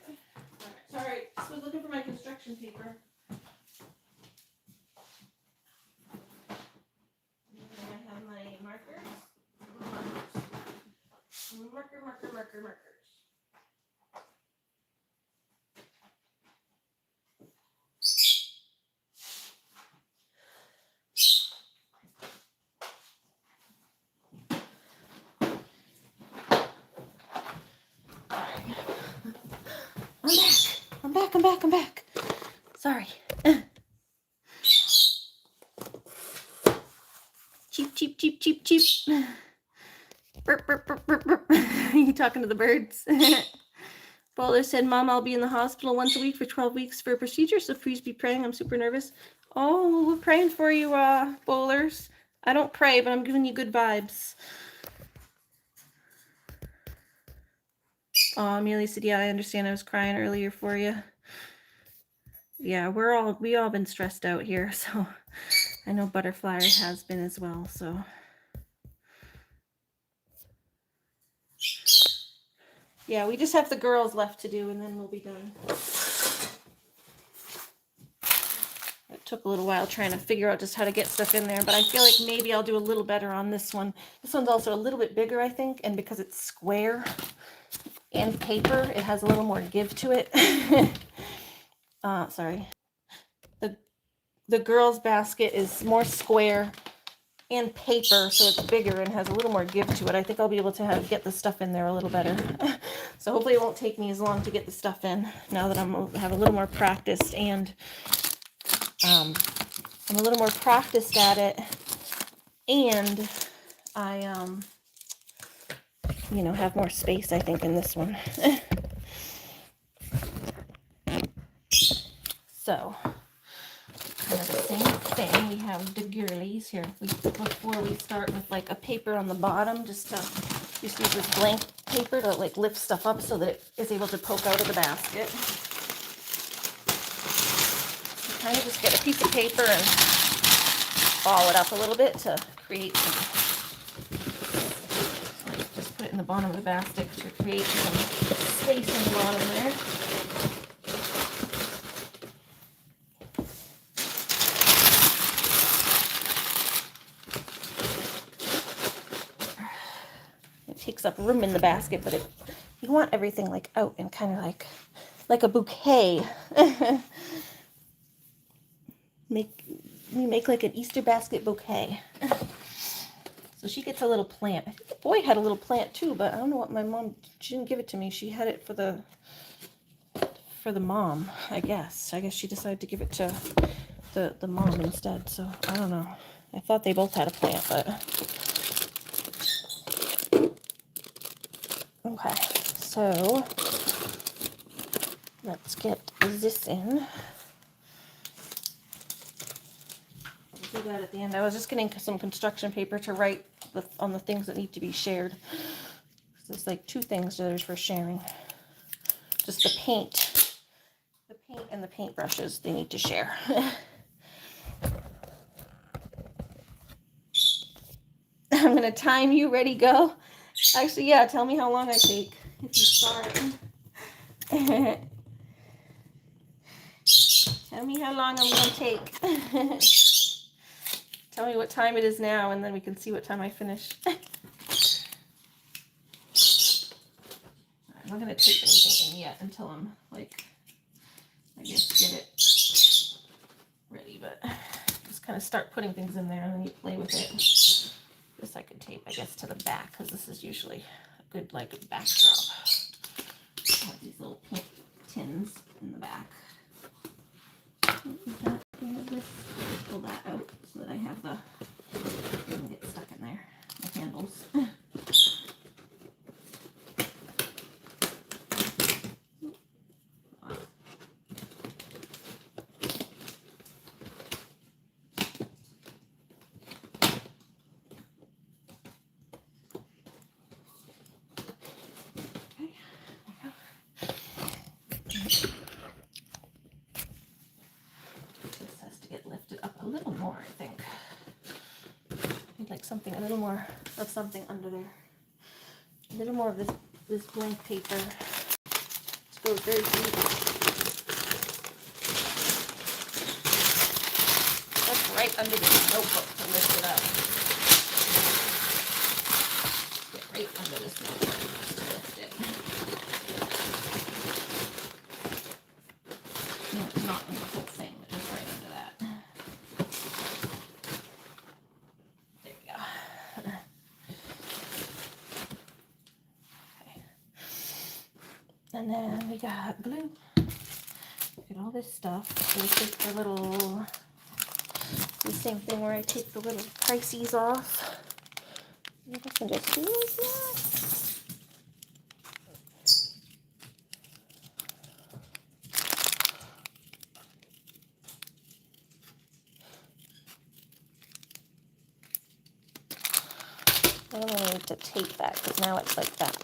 All right, sorry, I was looking for my construction paper. And I have my markers. Markers. I'm back. Sorry. Cheep. Burp, burp, burp, burp, burp. You talking to the birds? Bowler said, Mom, I'll be in the hospital once a week for 12 weeks for a procedure, so please be praying. I'm super nervous. Oh, we're praying for you, Bowlers. I don't pray, but I'm giving you good vibes. Oh, Amelia said, yeah, I understand. I was crying earlier for you. Yeah, we all been stressed out here, so I know Butterfly has been as well, so. Yeah, we just have the girls left to do, and then we'll be done. It took a little while trying to figure out just how to get stuff in there, but I feel like maybe I'll do a little better on this one. This one's also a little bit bigger, I think, and because it's square and paper, it has a little more give to it. Sorry. The girls' basket is more square and paper, so it's bigger and has a little more give to it. I think I'll be able to get the stuff in there a little better. So hopefully it won't take me as long to get the stuff in now that have a little more practiced, and I'm a little more practiced at it, and I have more space, I think, in this one. So kind of the same thing. We have the girlies here. Before we start with like a paper on the bottom, just use this blank paper to like lift stuff up so that it is able to poke out of the basket. You kind of just get a piece of paper and ball it up a little bit to create some. Just put it in the bottom of the basket to create some space in the bottom there. Takes up room in the basket, but you want everything like out and kind of like a bouquet. make like an Easter basket bouquet. So she gets a little plant. I think the boy had a little plant too, but I don't know what my mom, she didn't give it to me. She had it for the mom, I guess. I guess she decided to give it to the mom instead. So I don't know. I thought they both had a plant, but okay, so let's get this in. We'll do that at the end. I was just getting some construction paper to write on the things that need to be shared. There's like two things there's for sharing. Just the paint and the paintbrushes they need to share. I'm gonna time you. Ready, go. Actually, yeah, tell me how long I take if you start. Tell me how long I'm gonna take. Tell me what time it is now, and then we can see what time I finish. I'm not gonna tape anything in yet until I'm like, I guess, get it ready, but just kind of start putting things in there and then you play with it. This I could tape, I guess, to the back, because this is usually a good like backdrop. I have these little pink tins in the back. Pull that out so that I have the, doesn't get stuck in there, the handles. Something, a little more of something under there. A little more of this blank paper. goes very deep. That's right under this notebook to lift it up. Get right under this notebook to lift it. No, not in the whole thing, but just right under that. There we go. Okay. And then we got glue. Look at all this stuff. So we take the little, the same thing where I take the little prices off. And I can just do like that. I don't need to tape that because now it's like that.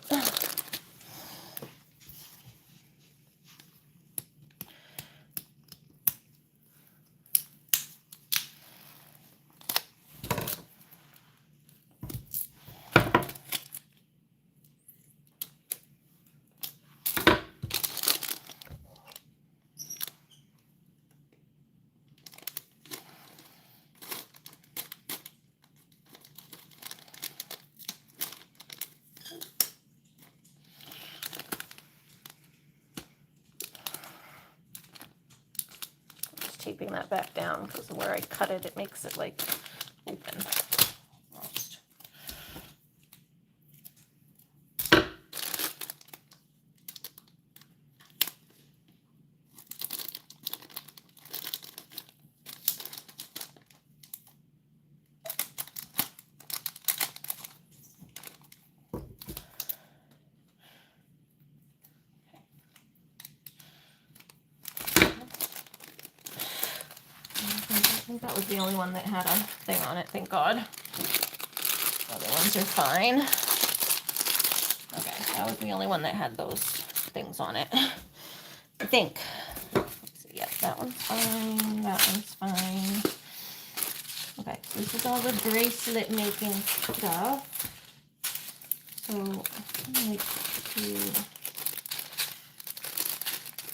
Taping that back down because where I cut it, it makes it like open almost. I think that was the only one that had a thing on it, thank God. Other ones are fine. Okay, that was the only one that had those things on it, I think. Let's see, yep, that one's fine, that one's fine. Okay, so this is all the bracelet making stuff. So, I like to do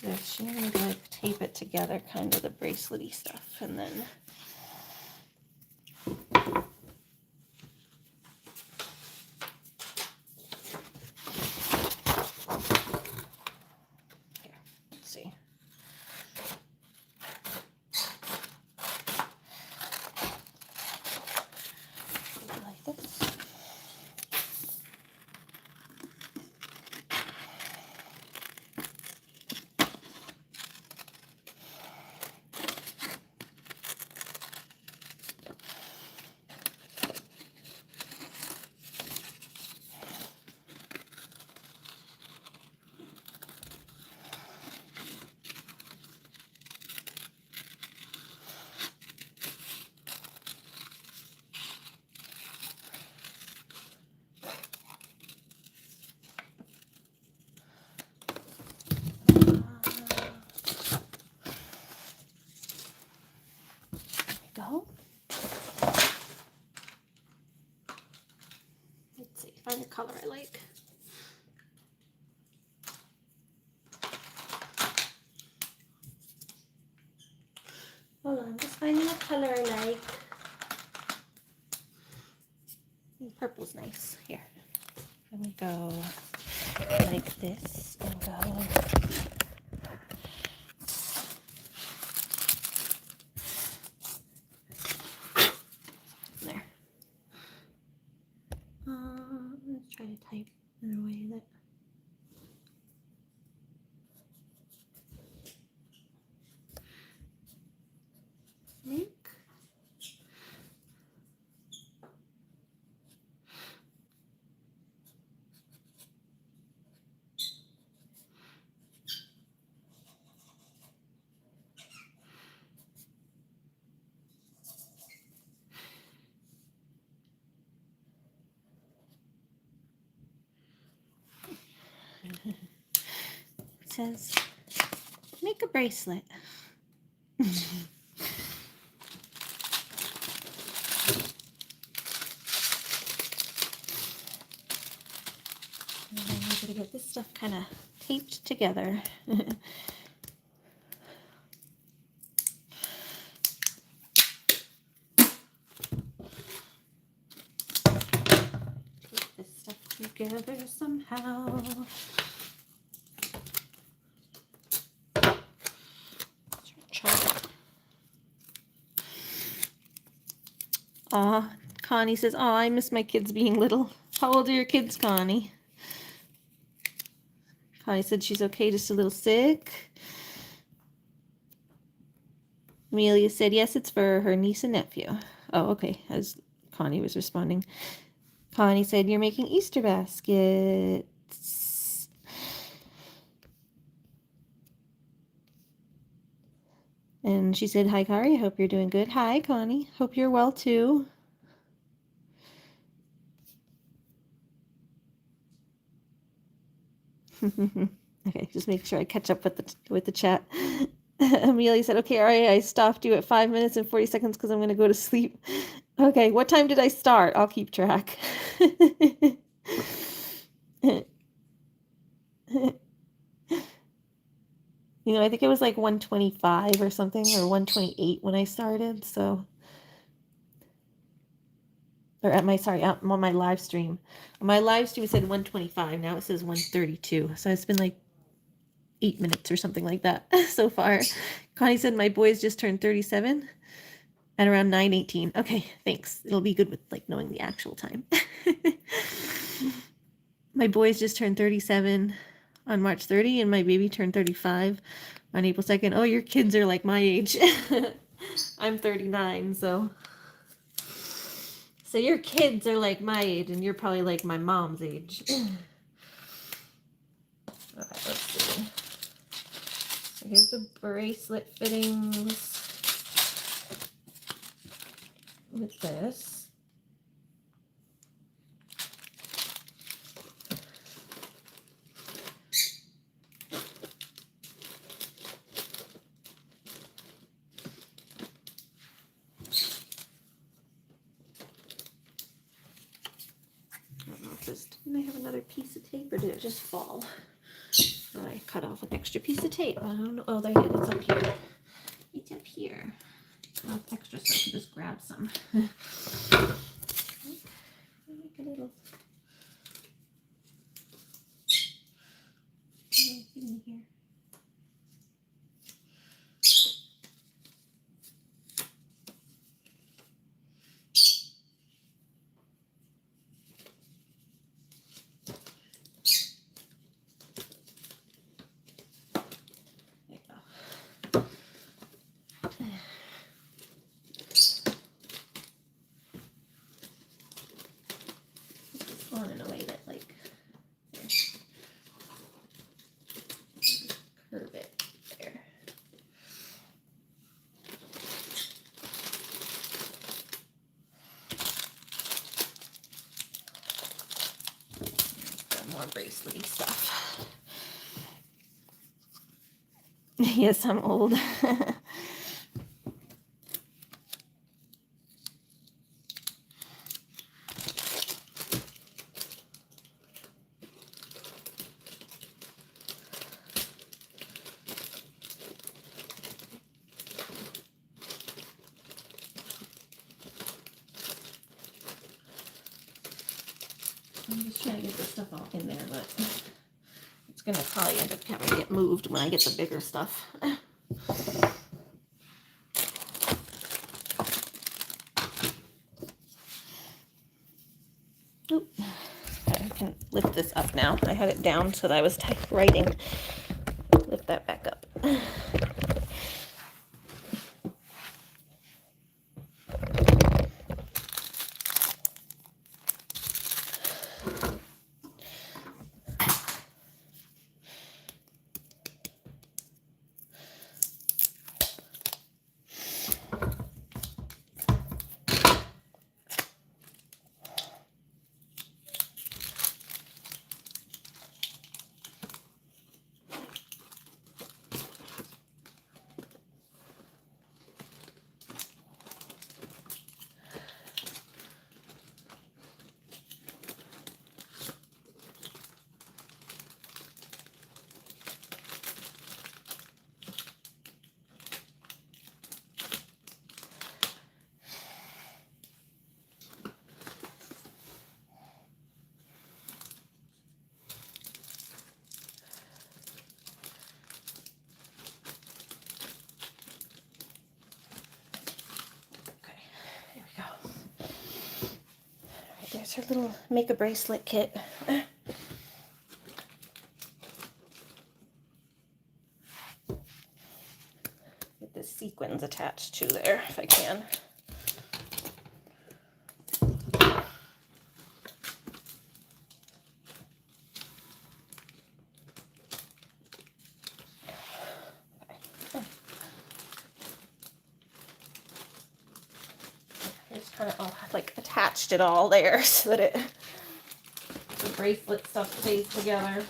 this. You need to like tape it together, kind of the bracelet-y stuff, and then here, let's see. Like this. Go. Let's see, find a color I like. Hold on, just finding a color I like. Purple's nice. Here. Let me go like this and go. There. Let's try to type in a way that. Think. It says, make a bracelet. And then I'm going to get this stuff kind of taped together. Put this stuff together somehow. Aw, Connie says, "Aw, I miss my kids being little." How old are your kids, Connie? Connie said she's okay, just a little sick. Amelia said, yes, it's for her niece and nephew. Oh, okay, as Connie was responding. Connie said, you're making Easter baskets. And she said, hi, Kari, I hope you're doing good. Hi, Connie, hope you're well, too. Okay, just make sure I catch up with the chat. Amelia said, okay, all right, I stopped you at 5 minutes and 40 seconds because I'm going to go to sleep. Okay, what time did I start? I'll keep track. You know, I think it was like 125 or something, or 128 when I started, so. Or on my live stream. On my live stream it said 125, now it says 132. So it's been like 8 minutes or something like that so far. Connie said my boys just turned 37 at around 9:18. Okay, thanks. It'll be good with like knowing the actual time. My boys just turned 37 on March 30, and my baby turned 35 on April 2nd. Oh, your kids are like my age. I'm 39, so your kids are like my age, and you're probably like my mom's age. Okay, let's see. So here's the bracelet fittings with this. Didn't I have another piece of tape, or did it just fall? Oh, I cut off an extra piece of tape. I don't know. Oh, there it is. It's up here. It's up here. Oh, it's extra, so I can just grab some. Make a little thing here. On in a way that like curve it there. More bracelety stuff. Yes, I'm old. I'm just trying to get this stuff all in there, but it's going to probably end up having to get moved when I get the bigger stuff. Oop. Okay, I can lift this up now. I had it down so that I was writing. Lift that back up. There's her little make a bracelet kit. Get the sequins attached to there if I can. Just kind of like attached it all there so that the bracelet stuff stays together.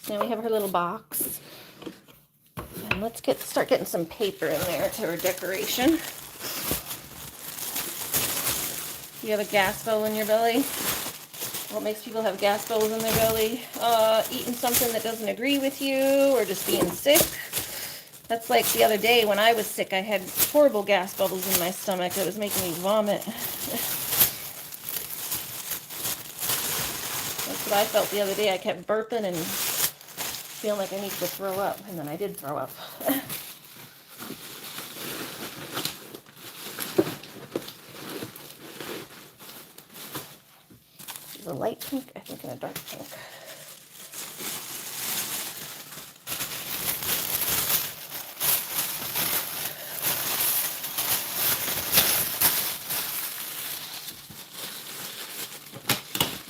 So now we have her little box. And let's start getting some paper in there to her decoration. You have a gas bell in your belly? What makes people have gas bells in their belly? Eating something that doesn't agree with you, or just being sick. That's like the other day when I was sick, I had horrible gas bubbles in my stomach. It was making me vomit. That's what I felt the other day. I kept burping and feeling like I needed to throw up, and then I did throw up. There's a light pink, I think, and a dark pink.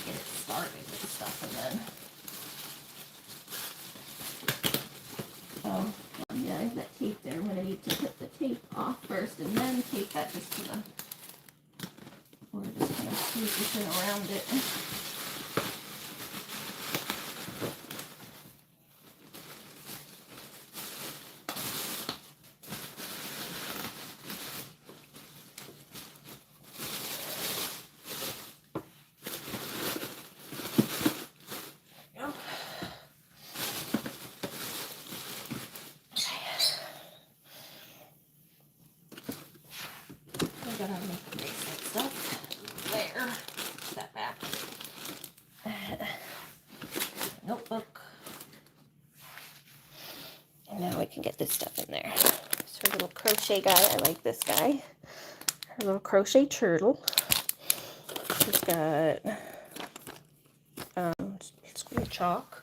Get it started with stuff, and then yeah, I have that tape there. I'm going to need to put the tape off first and then tape that just to the, or just kind of position around it. Gotta make the bracelet stuff. There. Put that back. Notebook. And now we can get this stuff in there. So her little crochet guy. I like this guy. Her little crochet turtle. She's got school chalk.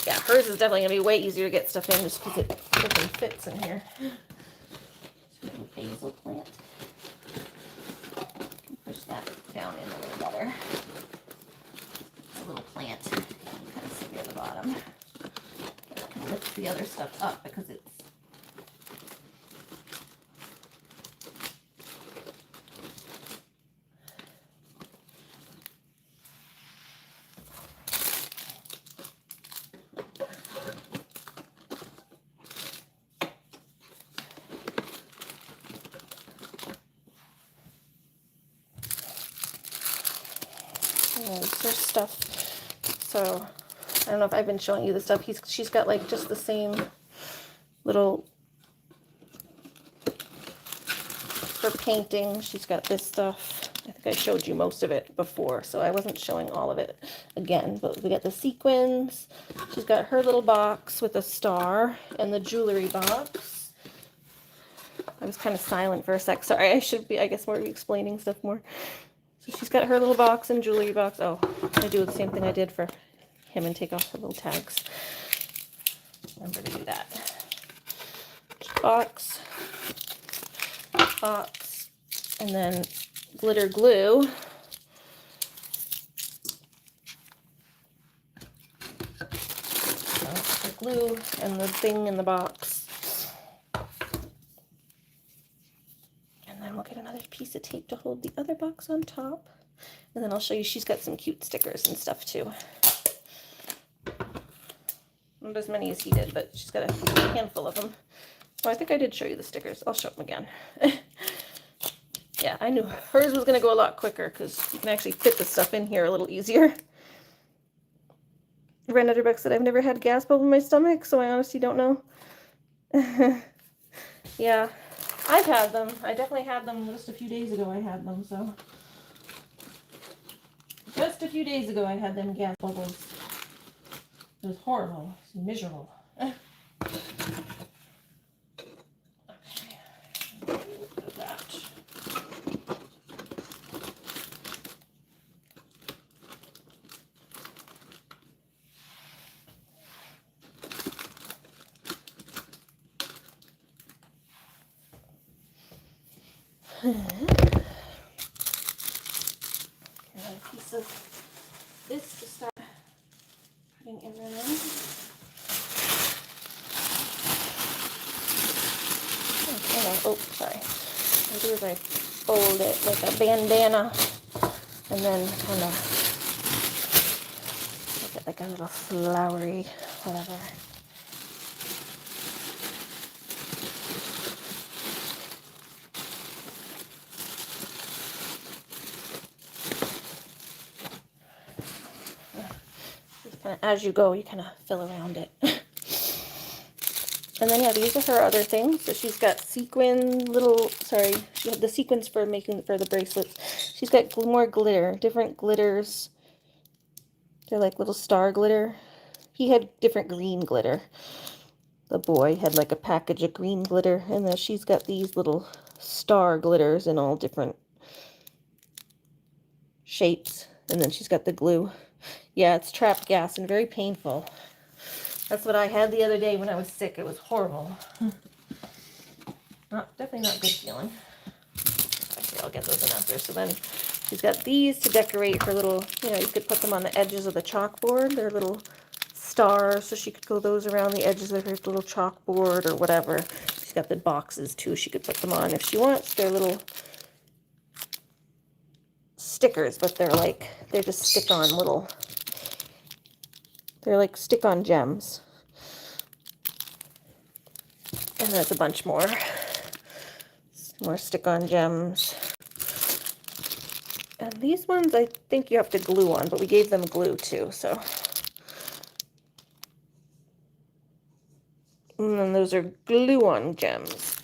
Yeah, hers is definitely going to be way easier to get stuff in just because it freaking fits in here. Basil plant. Push that down in a little better. It's a little plant. You can kind of see near the bottom. It can lift the other stuff up because it's there's stuff. So I don't know if I've been showing you the stuff. She's got like just the same little, for painting. She's got this stuff. I think I showed you most of it before, so I wasn't showing all of it again. But we got the sequins. She's got her little box with a star and the jewelry box. I was kind of silent for a sec. Sorry, I should be, I guess, more explaining stuff more. So she's got her little box and jewelry box. Oh, I do the same thing I did for him and take off the little tags. Remember to do that. Box, and then glitter glue. So the glue and the thing in the box. And then we'll get another piece of tape to hold the other box on top. And then I'll show you, she's got some cute stickers and stuff too. Not as many as he did, but she's got a handful of them. Oh, I think I did show you the stickers. I'll show them again. Yeah, I knew hers was going to go a lot quicker because you can actually fit the stuff in here a little easier. Red Utterbuck said, I've never had gas bubble in my stomach, so I honestly don't know. Yeah, I've had them. I definitely had them just a few days ago. I had them, so. Just a few days ago, I had them gas bubbles. It was horrible. It was miserable. Okay. Look at that. A piece of this to start putting in there. Oh, sorry. What I do is I fold it like a bandana and then kind of make it like a little flowery whatever. As you go, you kind of fill around it. And then, yeah, these are her other things. So she's got sequin little, sorry, she had the sequins for making, for the bracelets. She's got more glitter, different glitters. They're like little star glitter. He had different green glitter. The boy had like a package of green glitter. And then she's got these little star glitters in all different shapes. And then she's got the glue. Yeah, it's trapped gas and very painful. That's what I had the other day when I was sick. It was horrible. Definitely not good feeling. Actually, I'll get those in after. So then she's got these to decorate her little, you know, you could put them on the edges of the chalkboard. They're little stars, so she could go those around the edges of her little chalkboard or whatever. She's got the boxes too. She could put them on if she wants. They're little stickers, but they're just stick-on little, they're like stick-on gems. And there's a bunch more. More stick-on gems. And these ones I think you have to glue on, but we gave them glue too, so. And then those are glue-on gems.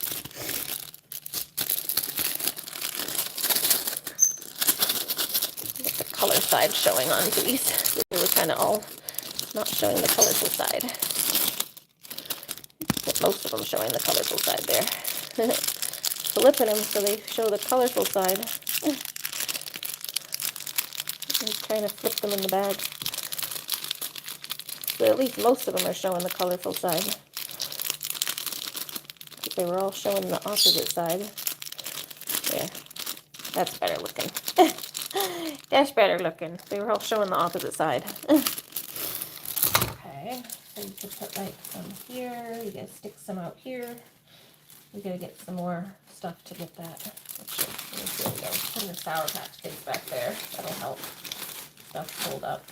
Get the color side showing on these. They were kind of all not showing the colorful side. But most of them showing the colorful side there. Flipping them so they show the colorful side. And trying to flip them in the bag. So at least most of them are showing the colorful side. But they were all showing the opposite side. There. That's better looking. That's better looking. They were all showing the opposite side. Okay. So you could put like some here. You gotta stick some out here. We gotta get some more stuff to get that. There we go. Putting the Sour Patch Kids back there. That'll help. Stuff pulled up.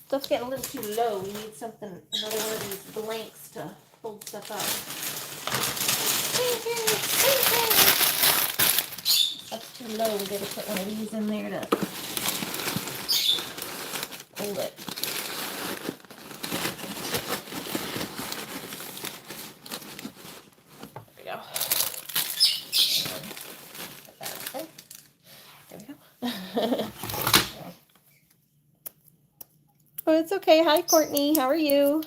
Stuff's getting a little too low. We need something, another one of these blanks to hold stuff up. Stuff's too low. We gotta put one of these in there to hold it. Oh, it's okay. Hi, Courtney. How are you?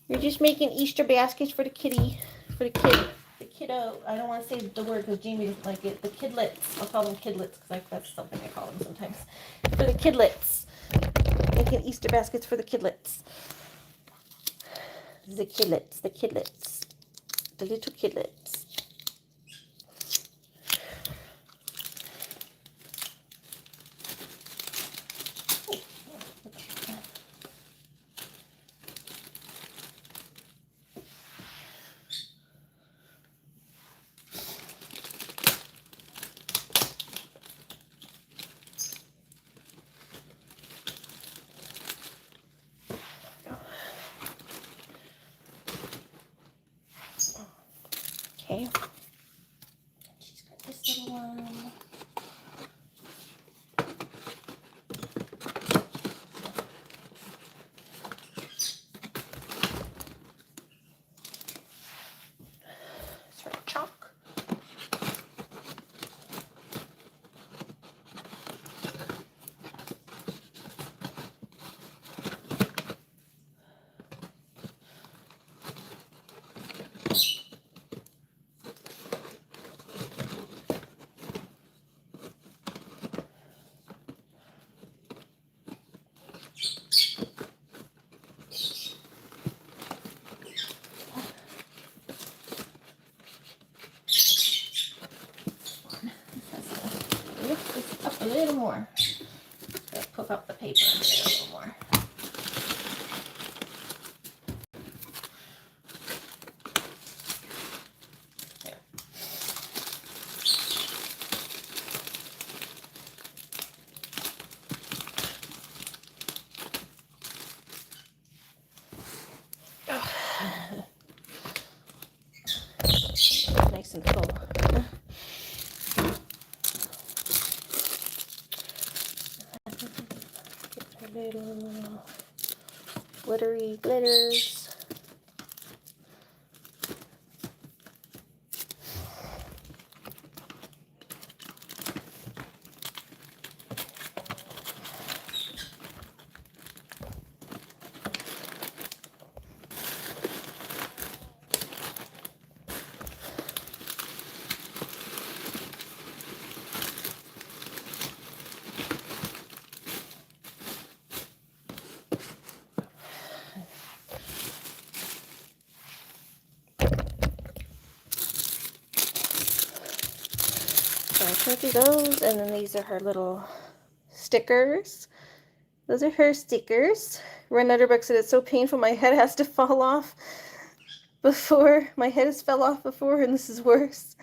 You're just making Easter baskets for the kitty, for the kid, the kiddo. I don't want to say the word because Jamie doesn't like it. The kidlets. I'll call them kidlets because that's something I call them sometimes. For the kidlets. Making Easter baskets for the kidlets. The kidlets. The kidlets. The little kidlets. little one. Sort of chalk. Lift this up a little more. Puff up the paper a little more. There. Nice and full. Little glittery glitters. So I showed you those, and then these are her little stickers. Those are her stickers. Red Nutterbuck said it's so painful my head has to fall off before. My head has fell off before, and this is worse.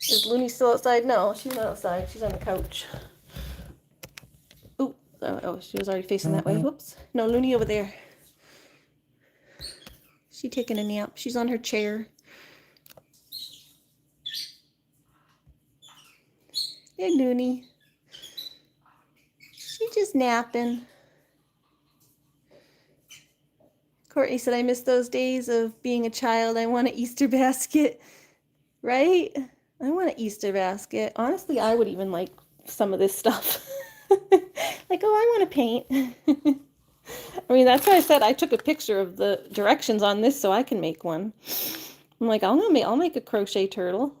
Is Looney still outside? No, she's not outside. She's on the couch. Ooh, oh, she was already facing that way. Whoops. No, Looney over there. She's taking a nap. She's on her chair. Hey, Looney. She's just napping. Courtney said, I miss those days of being a child. I want an Easter basket. Right? I want an Easter basket. Honestly, I would even like some of this stuff. Like, oh, I want to paint. I mean, that's why I said I took a picture of the directions on this so I can make one. I'm like, I'll make a crochet turtle.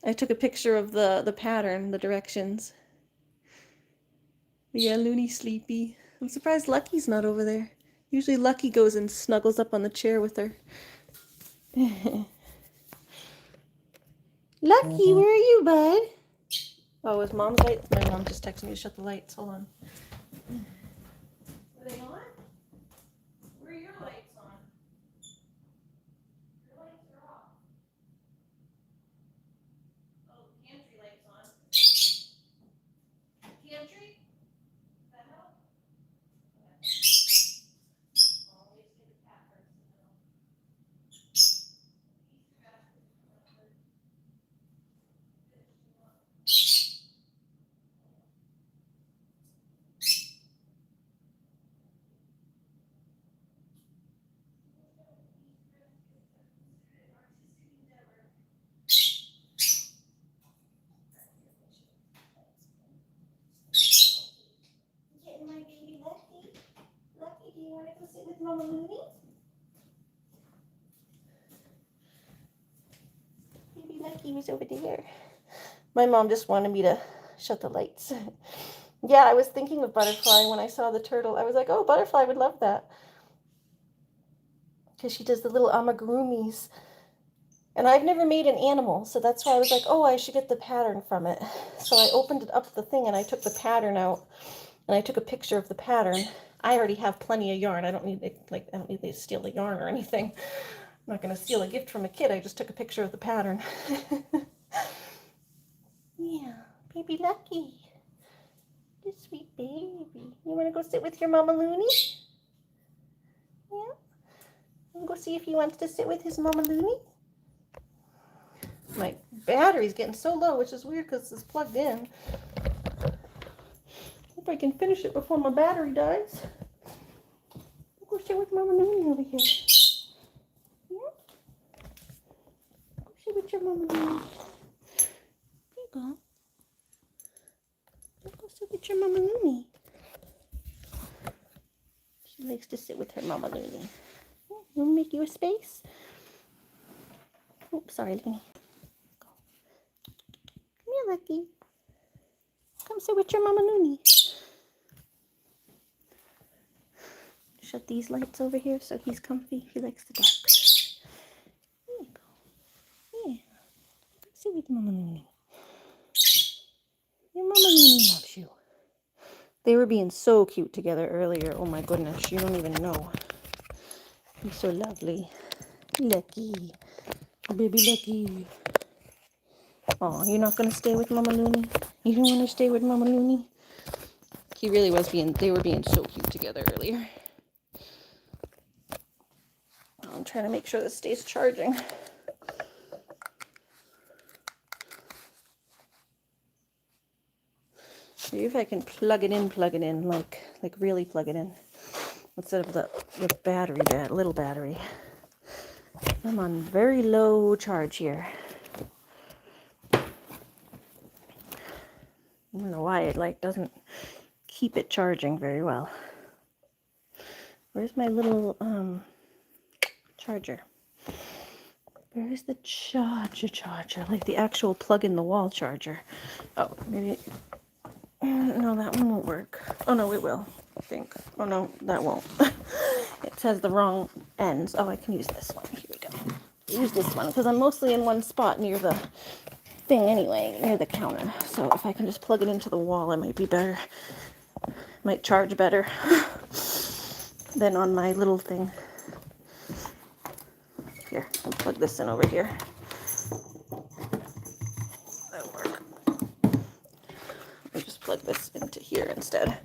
I took a picture of the pattern, the directions. Yeah, Looney's sleepy. I'm surprised Lucky's not over there. Usually Lucky goes and snuggles up on the chair with her. Lucky, where are you, bud? Oh, is Mom's lights? My mom just texted me to shut the lights. Hold on. Are they on? Where are your lights on? Your lights are off. Oh, pantry lights on. Pantry? Does that help? Okay. Always get a cat first. Getting my baby Lucky. Lucky, do you want to go sit with Mama Looney? Baby Lucky was over there. My mom just wanted me to shut the lights. Yeah, I was thinking of Butterfly when I saw the turtle. I was like, oh, Butterfly would love that. Because she does the little amigurumis. And I've never made an animal, so that's why I was like, oh, I should get the pattern from it. So I opened it up the thing and I took the pattern out and I took a picture of the pattern. I already have plenty of yarn. I don't need to steal the yarn or anything. I'm not going to steal a gift from a kid. I just took a picture of the pattern. Yeah, baby Lucky. You sweet baby. You want to go sit with your Mama Looney? Yeah? Go see if he wants to sit with his Mama Looney. My battery's getting so low, which is weird because it's plugged in. Hope I can finish it before my battery dies. Go sit with Mama Nooney over here. Yeah? Go sit with your Mama Nooney. There you go. Go sit with your Mama Nooney. She likes to sit with her Mama Nooney. We'll make you a space. Oops, sorry, Looney. Come here, Lucky. Come sit with your Mama Nooney. Shut these lights over here so he's comfy. He likes the dark. There you go. Yeah. Come sit with Mama Nooney. Your Mama Nooney loves you. They were being so cute together earlier. Oh my goodness, you don't even know. He's so lovely. Lucky. Baby Lucky. Oh, you're not gonna stay with Mama Looney? You don't wanna stay with Mama Looney? They were being so cute together earlier. I'm trying to make sure this stays charging. Maybe if I can plug it in, like really plug it in. Instead of the little battery. I'm on very low charge here. I don't know why it doesn't keep it charging very well. Where's my little charger? Where's the charger? Like the actual plug in the wall charger. Oh, maybe. No, that one won't work. Oh no, it will, I think. Oh no, that won't. It says the wrong ends. Oh, I can use this one. Here we go. Use this one because I'm mostly in one spot near the thing anyway, near the counter. So if I can just plug it into the wall, it might be better. Might charge better than on my little thing. Here, I'll plug this in over here. That'll work. I'll just plug this into here instead.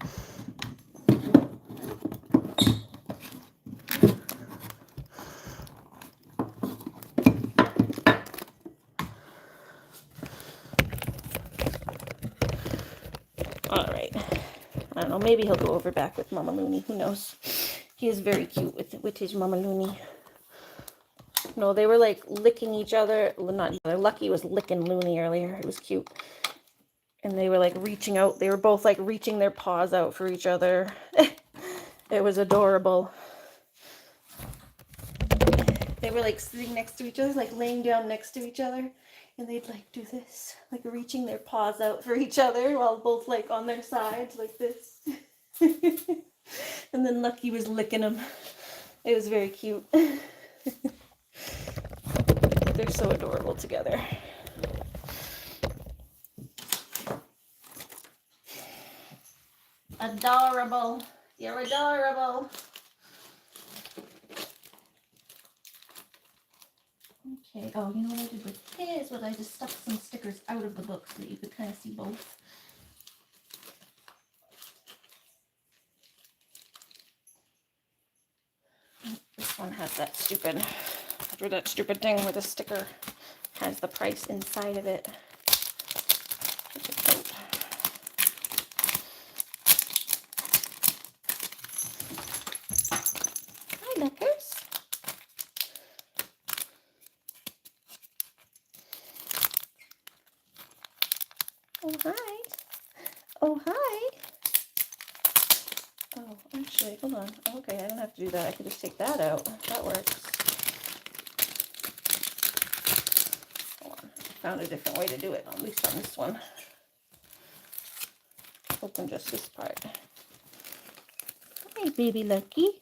All right. I don't know. Maybe he'll go over back with Mama Looney. Who knows? He is very cute with his Mama Looney. No, they were like licking each other. Well, not each other. Lucky was licking Looney earlier. It was cute. And they were like reaching out. They were both like reaching their paws out for each other. It was adorable. They were like sitting next to each other, like laying down next to each other. And they'd like do this, like reaching their paws out for each other while both like on their sides like this. And then Lucky was licking them. It was very cute. They're so adorable together. Adorable. You're adorable. Okay. Oh, you know what I did with his was I just stuck some stickers out of the book so that you could kind of see both. This one has that stupid thing where the sticker has the price inside of it. Hi, Beckers. Oh, hi. Oh, hi. Oh, actually, hold on. Okay, I don't have to do that. I could just take that out. That works. Hold on. I found a different way to do it, at least on this one. Open just this part. Hi, baby Lucky.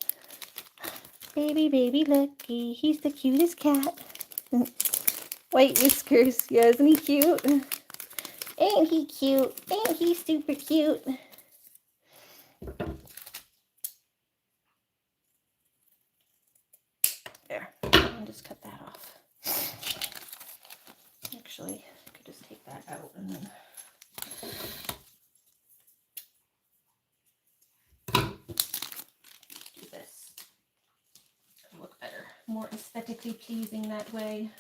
Baby Lucky. He's the cutest cat. White whiskers. Yeah, isn't he cute? Ain't he cute? Ain't he super cute? There. I'll just cut that off. Actually, I could just take that out and then do this. It'll look better. More aesthetically pleasing that way.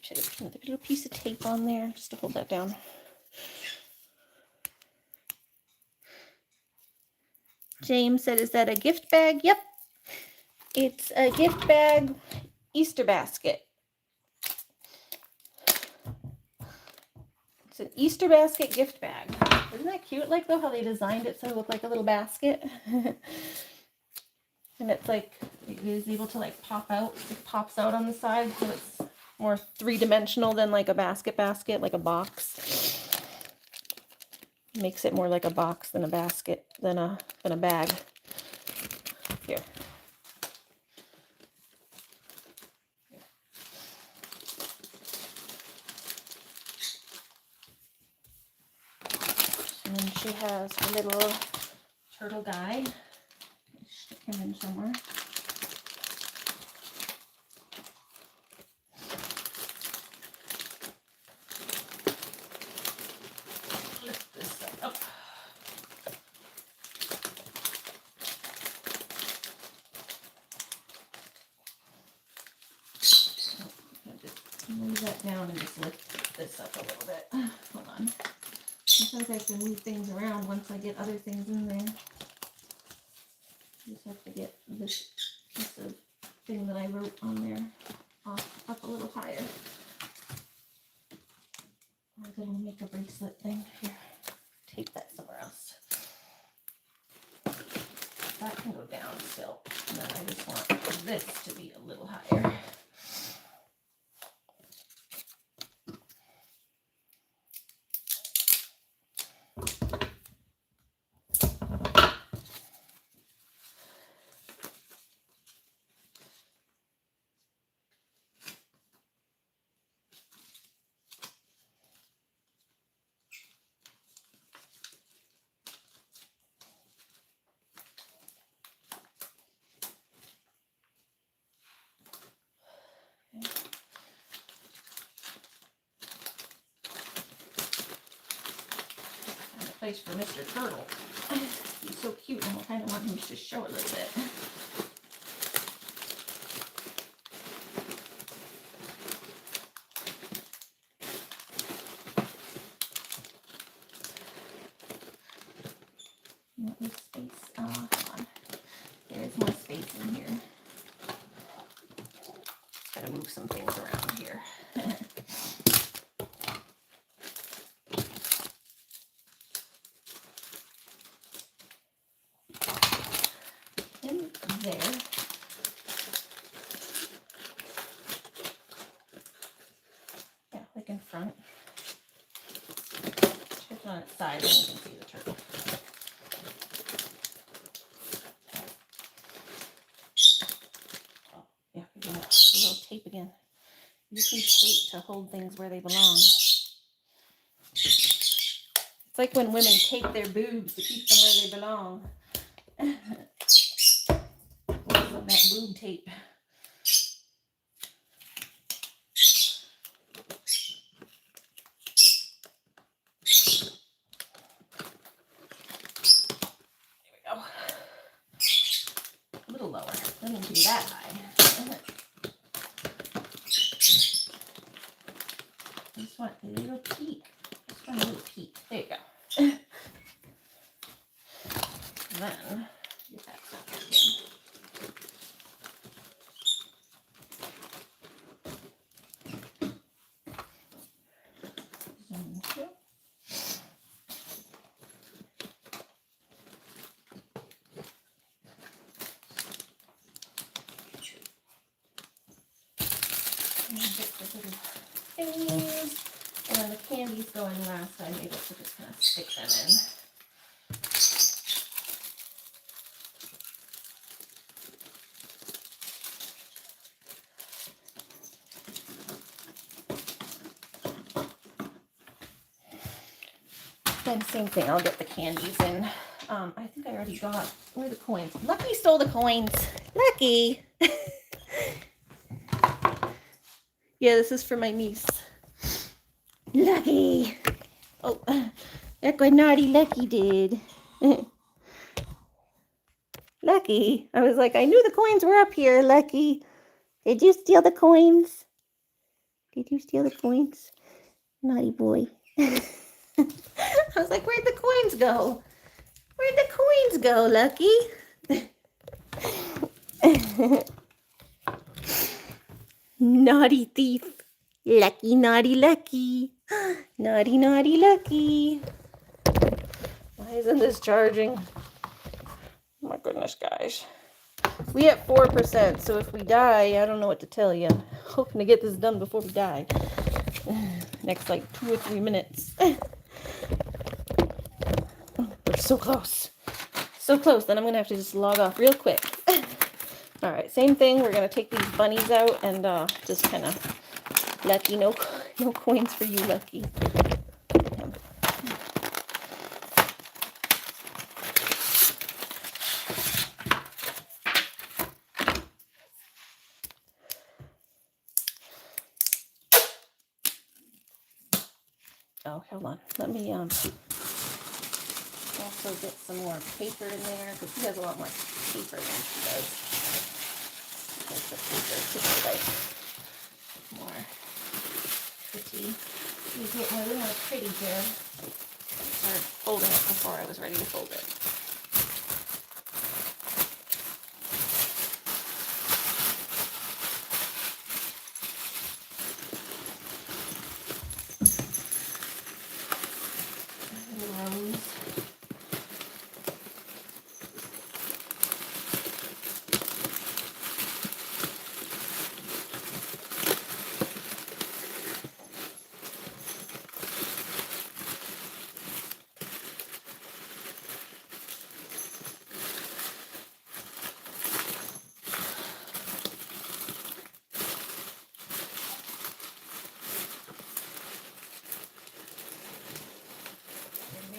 Put another little piece of tape on there just to hold that down. James said, is that a gift bag? Yep. It's a gift bag Easter basket. It's an Easter basket gift bag. Isn't that cute? Like though how they designed it so it looked like a little basket. And it's like, it is able to like pop out. It pops out on the side, so it's more three-dimensional than like a basket, like a box. Makes it more like a box than a basket, than a bag. Here. And then she has her little turtle guy. Stick him in somewhere. Lift this up. Move that down and just lift this up a little bit. Hold on. Sometimes I have to move things around once I get other things in there. Just have to get this piece of thing that I wrote on there up a little higher. I'm going to make a bracelet thing. Here, tape that somewhere else. That can go down still. And then I just want this to be a little higher. Place for Mr. Turtle. He's so cute and I kind of want him to show a little bit. There's space. Hold on. There's more space in here. Gotta move some things around here. In there. Yeah, like in front. Shift on its side and you can see the turtle. Oh, yeah, a little tape again. You just need tape to hold things where they belong. It's like when women tape their boobs to keep them where they belong. That boob tape. There we go. A little lower. Doesn't need to be that high. I just want a little peek. Just want a little peek. There you go. Then get that stuff in. Thingies. And then the candies go in last. I'm able to just kind of stick them in. Then same thing, I'll get the candies in. I think I already got, where are the coins? Lucky stole the coins. Lucky. Yeah, this is for my niece. Lucky. Oh, look what naughty Lucky did. Lucky. I was like, I knew the coins were up here, Lucky. Did you steal the coins? Did you steal the coins? Naughty boy. I was like, where'd the coins go? Where'd the coins go, Lucky? Naughty thief. Lucky, naughty, Lucky. Naughty, naughty, Lucky. Why isn't this charging? Oh my goodness, guys. We at 4%, so if we die, I don't know what to tell you. Hoping to get this done before we die. Next, like 2 or 3 minutes. We're so close. So close, then I'm going to have to just log off real quick. Alright, same thing. We're going to take these bunnies out and just kind of... Lucky, no coins for you, Lucky. Oh, hold on. Let me also get some more paper in there because he has a lot more paper than she does. There's the paper to be like more pretty. You get a little more pretty here. I started folding it before I was ready to fold it.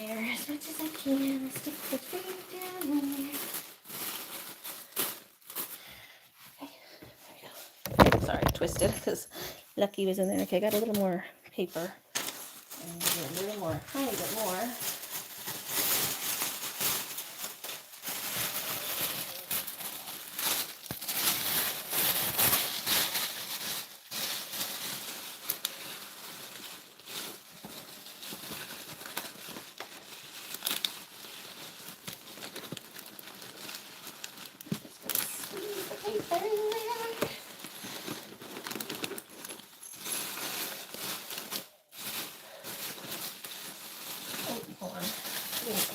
As much as I can, stick the finger down in there. Okay, there we go. Sorry, twisted because Lucky was in there. Okay, I got a little more paper. And a little more, tiny bit more.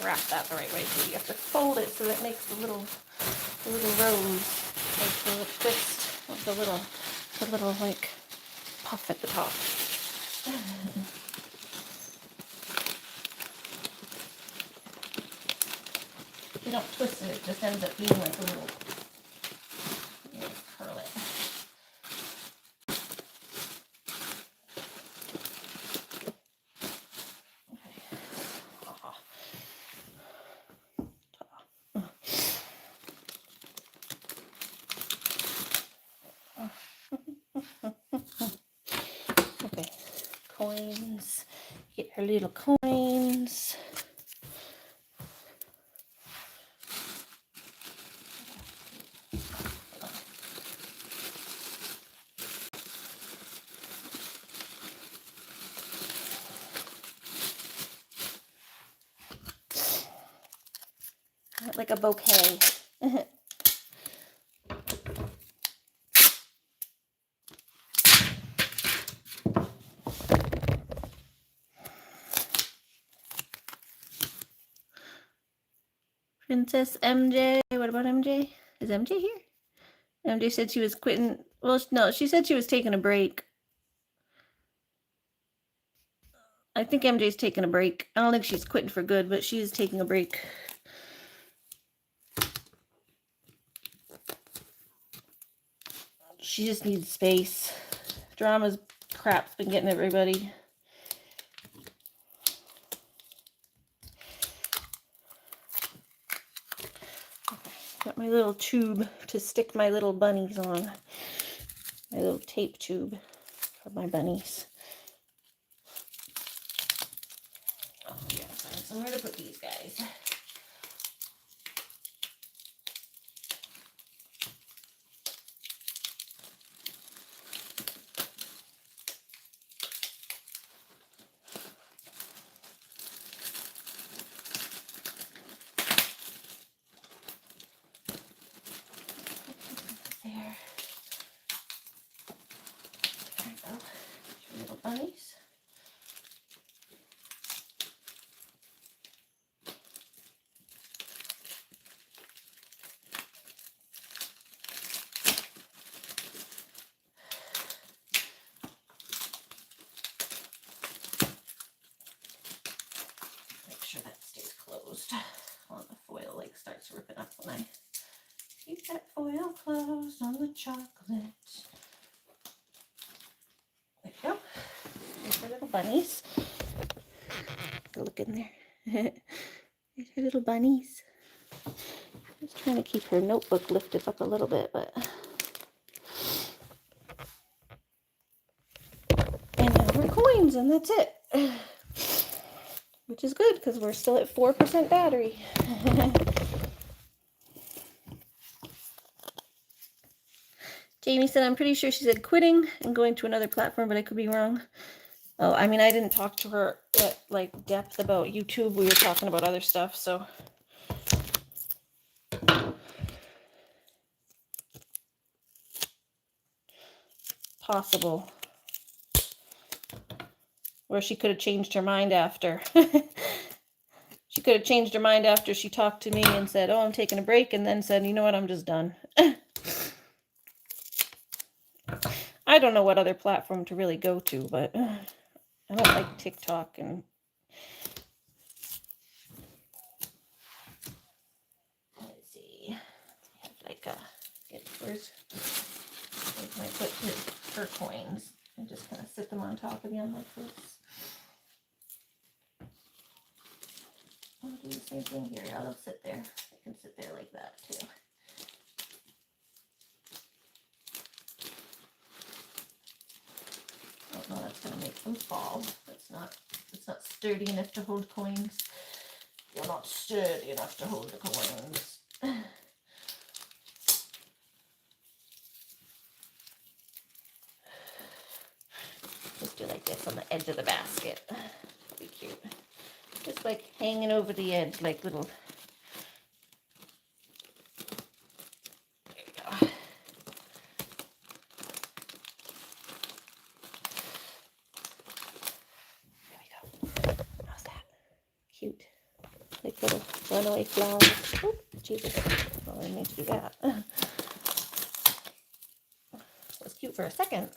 Wrap that the right way, so you have to fold it so that it makes the little rows, like the little twist of the little like puff at the top. If you don't twist it, it just ends up being like a little, curl it. Okay, coins. Get her little coins. Like a bouquet. Princess MJ. What about MJ? Is MJ here? MJ said she was quitting. Well, no, she said she was taking a break. I think MJ's taking a break. I don't think she's quitting for good, but she's taking a break. She just needs space. Drama's crap's been getting everybody. Okay, got my little tube to stick my little bunnies on. My little tape tube for my bunnies. Oh, yeah, find somewhere to put these guys. there. There we go. Your little bunnies. Make sure that stays closed. Well, the foil like starts ripping up when I keep that foil closed on the chocolate. There we go. There's our little bunnies. Go look in there. There's her little bunnies. Just trying to keep her notebook lifted up a little bit, but. And now we're coins, and that's it. Which is good because we're still at 4% battery. Jamie said, I'm pretty sure she said quitting and going to another platform, but I could be wrong. Oh, I mean, I didn't talk to her at like depth about YouTube. We were talking about other stuff, so. Possible. Or she could have changed her mind after. She could have changed her mind after she talked to me and said, oh, I'm taking a break, and then said, you know what, I'm just done. I don't know what other platform to really go to, but I don't like TikTok and let's see. I have like where's I put her coins and just kind of sit them on top again like this. I'll do the same thing here. I'll sit there. I can sit there like that too. Oh no, that's gonna make them fall. It's not sturdy enough to hold coins. You're not sturdy enough to hold the coins. Just do like this on the edge of the basket. Be cute. Just like hanging over the edge, like little. There we go. There we go. How's that? Cute. Like little runaway flowers. Oh, Jesus. Oh, I didn't mean to do that. That was cute for a second.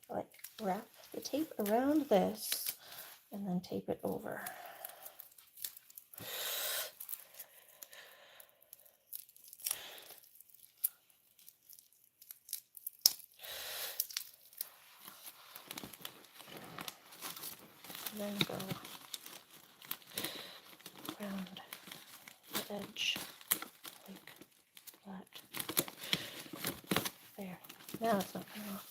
Like wrap the tape around this and then tape it over. And then go around the edge like that. There. Now it's not coming off.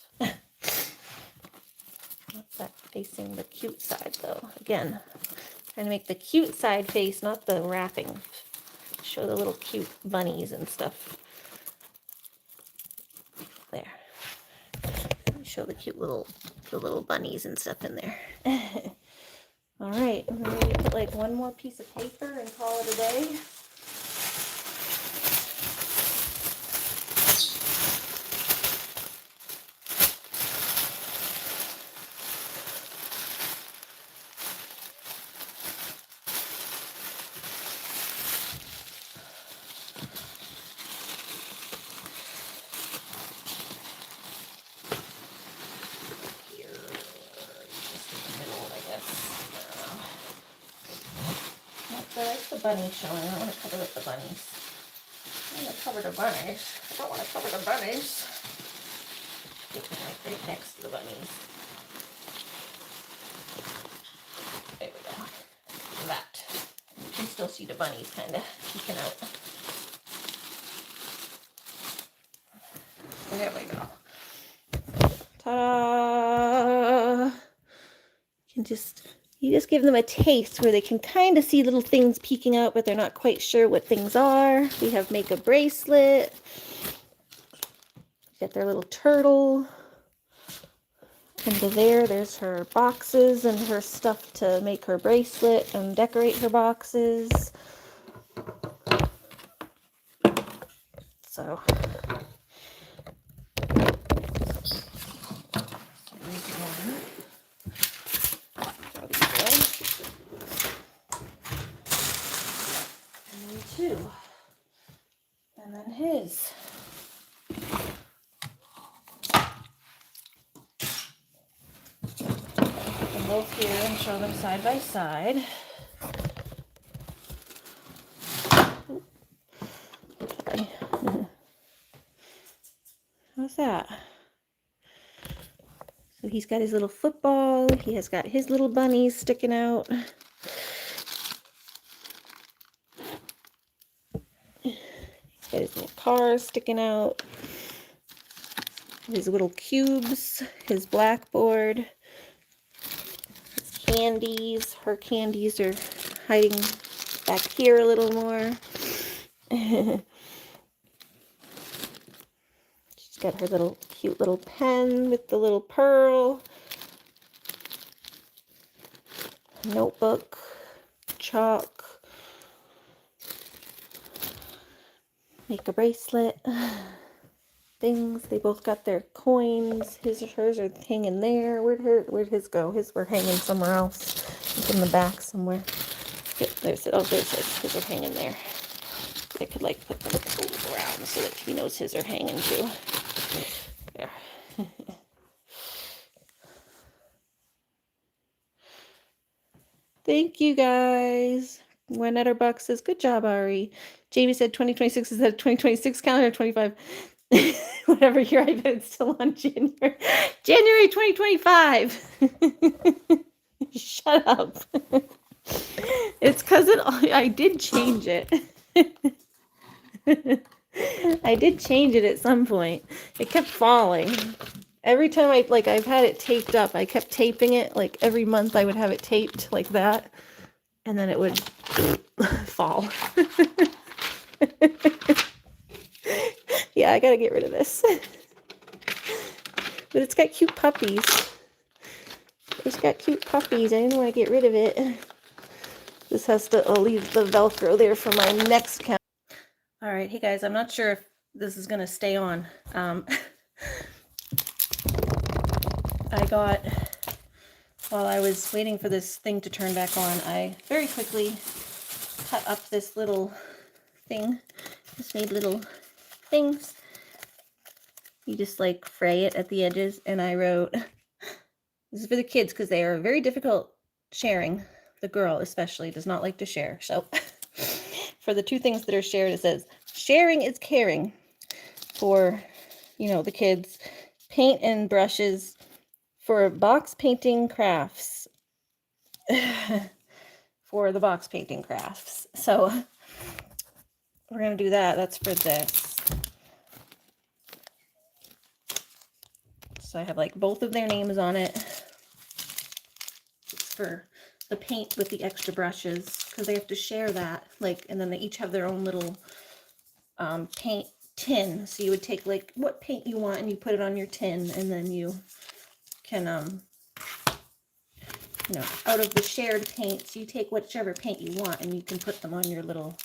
That's that facing the cute side though. Again, trying to make the cute side face, not the wrapping. Show the little cute bunnies and stuff. There. Show the cute little bunnies and stuff in there. All right, I'm going to put like one more piece of paper and call it a day. Bunny showing. I don't want to cover up the bunnies. I want to cover the bunnies. I don't want to cover the bunnies. Get them like right next to the bunnies. There we go. That. You can still see the bunnies kind of peeking out. There we go. Ta-da! You just give them a taste where they can kind of see little things peeking out, but they're not quite sure what things are. We have make a bracelet. Get their little turtle. Under there's her boxes and her stuff to make her bracelet and decorate her boxes. So and then two, and then his. And both here and show them side by side. How's that? So he's got his little football. He has got his little bunnies sticking out. He's got his little cars sticking out. His little cubes. His blackboard. His candies. Her candies are hiding back here a little more. She's got her little cute little pen with the little pearl. Notebook. Chalk. Make a bracelet. Things. They both got their coins. Hers are hanging there. Where'd his go? His were hanging somewhere else. It's in the back somewhere. Yep, there's his are hanging there. I could like put them around so that he knows his are hanging too. There. Thank you guys. One at our box says, good job, Ari. Jamie said 2026 is that 2026 calendar, 25. Whatever year, I bet it's still on January. January 2025. Shut up. It's because I did change it. I did change it at some point. It kept falling. Every time I've had it taped up, I kept taping it. Like every month I would have it taped like that. And then it would fall. Yeah, I gotta get rid of this. But it's got cute puppies. It's got cute puppies. I didn't want to get rid of it. This has to, I'll leave the Velcro there for my next count. All right, hey guys, I'm not sure if this is gonna stay on. I got, while I was waiting for this thing to turn back on, I very quickly cut up this little thing. Just made little things. You just like fray it at the edges, and I wrote, this is for the kids because they are very difficult sharing. The girl especially does not like to share. So for the two things that are shared, it says, sharing is caring. For, the kids, paint and brushes for box painting crafts. For the box painting crafts. So we're going to do that. That's for this. So I have like both of their names on it. It's for the paint with the extra brushes because they have to share that. And then they each have their own little paint tin. So you would take like what paint you want and you put it on your tin, and then you can out of the shared paints, you take whichever paint you want and you can put them on your little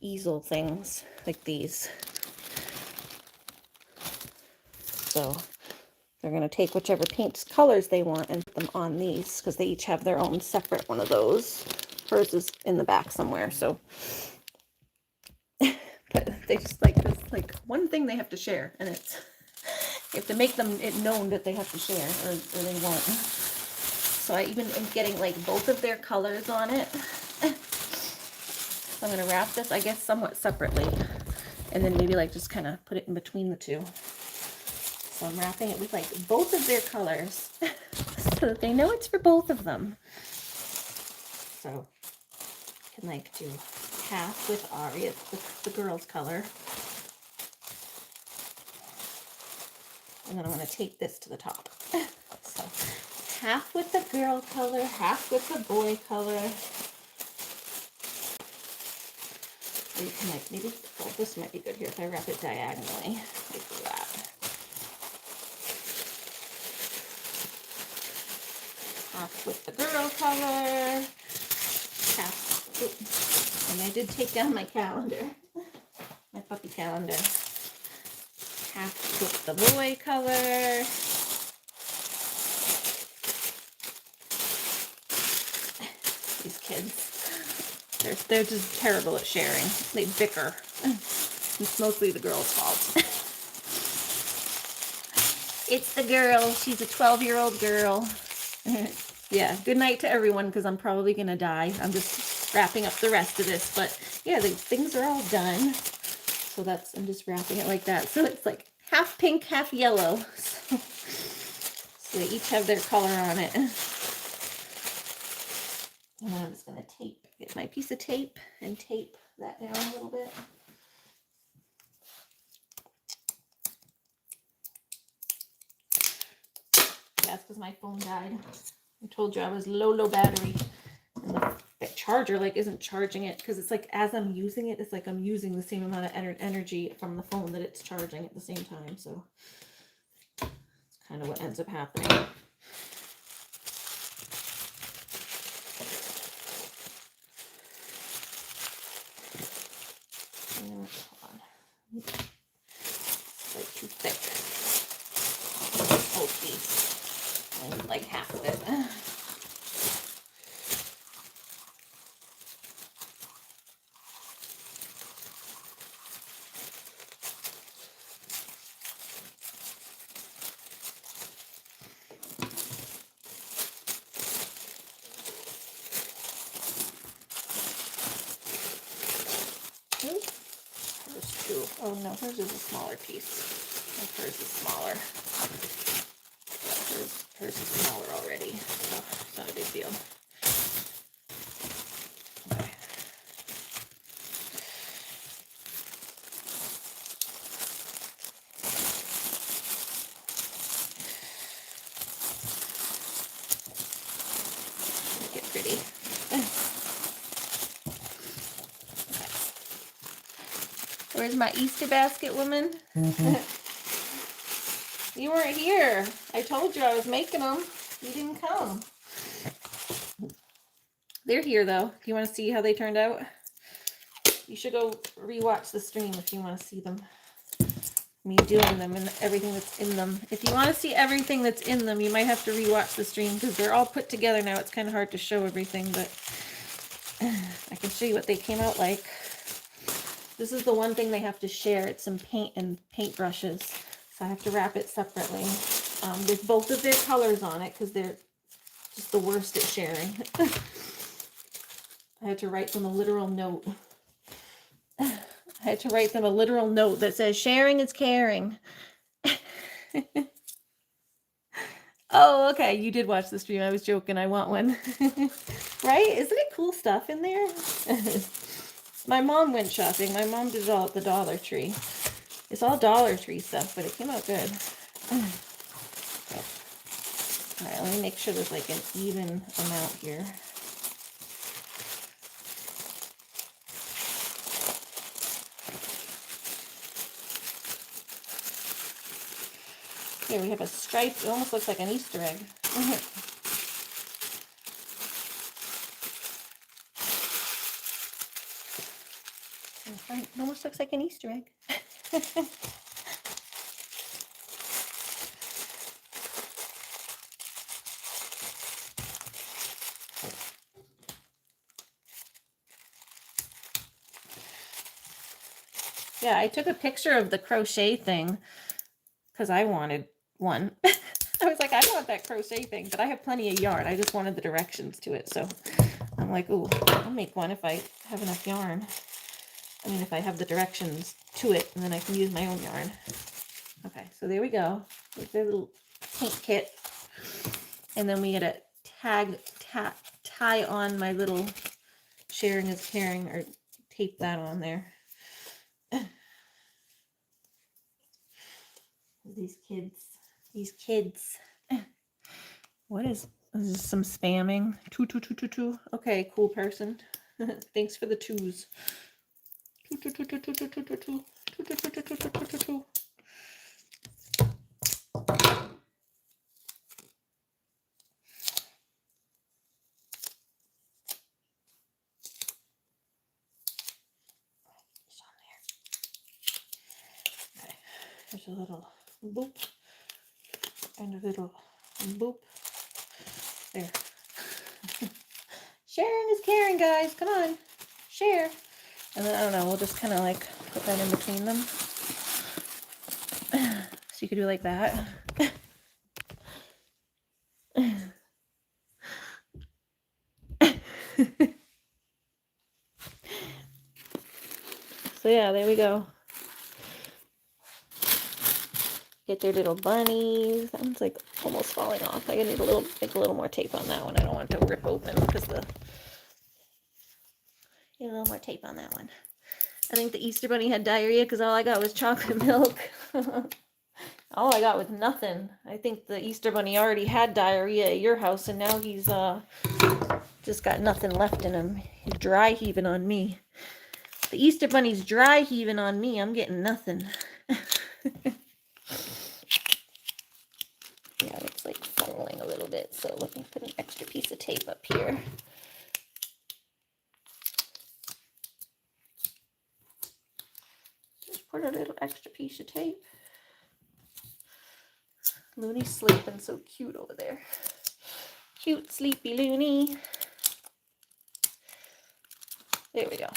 easel things like these. So they're going to take whichever paints colors they want and put them on these because they each have their own separate one of those. Hers is in the back somewhere, so but they just this one thing they have to share, and it's you have to make it known that they have to share or they won't. So I even am getting like both of their colors on it. So I'm going to wrap this, I guess, somewhat separately, and then maybe just kind of put it in between the two. So I'm wrapping it with both of their colors so that they know it's for both of them. So I can do half with Ari, it's the girl's color. And then I'm going to tape this to the top. So half with the girl color, half with the boy color. Or you can maybe, this might be good here if I wrap it diagonally, like that. Half with the girl color, half, and I did take down my calendar. My puppy calendar. Have to put the boy color. These kids, they're just terrible at sharing. They bicker. It's mostly the girl's fault. It's the girl. She's a 12-year-old girl. Yeah, good night to everyone, because I'm probably going to die. I'm just wrapping up the rest of this. But yeah, the things are all done. So I'm just wrapping it like that. So it's like half pink, half yellow. So they each have their color on it. And then I'm just going to get my piece of tape and tape that down a little bit. That's because my phone died. I told you I was low battery. And the charger isn't charging it, because it's like as I'm using it, it's like I'm using the same amount of energy from the phone that it's charging at the same time. So it's kind of what ends up happening. Hold on. It's like too thick. Whole piece. I need like half of it. There's two. Oh no, hers is a smaller piece. Like hers is smaller. Yeah, hers is smaller already, so it's not a big deal. Okay. Get pretty. Where's my Easter basket, woman? You weren't here. I told you I was making them. You didn't come. They're here, though. Do you want to see how they turned out? You should go rewatch the stream if you want to see them. Me doing them and everything that's in them. If you want to see everything that's in them, you might have to rewatch the stream, because they're all put together now. It's kind of hard to show everything, but I can show you what they came out like. This is the one thing they have to share. It's some paint and paintbrushes. So I have to wrap it separately with both of their colors on it, because they're just the worst at sharing. I had to write them a literal note. I had to write them a literal note that says, sharing is caring. Oh, okay. You did watch the stream. I was joking. I want one. Right? Isn't it cool stuff in there? My mom went shopping. My mom did it all at the Dollar Tree. It's all Dollar Tree stuff, but it came out good. All right, let me make sure there's like an even amount here. Here we have a stripe. It almost looks like an Easter egg. It almost looks like an Easter egg. Yeah, I took a picture of the crochet thing because I wanted one. I was like, I want that crochet thing, but I have plenty of yarn. I just wanted the directions to it. So I'm like, ooh, I'll make one if I have enough yarn. I mean, if I have the directions to it, and then I can use my own yarn. Okay, so there we go. There's the little paint kit. And then we gotta tie on my little sharing is caring, or tape that on there. These kids. What is this? Some spamming? Two. Okay, cool person. Thanks for the twos. Two. There's a little boop and a little boop. There. Sharing is caring, guys. Come on. Share. And then, I don't know, we'll just kind of like put that in between them. So you could do like that. So yeah, there we go. Get their little bunnies. That one's like almost falling off. I need a little more tape on that one. I don't want it to rip open because get a little more tape on that one. I think the Easter Bunny had diarrhea because all I got was chocolate milk. All I got was nothing. I think the Easter Bunny already had diarrhea at your house, and now he's just got nothing left in him. He's dry heaving on me. The Easter Bunny's dry heaving on me. I'm getting nothing. Yeah, it's like falling a little bit, so let me put an extra piece of tape up here. Just put a little extra piece of tape. Looney's sleeping so cute over there. Cute, sleepy Looney. There we go. All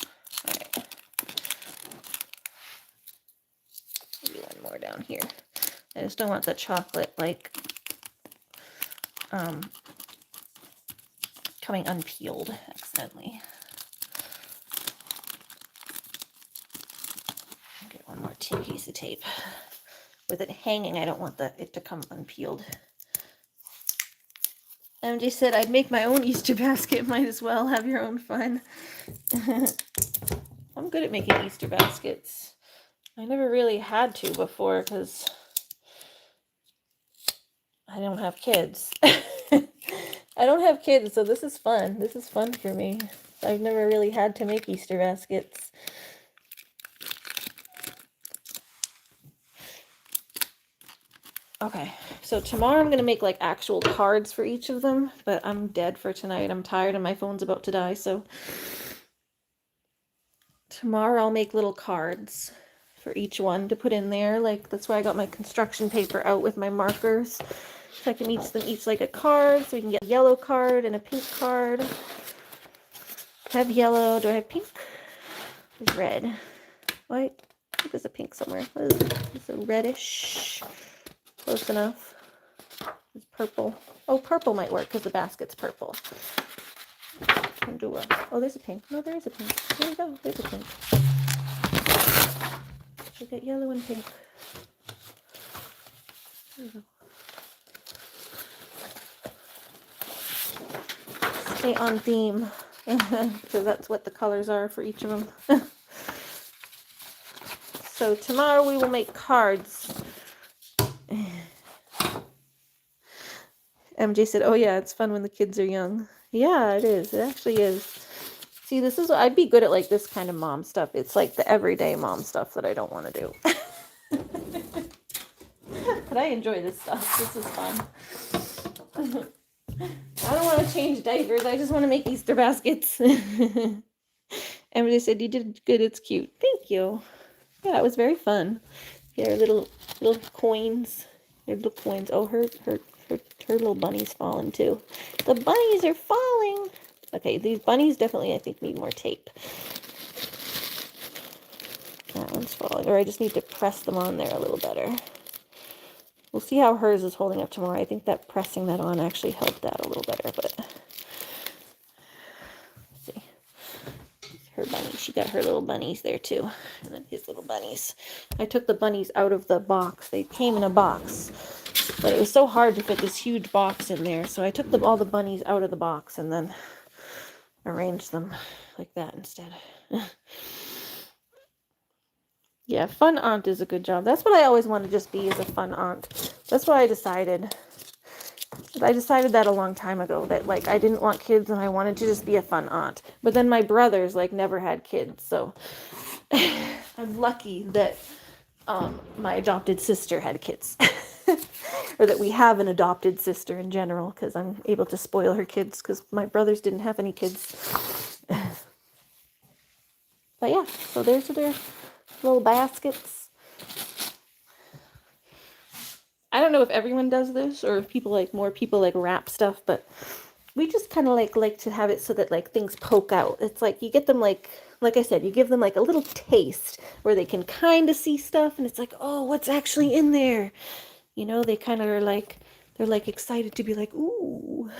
right. Maybe one more down here. I just don't want the chocolate, like, coming unpeeled accidentally. Get one more piece of tape. With it hanging, I don't want it to come unpeeled. MJ said, I'd make my own Easter basket. Might as well have your own fun. I'm good at making Easter baskets. I never really had to before because I don't have kids. I don't have kids, so this is fun. This is fun for me. I've never really had to make Easter baskets. Okay, so tomorrow I'm going to make like actual cards for each of them, but I'm dead for tonight. I'm tired and my phone's about to die, so tomorrow I'll make little cards for each one to put in there. Like, that's why I got my construction paper out with my markers. So I can each like a card, so we can get a yellow card and a pink card. I have yellow. Do I have pink? There's red. White. I think there's a pink somewhere. What is it? It's a reddish. Close enough. It's purple. Oh, purple might work because the basket's purple. Oh, there's a pink. No, there is a pink. There we go. There's a pink. We got yellow and pink. There we go. Stay on theme. Because that's what the colors are for each of them. So tomorrow we will make cards. MJ said, oh yeah, it's fun when the kids are young. Yeah, it is. It actually is. See, this is, I'd be good at like this kind of mom stuff. It's like the everyday mom stuff that I don't want to do. But I enjoy this stuff. This is fun. I don't want to change diapers. I just want to make Easter baskets. MJ said, you did good. It's cute. Thank you. Yeah, it was very fun. Here, little coins. They're little coins. Oh, her little bunny's falling too. The bunnies are falling. Okay, these bunnies definitely, I think, need more tape. That one's falling. Or I just need to press them on there a little better. We'll see how hers is holding up tomorrow. I think that pressing that on actually helped that a little better, but let's see. Her bunny. She got her little bunnies there too. And then his little bunnies. I took the bunnies out of the box. They came in a box. But it was so hard to fit this huge box in there. So I took all the bunnies out of the box and then arranged them like that instead. Yeah, fun aunt is a good job. That's what I always want to just be, is a fun aunt. That's what I decided. I decided that a long time ago, that like I didn't want kids and I wanted to just be a fun aunt. But then my brothers like never had kids, so I'm lucky that my adopted sister had kids. Or that we have an adopted sister in general, because I'm able to spoil her kids because my brothers didn't have any kids. But yeah, so there's their little baskets. I don't know if everyone does this or if people like more people like wrap stuff, but we just kind of like to have it so that like things poke out. It's like you get them like I said, you give them like a little taste where they can kind of see stuff and it's like, oh, what's actually in there? You know, they kind of are like, they're like excited to be like, ooh,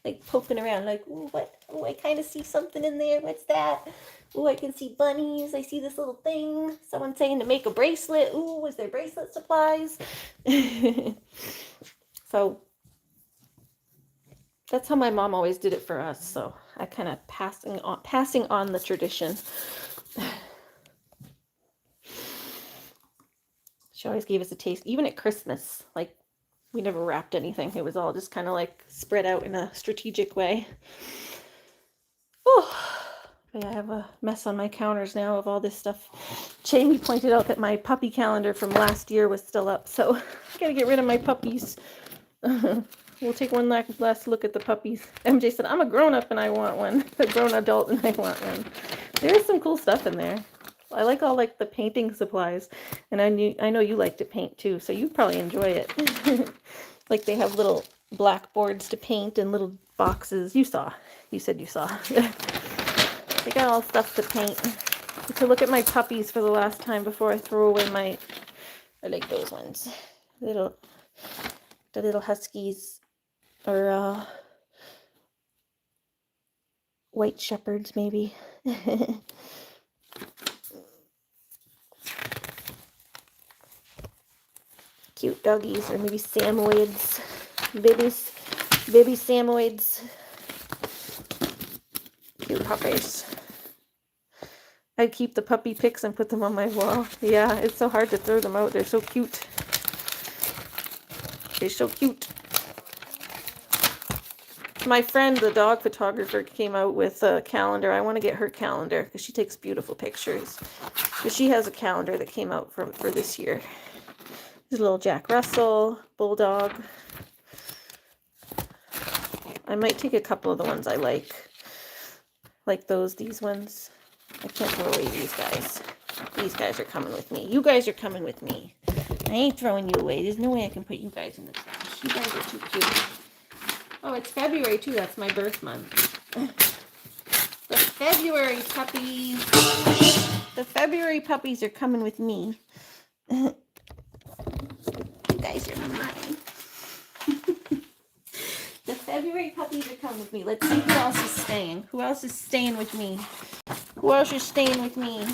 like poking around, like, ooh, what? Oh, I kind of see something in there. What's that? Ooh, I can see bunnies. I see this little thing. Someone saying to make a bracelet. Ooh, is there bracelet supplies? So that's how my mom always did it for us. So I kind of passing on the tradition. She always gave us a taste, even at Christmas. Like, we never wrapped anything. It was all just kind of like spread out in a strategic way. Oh, yeah, I have a mess on my counters now of all this stuff. Jamie pointed out that my puppy calendar from last year was still up, so I gotta get rid of my puppies. We'll take one last look at the puppies. MJ said, I'm a grown-up and I want one. A grown adult and I want one. There's some cool stuff in there. I like all like the painting supplies, and I know you like to paint too, so you probably enjoy it. Like they have little blackboards to paint and little boxes. You said you saw. They got all stuff to paint. To look at my puppies for the last time before I throw away I like those ones. The little huskies or white shepherds maybe. Cute doggies, or maybe Samoyeds, baby Samoyeds, cute puppies. I'd keep the puppy pics and put them on my wall. Yeah, it's so hard to throw them out. They're so cute. They're so cute. My friend, the dog photographer, came out with a calendar. I want to get her calendar because she takes beautiful pictures. But she has a calendar that came out for this year. There's a little Jack Russell, Bulldog. I might take a couple of the ones I like these ones. I can't throw away these guys. These guys are coming with me. You guys are coming with me. I ain't throwing you away. There's no way I can put you guys in the trash. You guys are too cute. Oh, it's February too. That's my birth month. The February puppies. The February puppies are coming with me. You guys are mine. The February puppies are coming with me. Let's see who else is staying. Who else is staying with me? Who else is staying with me?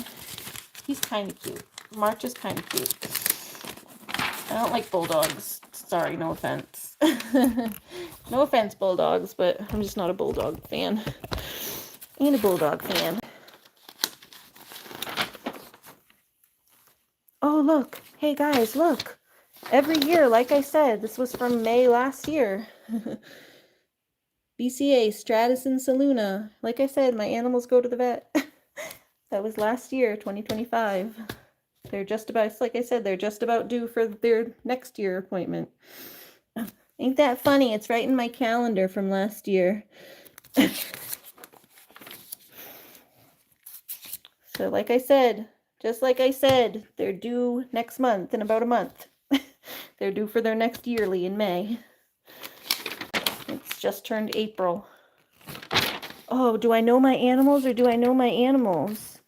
He's kind of cute. March is kind of cute. I don't like bulldogs. Sorry, no offense. No offense, bulldogs, but I'm just not a bulldog fan. Ain't a bulldog fan. Oh, look. Hey, guys, look. Every year, like I said, this was from May last year. BCA, Stratus and Saluna. Like I said, my animals go to the vet. That was last year, 2025. They're just about, like I said, they're just about due for their next year appointment. Ain't that funny? It's right in my calendar from last year. So like I said, just like I said, they're due next month, in about a month. They're due for their next yearly in May. It's just turned April. Oh, do I know my animals or do I know my animals?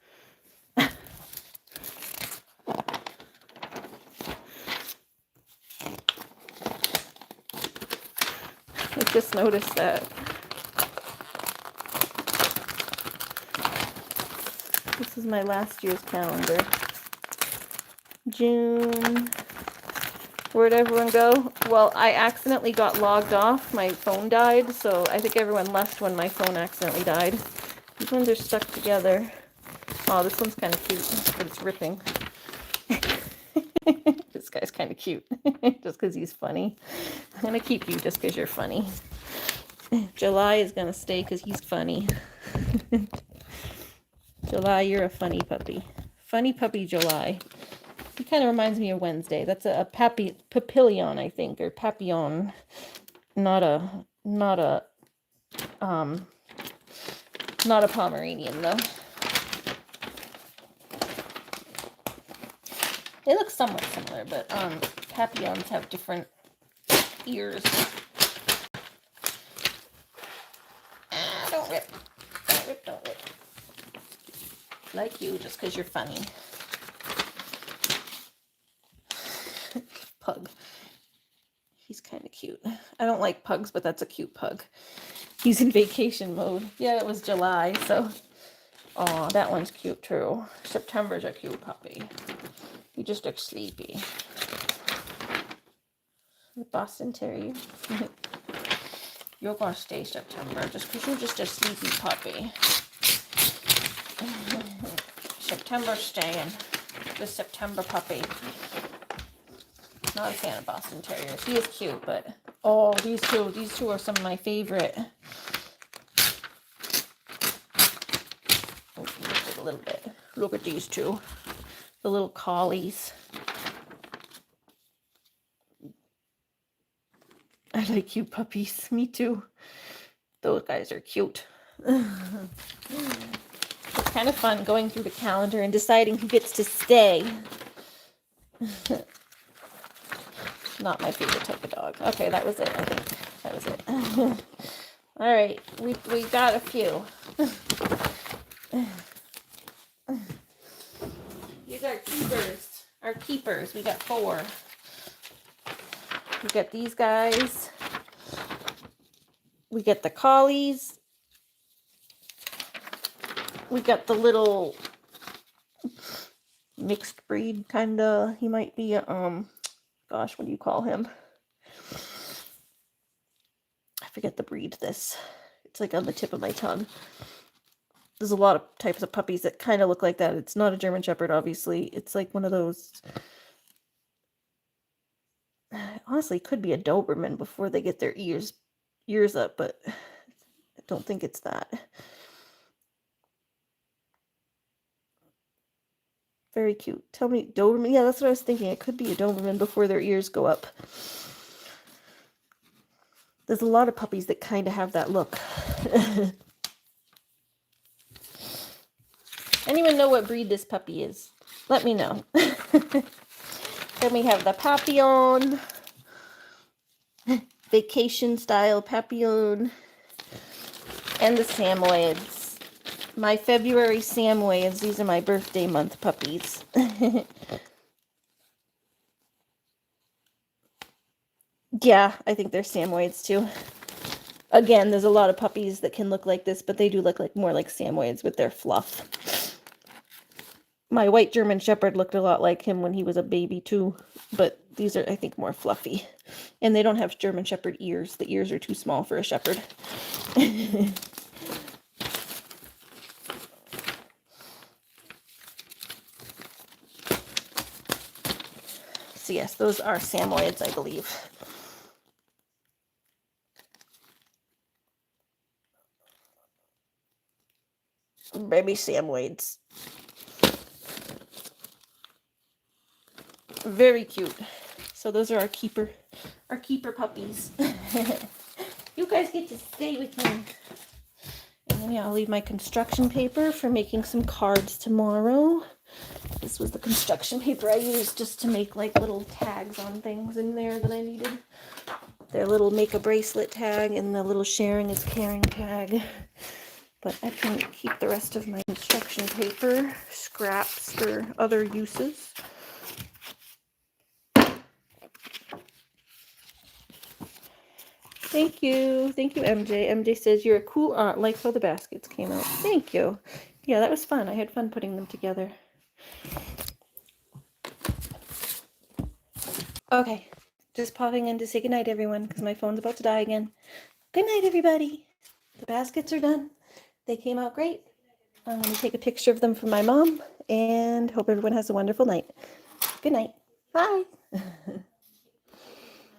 I just noticed that. This is my last year's calendar. June. Where'd everyone go? Well, I accidentally got logged off. My phone died, so I think everyone left when my phone accidentally died. These ones are stuck together. Oh, this one's kind of cute, but it's ripping. This guy's kind of cute, just because he's funny. I'm going to keep you just because you're funny. July is going to stay because he's funny. July, you're a funny puppy. Funny puppy July. He kind of reminds me of Wednesday. That's a papillon, I think, or papillon. Not a Pomeranian though. They look somewhat similar, but Papillons have different ears. Don't rip. Don't rip, don't rip. Like you, just because you're funny. Pug. He's kind of cute. I don't like pugs, but that's a cute pug. He's in vacation mode. Yeah, it was July, so. Oh, that one's cute too. September's a cute puppy. He just looks sleepy. The Boston Terrier. You're gonna stay September just because you're just a sleepy puppy. September's staying. The September puppy. Not a fan of Boston Terriers. He is cute, but oh, these two are some of my favorite. Oh, a little bit. Look at these two, the little collies. I like cute puppies. Me too. Those guys are cute. It's kind of fun going through the calendar and deciding who gets to stay. Not my favorite type of dog. Okay, that was it. I think that was it. All right, we got a few. These are keepers. Our keepers. We got 4. We got these guys. We get the collies. We got the little mixed breed kind of. He might be gosh, what do you call him? I forget the breed. It's like on the tip of my tongue. There's a lot of types of puppies that kind of look like that. It's not a German Shepherd, obviously. It's like one of those. Honestly, it could be a Doberman before they get their ears up, but I don't think it's that. Very cute. Tell me, Doberman? Yeah, that's what I was thinking. It could be a Doberman before their ears go up. There's a lot of puppies that kind of have that look. Anyone know what breed this puppy is? Let me know. Then we have the Papillon. Vacation style Papillon. And the Samoyeds. My February Samoyeds. These are my birthday month puppies. Yeah, I think they're Samoyeds too. Again, there's a lot of puppies that can look like this, but they do look like more like Samoyeds with their fluff. My white German Shepherd looked a lot like him when he was a baby too, but these are, I think, more fluffy. And they don't have German Shepherd ears. The ears are too small for a Shepherd. So yes, those are Samoyeds, I believe. Baby Samoyeds. Very cute. So those are our keeper puppies. You guys get to stay with me. And then I'll leave my construction paper for making some cards tomorrow. This was the construction paper I used just to make like little tags on things in there that I needed. Their little make a bracelet tag and the little sharing is caring tag. But I can keep the rest of my construction paper scraps for other uses. Thank you, MJ. MJ says you're a cool aunt, like how the baskets came out. Thank you. Yeah, that was fun. I had fun putting them together. Okay, just popping in to say goodnight, everyone, because my phone's about to die again. Good night, everybody. The baskets are done. They came out great. I'm going to take a picture of them for my mom, and hope everyone has a wonderful night. Good night. Bye.